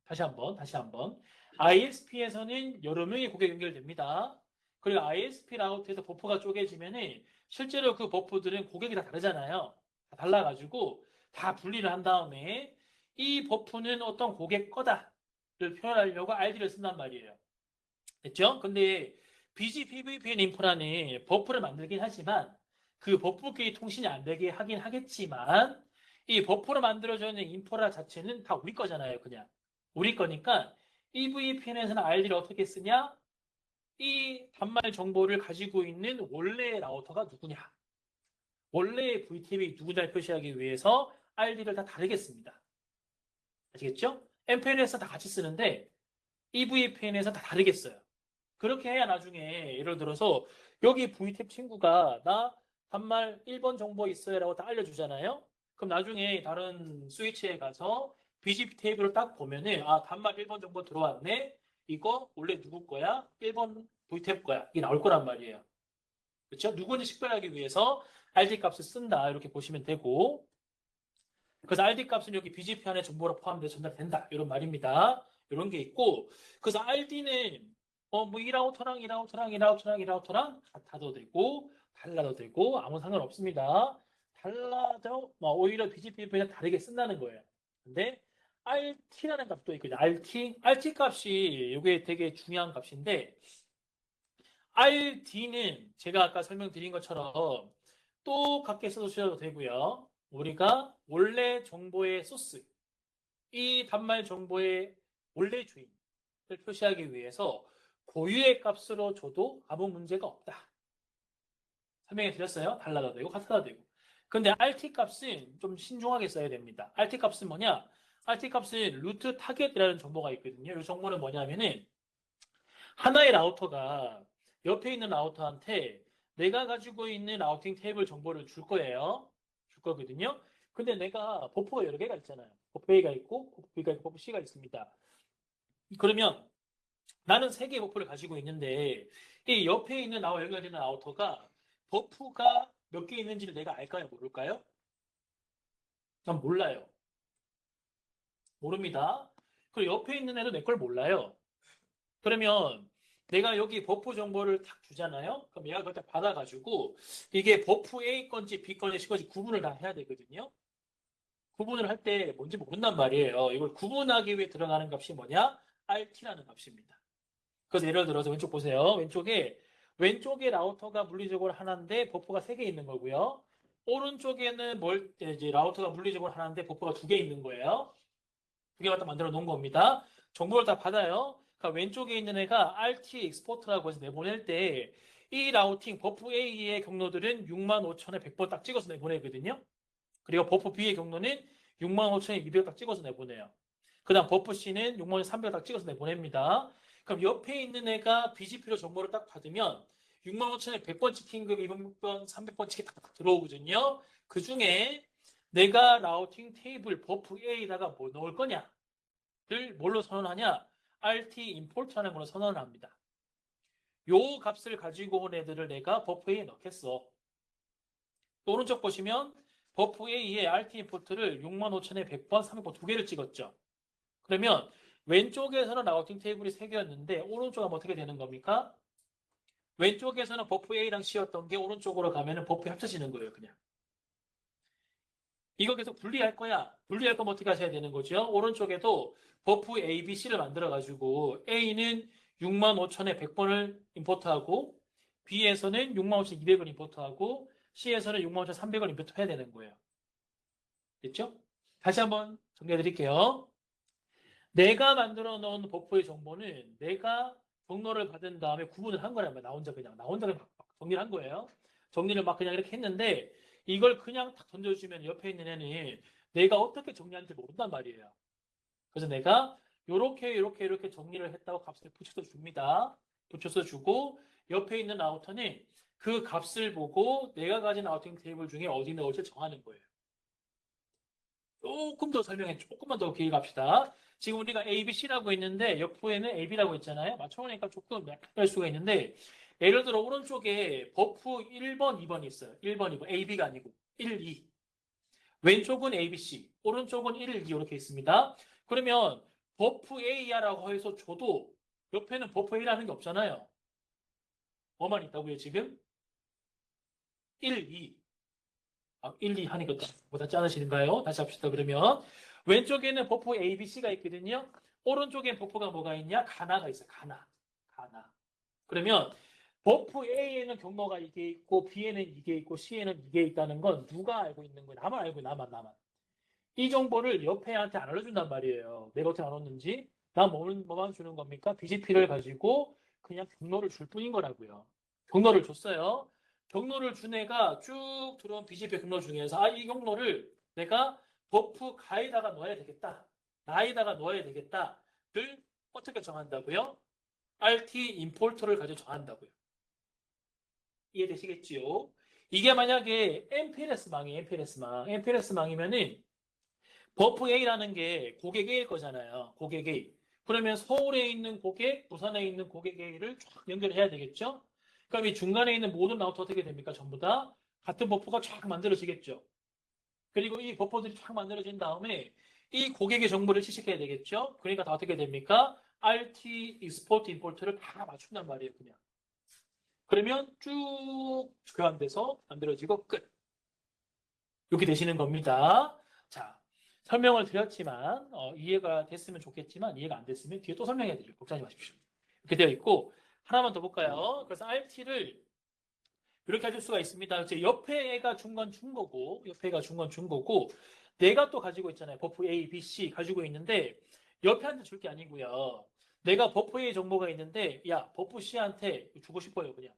다시 한번. ISP에서는 여러 명의 고객이 연결됩니다. 그리고 ISP 라우트에서 버프가 쪼개지면은 실제로 그 버프들은 고객이 다 다르잖아요. 다 달라가지고 다 분리를 한 다음에 이 버프는 어떤 고객 거다를 표현하려고 RD를 쓴단 말이에요. 됐죠? 근데 BGP-VPN 인프라는 버프를 만들긴 하지만 그 버프끼리 통신이 안 되게 하긴 하겠지만 이 버프로 만들어져 있는 인프라 자체는 다 우리 거잖아요, 그냥. 우리 거니까 EVPN에서는 RD를 어떻게 쓰냐? 이 단말 정보를 가지고 있는 원래의 라우터가 누구냐? 원래의 VTP 누구냐를 표시하기 위해서 RD를 다 다르게 씁니다. 아시겠죠? MPLS에서 다 같이 쓰는데 EVPN에서 다 다르게 써요. 그렇게 해야 나중에 예를 들어서 여기 VTAP 친구가 나 단말 1번 정보 있어요라고 다 알려주잖아요. 그럼 나중에 다른 스위치에 가서 BGP 테이블을 딱 보면은 아 단말 1번 정보 들어왔네. 이거 원래 누구 거야? 1번 VTAP 거야. 이게 나올 거란 말이에요. 그렇죠? 누군지 식별하기 위해서 RD 값을 쓴다. 이렇게 보시면 되고 그래서 RD 값은 여기 BGP 안에 정보로 포함돼서 전달된다. 이런 말입니다. 이런 게 있고 그래서 RD는 뭐 이 라우터랑 이 라우터랑 이 라우터랑 이 라우터랑 같아도 되고 달라도 되고 아무 상관없습니다. 달라도 오히려 BGP보다 다르게 쓴다는 거예요. 근데 RT라는 값도 있거든요. RT 값이 이게 되게 중요한 값인데 RD는 제가 아까 설명드린 것처럼 똑같게 써주셔도 되고요. 우리가 원래 정보의 소스, 이 단말 정보의 원래 주인을 표시하기 위해서 고유의 값으로 줘도 아무 문제가 없다. 설명해 드렸어요. 달라도 되고 같아도 되고. 근데 RT 값은 좀 신중하게 써야 됩니다. RT 값은 뭐냐? RT 값은 루트 타겟이라는 정보가 있거든요. 이 정보는 뭐냐면은 하나의 라우터가 옆에 있는 라우터한테 내가 가지고 있는 라우팅 테이블 정보를 줄 거예요. 줄 거거든요. 근데 내가 버퍼가 여러 개가 있잖아요. 버퍼 A가 있고, 버퍼 B가 있고, 버퍼 C가 있습니다. 그러면 나는 세 개의 버퍼를 가지고 있는데 이 옆에 있는 나와 연결되는 라우터가 버퍼가 몇 개 있는지를 내가 알까요? 모를까요? 난 몰라요. 모릅니다. 그리고 옆에 있는 애도 내 걸 몰라요. 그러면 내가 여기 버프 정보를 딱 주잖아요. 그럼 얘가 그걸 딱 받아가지고 이게 버프 A 건지 B 건지 C 건지 구분을 다 해야 되거든요. 구분을 할 때 뭔지 모른단 말이에요. 이걸 구분하기 위해 들어가는 값이 뭐냐? RT라는 값입니다. 그래서 예를 들어서 왼쪽 보세요. 왼쪽에 라우터가 물리적으로 하나인데 버프가 세 개 있는 거고요. 오른쪽에는 이제 라우터가 물리적으로 하나인데 버프가 두 개 있는 거예요. 두 개 갖다 만들어 놓은 겁니다. 정보를 다 받아요. 그러니까 왼쪽에 있는 애가 RT export라고 해서 내보낼 때 이 라우팅 버프 A의 경로들은 65,000에 100번 딱 찍어서 내보내거든요. 그리고 버프 B의 경로는 65,000에 200 딱 찍어서 내보내요. 그 다음 버프 C는 65,300 딱 찍어서 내보냅니다. 그럼 옆에 있는 애가 BGP로 정보를 딱 받으면 65,000에 100번 찍힌 거 200번, 300번 찍게 딱 들어오거든요. 그 중에 내가 라우팅 테이블 버프 A에다가 뭐 넣을 거냐? 를 뭘로 선언하냐? RT import하는 걸로 선언을 합니다. 요 값을 가지고 온 애들을 내가 버프 A에 넣겠어. 또 오른쪽 보시면 버프 A에 RT import를 65,000에 100번, 300번 두 개를 찍었죠. 그러면 왼쪽에서는 라우팅 테이블이 3개였는데 오른쪽은 어떻게 되는 겁니까? 왼쪽에서는 버프 A랑 C였던 게 오른쪽으로 가면은 버프에 합쳐지는 거예요, 그냥. 이거 계속 분리할 거야. 분리할 거면 어떻게 하셔야 되는 거죠? 오른쪽에도 버프 A, B, C를 만들어가지고 A는 65,000에 100번을 임포트하고 B에서는 65,200을 임포트하고 C에서는 65,300을 임포트해야 되는 거예요. 됐죠? 다시 한번 정리해 드릴게요. 내가 만들어 놓은 버프의 정보는 내가 경로를 받은 다음에 구분을 한 거란 말이야. 나 혼자 그냥 막 정리를 한 거예요. 정리를 막 그냥 이렇게 했는데 이걸 그냥 탁 던져주면 옆에 있는 애는 내가 어떻게 정리하는지 모른단 말이에요. 그래서 내가 이렇게 정리를 했다고 값을 붙여서 줍니다. 붙여서 주고 옆에 있는 라우터는 그 값을 보고 내가 가진 라우팅 테이블 중에 어디 넣을지 정하는 거예요. 조금 더 설명해, 조금만 더 길게 갑시다. 지금 우리가 A, B, C라고 있는데 옆부에는 A, B라고 있잖아요. 맞춰보니까 조금 헷갈릴 수가 있는데 예를 들어 오른쪽에 버프 1번, 2번이 있어요. 1번, 2번. A, B가 아니고 1, 2. 왼쪽은 A, B, C. 오른쪽은 1, 2 이렇게 있습니다. 그러면 버프 A야라고 해서 줘도 옆에는 버프 A라는 게 없잖아요. 뭐만 있다고요, 지금? 1, 2. 1, 2 하니까 못하지 않으시는가요? 다시 합시다. 그러면 왼쪽에는 버프 A, B, C가 있거든요. 오른쪽엔 버프가 뭐가 있냐? 가나가 있어요. 가나. 그러면 버프 A에는 경로가 이게 있고 B에는 이게 있고 C에는 이게 있다는 건 누가 알고 있는 거예요? 나만 알고 있는 나만. 이 정보를 옆에 애한테 안 알려준단 말이에요. 내가 어떻게 알았는지. 나 뭐만 주는 겁니까? BGP를 가지고 그냥 경로를 줄 뿐인 거라고요. 경로를 줬어요. 경로를 준 애가 쭉 들어온 BGP 경로 중에서 이 경로를 내가 버프 가에다가 넣어야 되겠다. 나에다가 넣어야 되겠다를 어떻게 정한다고요? RT 임포터를 가지고 정한다고요. 이해되시겠지요? 이게 만약에 MPLS망이에요. MPLS망. MPLS망이면은 버프 A라는 게 고객 A일 거잖아요. 고객 A. 그러면 서울에 있는 고객, 부산에 있는 고객 A를 쫙 연결해야 되겠죠? 그럼 이 중간에 있는 모든 라우터 어떻게 됩니까? 전부 다 같은 버프가 쫙 만들어지겠죠. 그리고 이 버퍼들이 쫙 만들어진 다음에 이 고객의 정보를 취식해야 되겠죠. 그러니까 다 어떻게 됩니까? RT export import를 다 맞춘단 말이에요. 그냥. 그러면 쭉 교환돼서 만들어지고 끝. 이렇게 되시는 겁니다. 자, 설명을 드렸지만 이해가 됐으면 좋겠지만 이해가 안 됐으면 뒤에 또 설명해 드릴게요. 걱정하지 마십시오. 이렇게 되어 있고 하나만 더 볼까요? 그래서 RT를 이렇게 해줄 수가 있습니다. 옆에 애가 준 건 준 거고, 옆에 애가 준 건 준 거고, 내가 또 가지고 있잖아요. 버프 A, B, C 가지고 있는데, 옆에 한테 줄 게 아니고요. 내가 버프 A 정보가 있는데, 야, 버프 C한테 주고 싶어요, 그냥.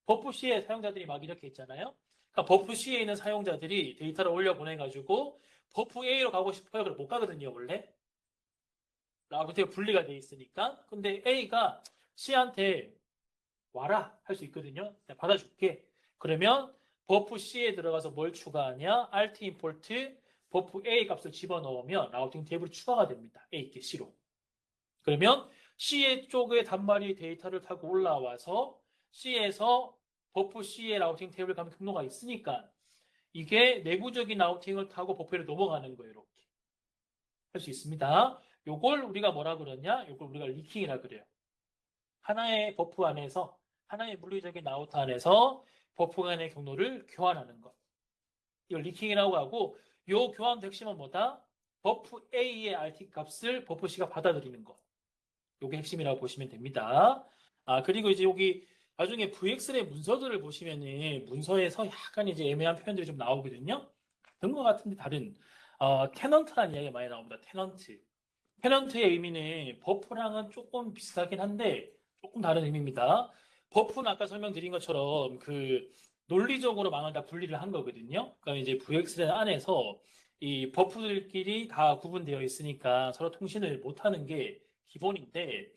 버프 C의 사용자들이 막 이렇게 있잖아요. 그러니까 버프 C에 있는 사용자들이 데이터를 올려보내가지고, 버프 A로 가고 싶어요. 그럼 못 가거든요, 원래. 라고 되게 분리가 돼 있으니까. 근데 A가 C한테 와라 할 수 있거든요. 내가 받아줄게. 그러면 버프 C에 들어가서 뭘 추가하냐? RT import 버프 A 값을 집어넣으면 라우팅 테이블이 추가가 됩니다. A 게 C로. 그러면 C 쪽의 단말이 데이터를 타고 올라와서 C에서 버프 C의 라우팅 테이블 가면 경로가 있으니까 이게 내부적인 라우팅을 타고 버프로 넘어가는 거예요. 이렇게 할 수 있습니다. 요걸 우리가 뭐라 그러냐? 요걸 우리가 리킹이라 그래요. 하나의 버프 안에서 하나의 물리적인 라우터 안에서 버프 간의 경로를 교환하는 것. 이걸 리킹이라고 하고 이 교환 핵심은 뭐다? 버프 A의 RT 값을 버프 C가 받아들이는 것. 이게 핵심이라고 보시면 됩니다. 그리고 이제 여기 나중에 VXL의 문서들을 보시면은 문서에서 약간 이제 애매한 표현들이 좀 나오거든요. 그런 것 같은데 다른 테넌트라는 이야기가 많이 나옵니다. 테넌트. 테넌트의 의미는 버프랑은 조금 비슷하긴 한데 조금 다른 의미입니다. 버프는 아까 설명드린 것처럼 그 논리적으로 망을 다 분리를 한 거거든요. 그러니까 이제 VXLAN 안에서 이 버프들끼리 다 구분되어 있으니까 서로 통신을 못하는 게 기본인데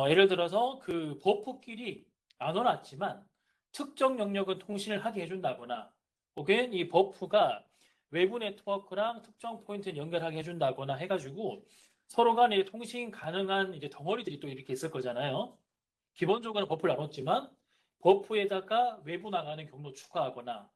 예를 들어서 그 버프끼리 나눠놨지만 특정 영역은 통신을 하게 해준다거나 혹은 이 버프가 외부 네트워크랑 특정 포인트를 연결하게 해준다거나 해가지고 서로 간에 통신 가능한 이제 덩어리들이 또 이렇게 있을 거잖아요. 기본적으로 버프를 나눴지만 버프에다가 외부 나가는 경로 추가하거나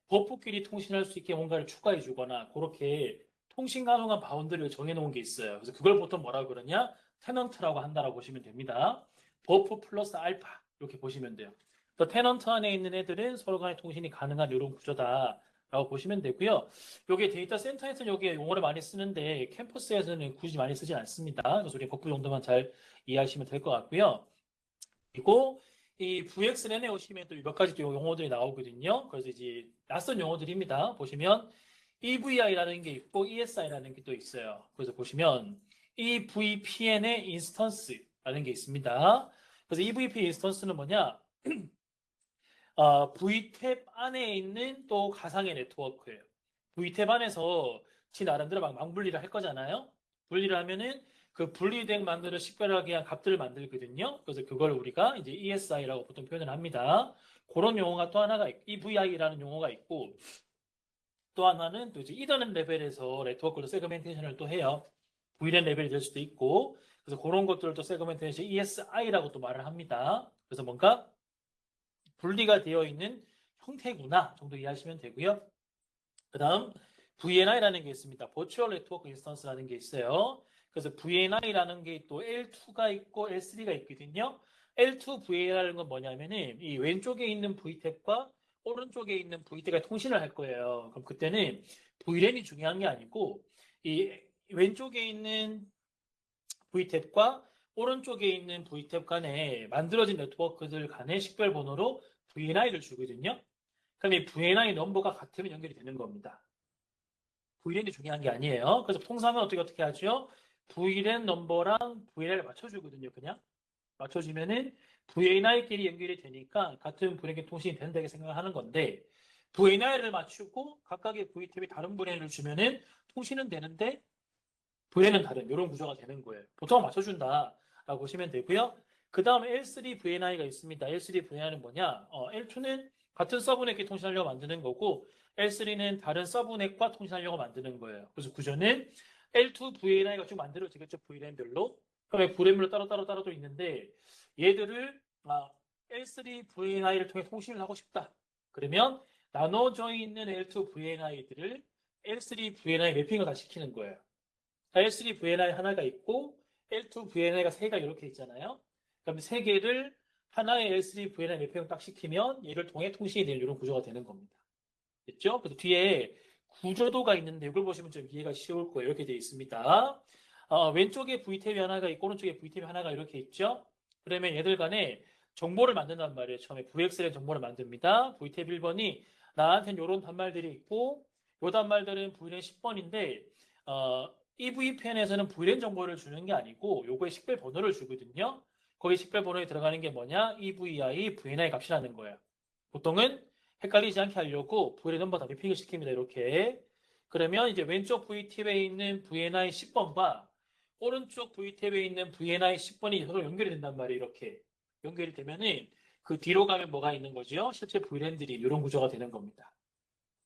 버프끼리 통신할 수 있게 뭔가를 추가해 주거나 그렇게 통신 가능한 바운드를 정해 놓은 게 있어요. 그래서 그걸 보통 뭐라 그러냐? 테넌트라고 한다라고 보시면 됩니다. 버프 플러스 알파 이렇게 보시면 돼요. 또 테넌트 안에 있는 애들은 서로 간의 통신이 가능한 이런 구조다라고 보시면 되고요. 여기 데이터 센터에서는 여기 용어를 많이 쓰는데 캠퍼스에서는 굳이 많이 쓰진 않습니다. 그래서 우리 버프 정도만 잘 이해하시면 될 것 같고요. 그리고 이 VXLAN에 오시면 또 몇 가지 또 용어들이 나오거든요. 그래서 이제 낯선 용어들입니다. 보시면 EVI라는 게 있고 ESI라는 게 또 있어요. 그래서 보시면 EVPN의 인스턴스라는 게 있습니다. 그래서 EVPN 인스턴스는 뭐냐? VTAP 안에 있는 또 가상의 네트워크예요. VTAP 안에서 지 나름대로 막 망분리를 할 거잖아요. 분리를 하면은 그 분리된 만들어 식별하기 위한 값들을 만들거든요. 그래서 그걸 우리가 이제 ESI라고 보통 표현을 합니다. 그런 용어가 또 하나가 EVI라는 용어가 있고 또 하나는 또 이제 이더넷 레벨에서 네트워크로 세그멘테이션을 또 해요. VLAN 레벨이 될 수도 있고 그래서 그런 것들을 또 세그멘테이션 ESI라고 또 말을 합니다. 그래서 뭔가 분리가 되어 있는 형태구나 정도 이해하시면 되고요. 그 다음 VNI라는 게 있습니다. Virtual Network Instance라는 게 있어요. 그래서 VNI라는 게 또 L2가 있고 L3가 있거든요. L2 VNI라는 건 뭐냐면은 이 왼쪽에 있는 VTAP과 오른쪽에 있는 VTAP가 통신을 할 거예요. 그럼 그때는 VLAN이 중요한 게 아니고 이 왼쪽에 있는 VTAP과 오른쪽에 있는 VTAP 간에 만들어진 네트워크들 간의 식별 번호로 VNI를 주거든요. 그럼 이 VNI 넘버가 같으면 연결이 되는 겁니다. VLAN이 중요한 게 아니에요. 그래서 통상은 어떻게 하죠? VLAN 넘버랑 VLAN을 맞춰주거든요. 그냥 맞춰주면은 VNI끼리 연결이 되니까 같은 VLAN 통신이 된다고 생각을 하는 건데 VNI를 맞추고 각각의 VTAP이 다른 VLAN을 주면은 통신은 되는데 VLAN은 다른 이런 구조가 되는 거예요. 보통 맞춰준다. 라고 보시면 되고요. 그 다음에 L3VNI가 있습니다. L3VNI는 뭐냐? L2는 같은 서브넷끼리 통신하려고 만드는 거고 L3는 다른 서브넷과 통신하려고 만드는 거예요. 그래서 구조는 L2VNI가 쭉 만들어지겠죠. VLAN별로. 그럼 VLAN별로 따로 있는데 얘들을 L3VNI를 통해 통신을 하고 싶다. 그러면 나눠져 있는 L2VNI들을 L3VNI 매핑을 다 시키는 거예요. L3VNI 하나가 있고 L2VNI가 세 개가 이렇게 있잖아요. 그럼 세 개를 하나의 L3VNI 매핑을 딱 시키면 얘를 통해 통신이 되는 이런 구조가 되는 겁니다. 됐죠? 그래서 뒤에 구조도가 있는데 이걸 보시면 좀 이해가 쉬울 거예요. 이렇게 되어 있습니다. 왼쪽에 VTab이 하나가 있고 오른쪽에 VTab이 하나가 이렇게 있죠? 그러면 얘들 간에 정보를 만든단 말이에요. 처음에 VXLAN 정보를 만듭니다. VTab 1번이 나한테는 이런 단말들이 있고 이 단말들은 VLAN 10번인데 EVPN에서는 VLAN 정보를 주는 게 아니고 요거에 식별 번호를 주거든요. 거기 식별 번호에 들어가는 게 뭐냐? EVI, VNI 값이라는 거예요. 보통은 헷갈리지 않게 하려고 VLAN 넘버 다 매핑을 시킵니다. 이렇게. 그러면 이제 왼쪽 VTab에 있는 VNI 10번과 오른쪽 VTab에 있는 VNI 10번이 서로 연결이 된단 말이에요. 이렇게. 연결이 되면은 그 뒤로 가면 뭐가 있는 거죠? 실제 VLAN들이 이런 구조가 되는 겁니다.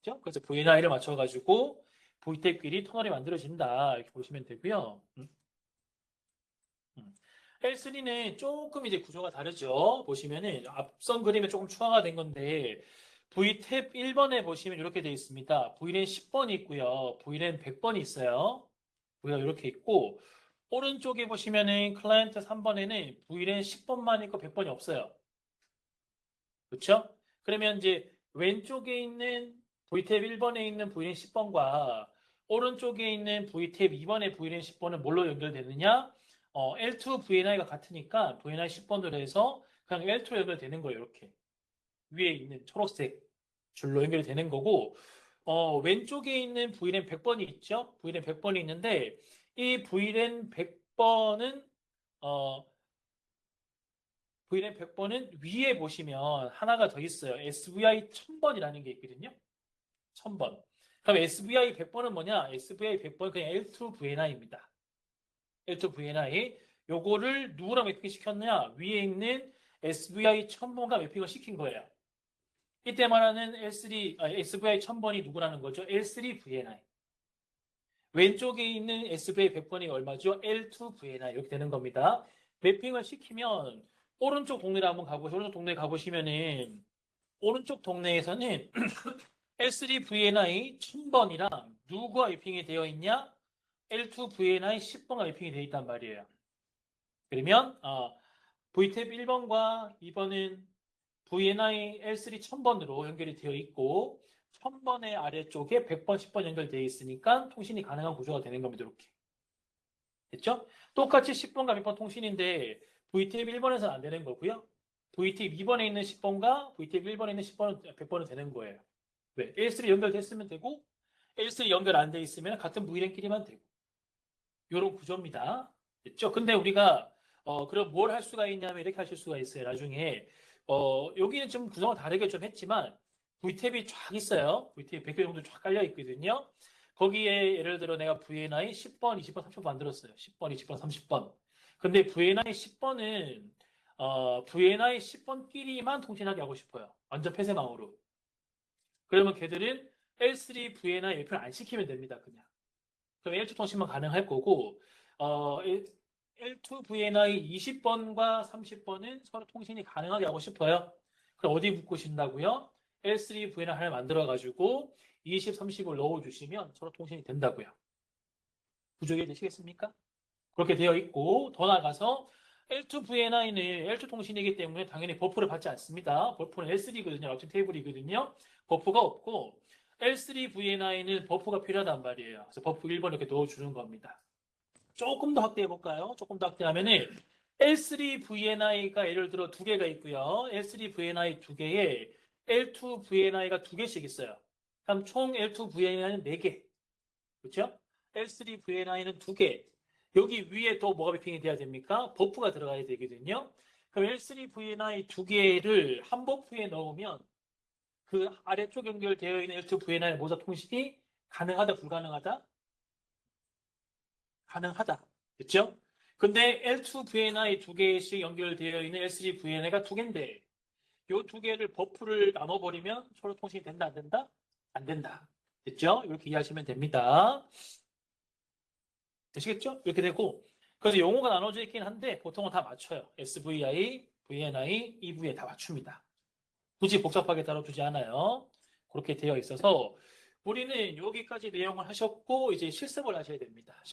그렇죠? 그래서 VNI를 맞춰가지고 VTab끼리 터널이 만들어진다. 이렇게 보시면 되고요. L3는 조금 이제 구조가 다르죠. 보시면은 앞선 그림에 조금 추가가 된 건데 VTab 1번에 보시면 이렇게 되어 있습니다. VLAN 10번이 있고요. VLAN 100번이 있어요. 우리가 이렇게 있고 오른쪽에 보시면은 클라이언트 3번에는 VLAN 10번만 있고 100번이 없어요. 그렇죠? 그러면 이제 왼쪽에 있는 VTab 1번에 있는 VLAN 10번과 오른쪽에 있는 VTab 2번의 VLAN 10번은 뭘로 연결되느냐? L2VNI가 같으니까 VNI 10번으로 해서 그냥 L2로 연결되는 거예요. 이렇게. 위에 있는 초록색 줄로 연결이 되는 거고 왼쪽에 있는 VLAN 100번이 있죠? VLAN 100번이 있는데 이 VLAN 100번은 VLAN 100번은 위에 보시면 하나가 더 있어요. SVI 1000번이라는 게 있거든요. 1000번. 그럼 SVI 100번은 뭐냐? SVI 100번은 그냥 L2VNI입니다. L2VNI. 요거를 누구랑 매핑 시켰느냐? 위에 있는 SVI 1000번과 매핑을 시킨 거예요. 이때 말하는 SVI 1000번이 누구라는 거죠? L3VNI. 왼쪽에 있는 SVI 100번이 얼마죠? L2VNI. 이렇게 되는 겁니다. 매핑을 시키면 오른쪽 동네를 한번 가보시면 오른쪽 동네 가보시면은 오른쪽 동네에서는 L3VNI 1000번이랑 누구와 매핑이 되어 있냐? L2VNI 10번과 매핑이 되어 있단 말이에요. 그러면 VTab 1번과 2번은 VNI L3 1000번으로 연결이 되어 있고 1000번의 아래쪽에 100번, 10번 연결되어 있으니까 통신이 가능한 구조가 되는 겁니다. 이렇게. 됐죠? 똑같이 10번과 100번 통신인데 VTab 1번에서는 안 되는 거고요. VTab 2번에 있는 10번과 VTab 1번에 있는 10번은 100번은 되는 거예요. 왜? L3 연결됐으면 되고 L3 연결 안 돼 있으면 같은 VLAN끼리만 되고 이런 구조입니다. 됐죠? 근데 우리가 그럼 뭘 할 수가 있냐면 이렇게 하실 수가 있어요. 나중에 여기는 좀 구성을 다르게 좀 했지만 VTab이 쫙 있어요. VTab 100개 정도 쫙 깔려 있거든요. 거기에 예를 들어 내가 VNI 10번, 20번, 30번 만들었어요. 10번, 20번, 30번. 근데 VNI 10번은 VNI 10번끼리만 통신하게 하고 싶어요. 완전 폐쇄망으로. 그러면 걔들은 L3 VNI 매표를 안 시키면 됩니다. 그냥. 그럼 L2 통신만 가능할 거고 L2 VNI 20번과 30번은 서로 통신이 가능하게 하고 싶어요. 그럼 어디 묶으신다고요? L3 VNI 하나 만들어가지고 20, 30을 넣어주시면 서로 통신이 된다고요. 구조 이해되시겠습니까? 그렇게 되어 있고 더 나아가서 L2 VNI는 L2 통신이기 때문에 당연히 버프를 받지 않습니다. 버프는 L3거든요. 라우팅 테이블이거든요. 버프가 없고 L3 VNI는 버프가 필요하단 말이에요. 그래서 버프 1번 이렇게 넣어주는 겁니다. 조금 더 확대해 볼까요? 조금 더 확대하면은 L3 VNI가 예를 들어 두 개가 있고요. L3 VNI 두 개에 L2 VNI가 두 개씩 있어요. 그럼 총 L2 VNI는 네 개. 그렇죠? L3 VNI는 두 개. 여기 위에 또 뭐가 매핑이 돼야 됩니까? 버프가 들어가야 되거든요. 그럼 L3 VNI 두 개를 한 버프에 넣으면 그 아래쪽 연결되어 있는 L2 VNI 모두 통신이 가능하다, 불가능하다? 가능하다. 그렇죠? 근데 L2VNI 두 개씩 연결되어 있는 L3VNI가 두 개인데 이 두 개를 버프를 나눠버리면 서로 통신이 된다, 안 된다? 안 된다. 됐죠? 이렇게 이해하시면 됩니다. 되시겠죠? 이렇게 되고 그래서 용어가 나눠져 있긴 한데 보통은 다 맞춰요. SVI, VNI, EVNI 다 맞춥니다. 굳이 복잡하게 다뤄주지 않아요. 그렇게 되어 있어서 우리는 여기까지 내용을 하셨고 이제 실습을 하셔야 됩니다.